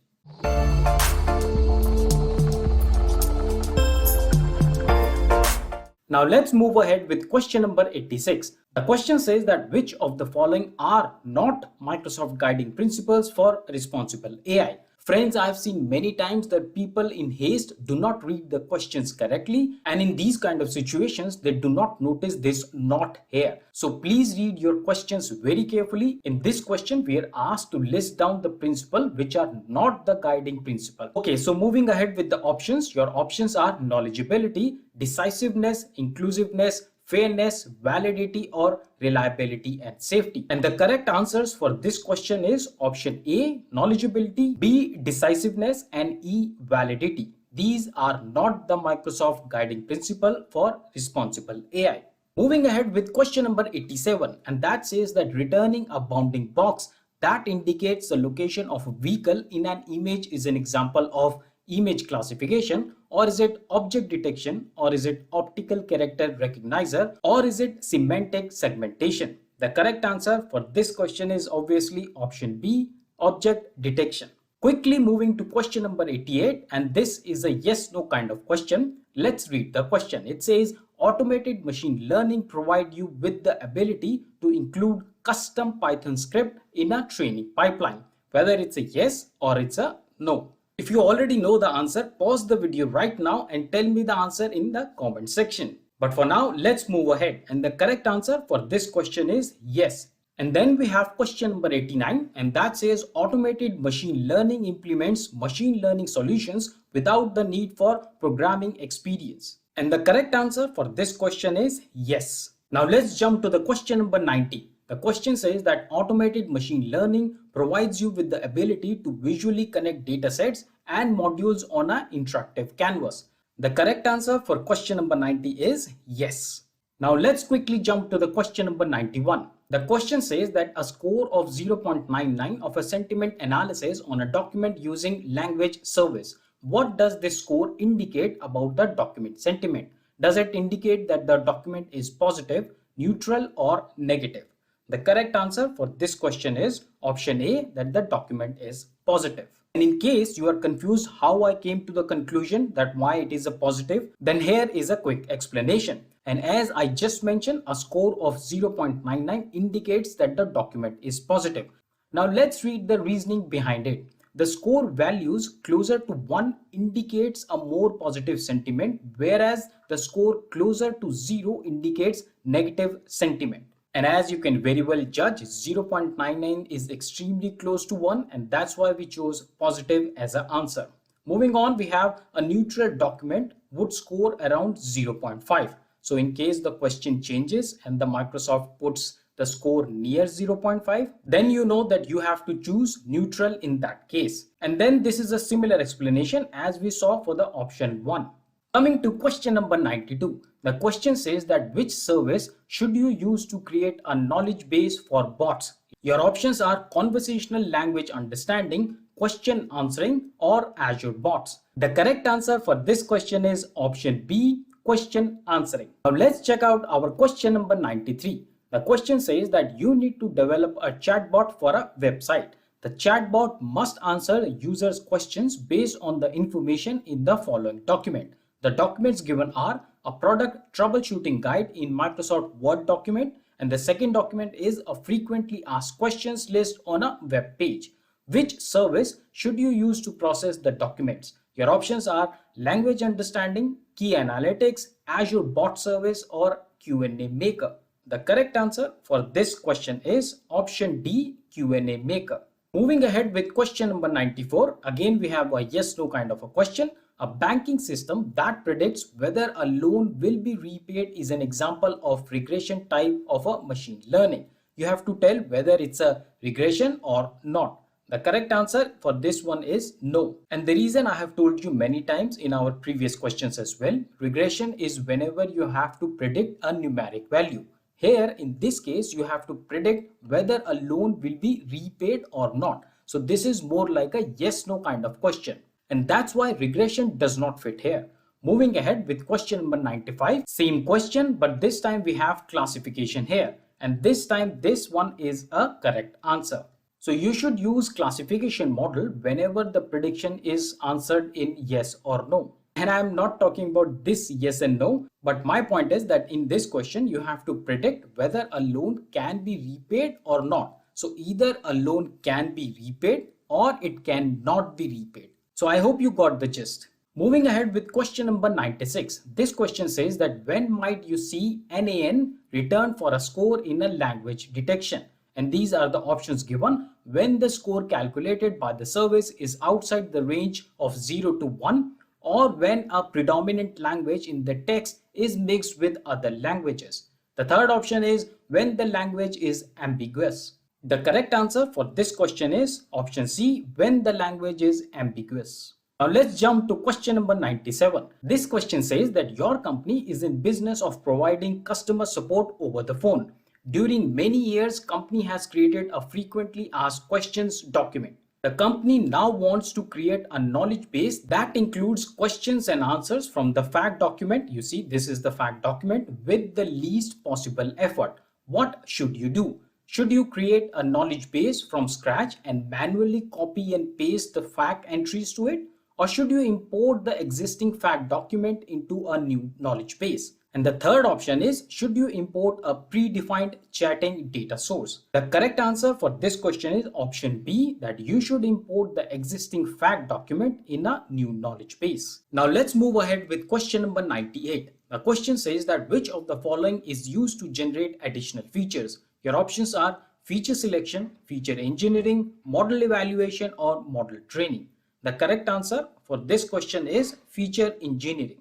Now let's move ahead with question number 86. The question says that which of the following are not Microsoft guiding principles for responsible AI? Friends, I've seen many times that people in haste do not read the questions correctly, and in these kind of situations, they do not notice this not here. So please read your questions very carefully. In this question, we are asked to list down the principle which are not the guiding principle. Okay, so moving ahead with the options, your options are knowledgeability, decisiveness, inclusiveness, fairness, validity, or reliability and safety. And the correct answers for this question is option A, knowledgeability, B, decisiveness, and E, validity. These are not the Microsoft guiding principle for responsible AI. Moving ahead with question number 87, and that says that returning a bounding box that indicates the location of a vehicle in an image is an example of image classification, or is it object detection, or is it optical character recognizer, or is it semantic segmentation? The correct answer for this question is obviously option B, object detection. Quickly moving to question number 88, and this is a yes no kind of question. Let's read the question. It says automated machine learning provide you with the ability to include custom Python script in a training pipeline, whether it's a yes or it's a no. If you already know the answer, pause the video right now and tell me the answer in the comment section. But for now, let's move ahead. And the correct answer for this question is yes. And then we have question number 89, and that says automated machine learning implements machine learning solutions without the need for programming experience. And the correct answer for this question is yes. Now let's jump to the question number 90. The question says that automated machine learning provides you with the ability to visually connect datasets and modules on an interactive canvas. The correct answer for question number 90 is yes. Now let's quickly jump to the question number 91. The question says that a score of 0.99 of a sentiment analysis on a document using language service. What does this score indicate about the document sentiment? Does it indicate that the document is positive, neutral, or negative? The correct answer for this question is option A, that the document is positive. And in case you are confused how I came to the conclusion that why it is a positive, then here is a quick explanation. And as I just mentioned, a score of 0.99 indicates that the document is positive. Now let's read the reasoning behind it. The score values closer to 1 indicates a more positive sentiment, whereas the score closer to 0 indicates negative sentiment. And as you can very well judge, 0.99 is extremely close to 1, and that's why we chose positive as an answer. Moving on, we have a neutral document would score around 0.5. So in case the question changes and the Microsoft puts the score near 0.5, then you know that you have to choose neutral in that case. And then this is a similar explanation as we saw for the option 1. Coming to question number 92, the question says that which service should you use to create a knowledge base for bots? Your options are conversational language understanding, question answering, or Azure bots. The correct answer for this question is option B, question answering. Now let's check out our question number 93. The question says that you need to develop a chatbot for a website. The chatbot must answer the user's questions based on the information in the following document. The documents given are a product troubleshooting guide in Microsoft Word document, and the second document is a frequently asked questions list on a web page. Which service should you use to process the documents? Your options are language understanding, key analytics, Azure bot service, or Q&A maker. The correct answer for this question is option D, Q&A maker. Moving ahead with question number 94, again we have a yes no kind of a question. A banking system that predicts whether a loan will be repaid is an example of regression type of a machine learning. You have to tell whether it's a regression or not. The correct answer for this one is no. And the reason I have told you many times in our previous questions as well, regression is whenever you have to predict a numeric value. Here in this case, you have to predict whether a loan will be repaid or not. So this is more like a yes no kind of question. And that's why regression does not fit here. Moving ahead with question number 95, same question, but this time we have classification here. And this time this one is a correct answer. So you should use classification model whenever the prediction is answered in yes or no. And I'm not talking about this yes and no, but my point is that in this question, you have to predict whether a loan can be repaid or not. So either a loan can be repaid, or it cannot be repaid. So I hope you got the gist. Moving ahead with question number 96. This question says that when might you see NaN return for a score in a language detection? And these are the options given: when the score calculated by the service is outside the range of 0 to 1, or when a predominant language in the text is mixed with other languages. The third option is when the language is ambiguous. The correct answer for this question is option C, when the language is ambiguous. Now let's jump to question number 97. This question says that your company is in business of providing customer support over the phone. During many years, company has created a frequently asked questions document. The company now wants to create a knowledge base that includes questions and answers from the fact document. You see, this is the fact document with the least possible effort. What should you do? Should you create a knowledge base from scratch and manually copy and paste the fact entries to it? Or should you import the existing fact document into a new knowledge base? And the third option is, should you import a predefined chatting data source? The correct answer for this question is option B, that you should import the existing fact document in a new knowledge base. Now let's move ahead with question number 98. The question says that which of the following is used to generate additional features? Your options are feature selection, feature engineering, model evaluation, or model training. The correct answer for this question is feature engineering.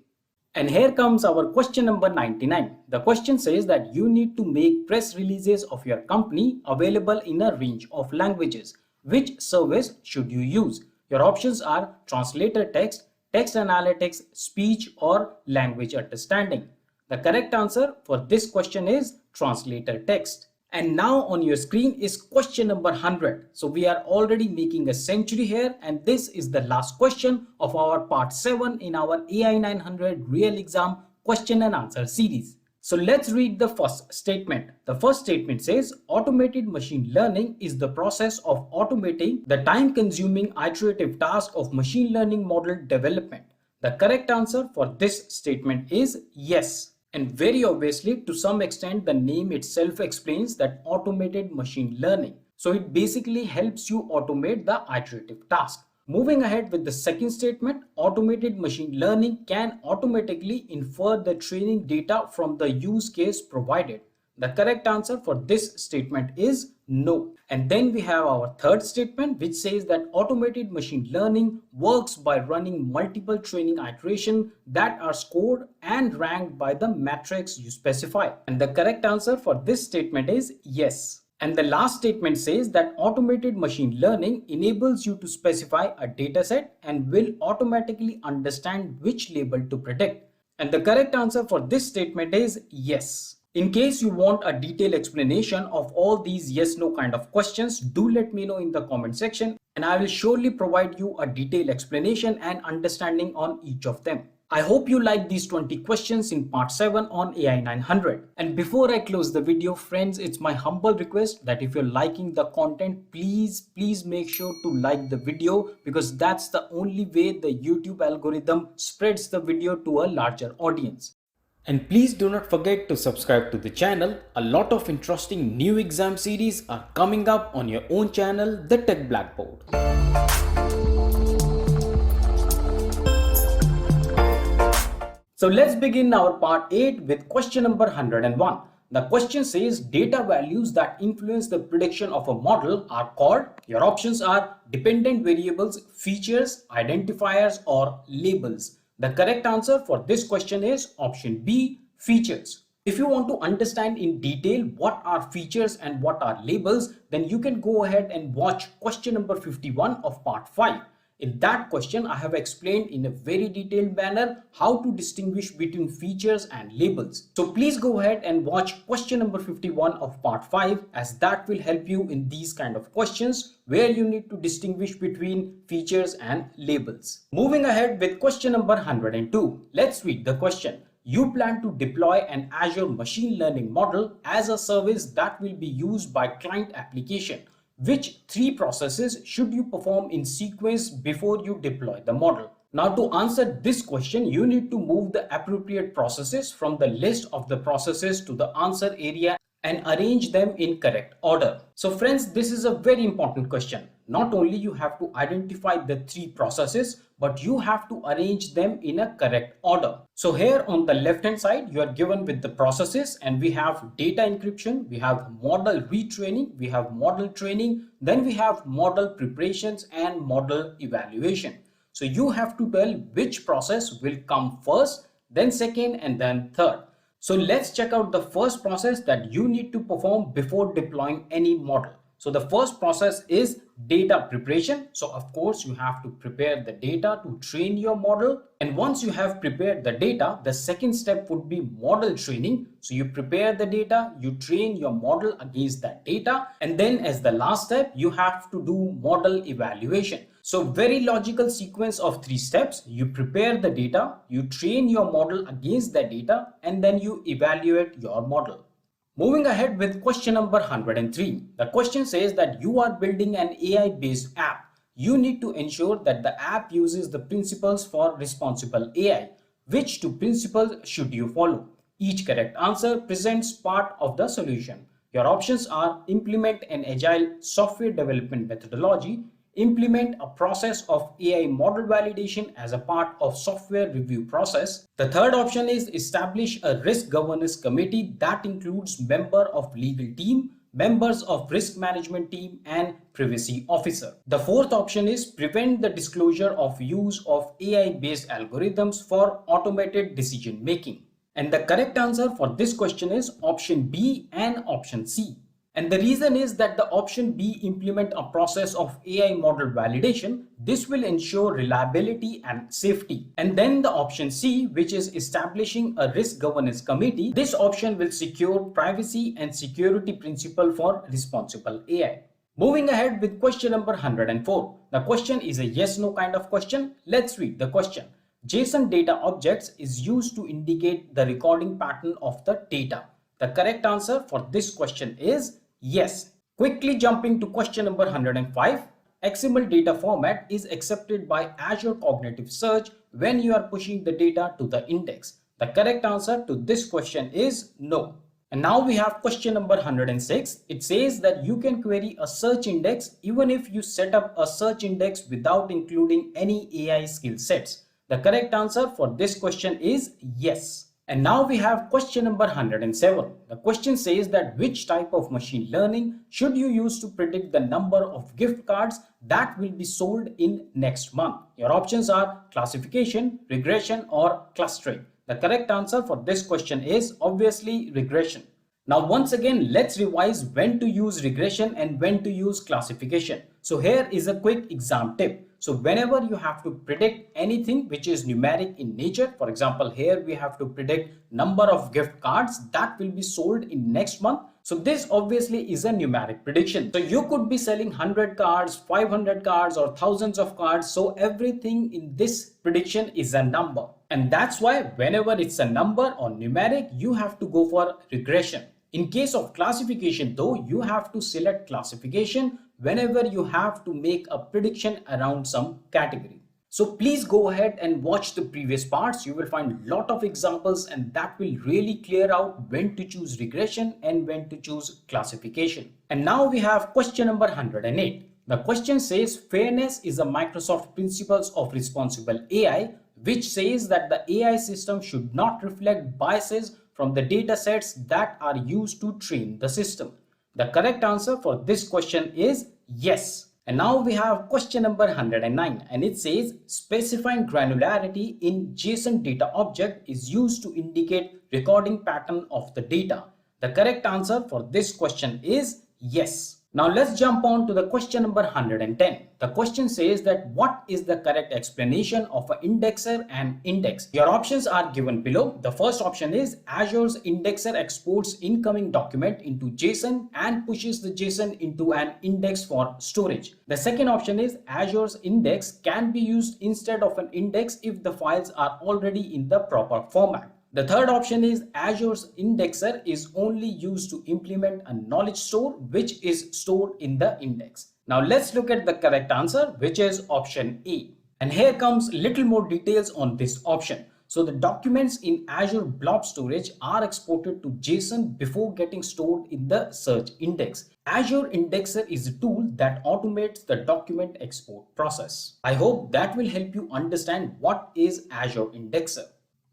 And here comes our question number 99. The question says that you need to make press releases of your company available in a range of languages. Which service should you use? Your options are translator text, text analytics, speech, or language understanding. The correct answer for this question is translator text. And now on your screen is question number 100. So we are already making a century here, and this is the last question of our part 7 in our AI-900 real exam question and answer series. So let's read the first statement. The first statement says automated machine learning is the process of automating the time-consuming iterative task of machine learning model development. The correct answer for this statement is yes. And very obviously, to some extent, the name itself explains that automated machine learning. So it basically helps you automate the iterative task. Moving ahead with the second statement, automated machine learning can automatically infer the training data from the use case provided. The correct answer for this statement is no. And then we have our third statement, which says that automated machine learning works by running multiple training iterations that are scored and ranked by the metrics you specify. And the correct answer for this statement is yes. And the last statement says that automated machine learning enables you to specify a dataset and will automatically understand which label to predict. And the correct answer for this statement is yes. In case you want a detailed explanation of all these yes/no kind of questions, do let me know in the comment section, and I will surely provide you a detailed explanation and understanding on each of them. I hope you like these 20 questions in part 7 on AI-900. And before I close the video, friends, it's my humble request that if you're liking the content, please make sure to like the video, because that's the only way the YouTube algorithm spreads the video to a larger audience. And please do not forget to subscribe to the channel. A lot of interesting new exam series are coming up on your own channel, The Tech Blackboard. So let's begin our part 8 with question number 101. The question says data values that influence the prediction of a model are called. Your options are dependent variables, features, identifiers, or labels. The correct answer for this question is option B, features. If you want to understand in detail what are features and what are labels, then you can go ahead and watch question number 51 of part 5. In that question, I have explained in a very detailed manner how to distinguish between features and labels. So please go ahead and watch question number 51 of part 5, as that will help you in these kind of questions where you need to distinguish between features and labels. Moving ahead with question number 102. Let's read the question. You plan to deploy an Azure machine learning model as a service that will be used by client application. Which 3 processes should you perform in sequence before you deploy the model? Now, to answer this question, you need to move the appropriate processes from the list of the processes to the answer area and arrange them in correct order. So friends, this is a very important question. not only you have to identify the three processes, but you have to arrange them in a correct order. So here on the left hand side, you are given with the processes, and we have data encryption, we have model retraining, we have model training, then we have model preparations and model evaluation. So you have to tell which process will come first, then second, and then third. So let's check out the first process that you need to perform before deploying any model. So the first process is data preparation. So of course you have to prepare the data to train your model. And once you have prepared the data, the second step would be model training. So you prepare the data, you train your model against that data. And then as the last step, you have to do model evaluation. So very logical sequence of three steps. You prepare the data, you train your model against that data, and then you evaluate your model. Moving ahead with question number 103. The question says that you are building an AI-based app. You need to ensure that the app uses the principles for responsible AI. Which two principles should you follow? Each correct answer presents part of the solution. Your options are implement an agile software development methodology, implement a process of AI model validation as a part of software review process. The third option is establish a risk governance committee that includes member of legal team, members of risk management team, and privacy officer. The fourth option is prevent the disclosure of use of AI-based algorithms for automated decision making. And the correct answer for this question is option B and option C. And the reason is that the option B, implement a process of AI model validation. This will ensure reliability and safety. And then the option C, which is establishing a risk governance committee. This option will secure privacy and security principle for responsible AI. Moving ahead with question number 104. The question is a yes/no kind of question. Let's read the question. JSON data objects is used to indicate the recording pattern of the data. The correct answer for this question is yes. Quickly jumping to question number 105. XML data format is accepted by Azure Cognitive Search when you are pushing the data to the index. The correct answer to this question is no. And now we have question number 106. It says that you can query a search index even if you set up a search index without including any AI skill sets. The correct answer for this question is yes. And now we have question number 107. The question says that which type of machine learning should you use to predict the number of gift cards that will be sold in next month? Your options are classification, regression, or clustering. The correct answer for this question is obviously regression. Now once again, let's revise when to use regression and when to use classification. So here is a quick exam tip. So whenever you have to predict anything which is numeric in nature, for example, here we have to predict number of gift cards that will be sold in next month. So this obviously is a numeric prediction. So you could be selling 100 cards, 500 cards, or thousands of cards. So everything in this prediction is a number. And that's why whenever it's a number or numeric, you have to go for regression. In case of classification though, you have to select classification whenever you have to make a prediction around some category. So please go ahead and watch the previous parts. You will find a lot of examples and that will really clear out when to choose regression and when to choose classification. And now we have question number 108. The question says fairness is a Microsoft principles of responsible AI, which says that the AI system should not reflect biases from the data sets that are used to train the system. The correct answer for this question is yes. And now we have question number 109, and it says specifying granularity in JSON data object is used to indicate recording pattern of the data. The correct answer for this question is yes. Now let's jump on to the question number 110. The question says that what is the correct explanation of an indexer and index? Your options are given below. The first option is Azure's indexer exports incoming document into JSON and pushes the JSON into an index for storage. The second option is Azure's index can be used instead of an index if the files are already in the proper format. The third option is Azure's indexer is only used to implement a knowledge store which is stored in the index. Now let's look at the correct answer, which is option A. And here comes little more details on this option. So the documents in Azure Blob Storage are exported to JSON before getting stored in the search index. Azure Indexer is a tool that automates the document export process. I hope that will help you understand what is Azure Indexer.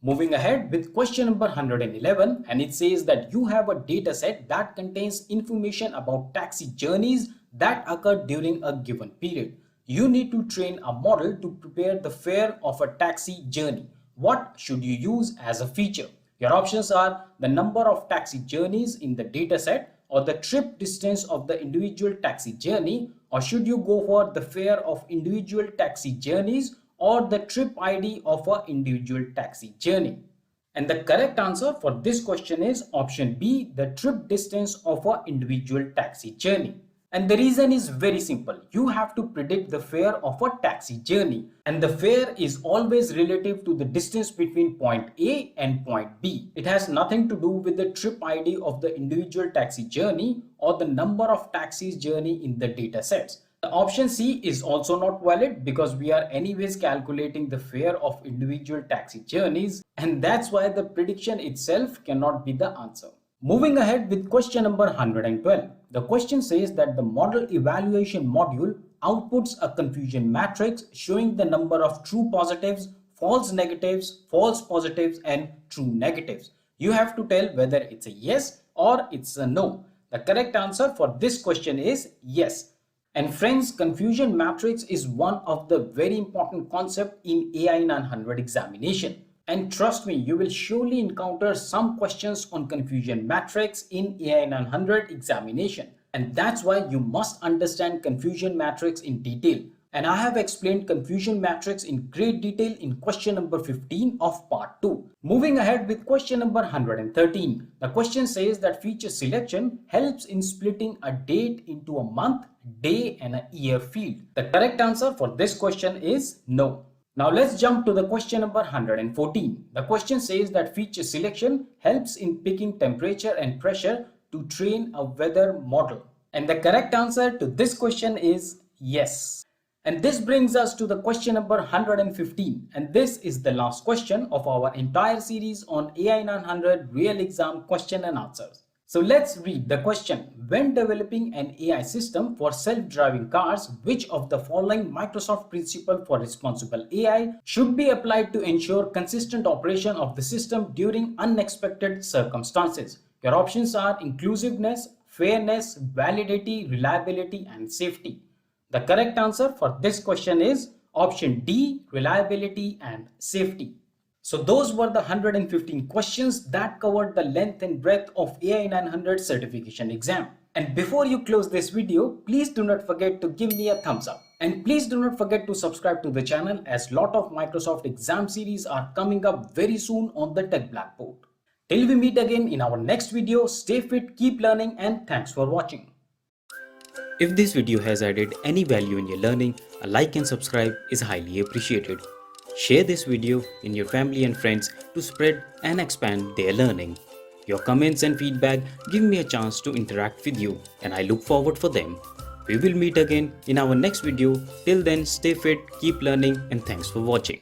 Moving ahead with question number 111, and it says that you have a data set that contains information about taxi journeys that occur during a given period. You need to train a model to prepare the fare of a taxi journey. What should you use as a feature? Your options are the number of taxi journeys in the data set, or the trip distance of the individual taxi journey, or should you go for the fare of individual taxi journeys, or the trip ID of an individual taxi journey. And the correct answer for this question is option B, the trip distance of an individual taxi journey. And the reason is very simple. You have to predict the fare of a taxi journey, and the fare is always relative to the distance between point A and point B. It has nothing to do with the trip ID of the individual taxi journey or the number of taxis journey in the data sets. The option C is also not valid because we are anyways calculating the fare of individual taxi journeys, and that's why the prediction itself cannot be the answer. Moving ahead with question number 112. The question says that the model evaluation module outputs a confusion matrix showing the number of true positives, false negatives, false positives, and true negatives. You have to tell whether it's a yes or it's a no. The correct answer for this question is yes. And friends, confusion matrix is one of the very important concepts in AI-900 examination. And trust me, you will surely encounter some questions on confusion matrix in AI-900 examination. And that's why you must understand confusion matrix in detail. And I have explained confusion matrix in great detail in question number 15 of part 2. Moving ahead with question number 113. The question says that feature selection helps in splitting a date into a month, day, and a year field. The correct answer for this question is no. Now let's jump to the question number 114. The question says that feature selection helps in picking temperature and pressure to train a weather model. And the correct answer to this question is yes. And this brings us to the question number 115. And this is the last question of our entire series on AI-900 real exam question and answers. So let's read the question. When developing an AI system for self-driving cars, which of the following Microsoft principle for responsible AI should be applied to ensure consistent operation of the system during unexpected circumstances? Your options are inclusiveness, fairness, validity, reliability, and safety. The correct answer for this question is option D, reliability and safety. So those were the 115 questions that covered the length and breadth of AI-900 certification exam. And before you close this video, please do not forget to give me a thumbs up. And please do not forget to subscribe to the channel, as lot of Microsoft exam series are coming up very soon on the Tech Blackboard. Till we meet again in our next video, stay fit, keep learning, and thanks for watching. If this video has added any value in your learning, a like and subscribe is highly appreciated. Share this video in your family and friends to spread and expand their learning. Your comments and feedback give me a chance to interact with you, and I look forward for them. We will meet again in our next video. Till then, stay fit, keep learning, and thanks for watching.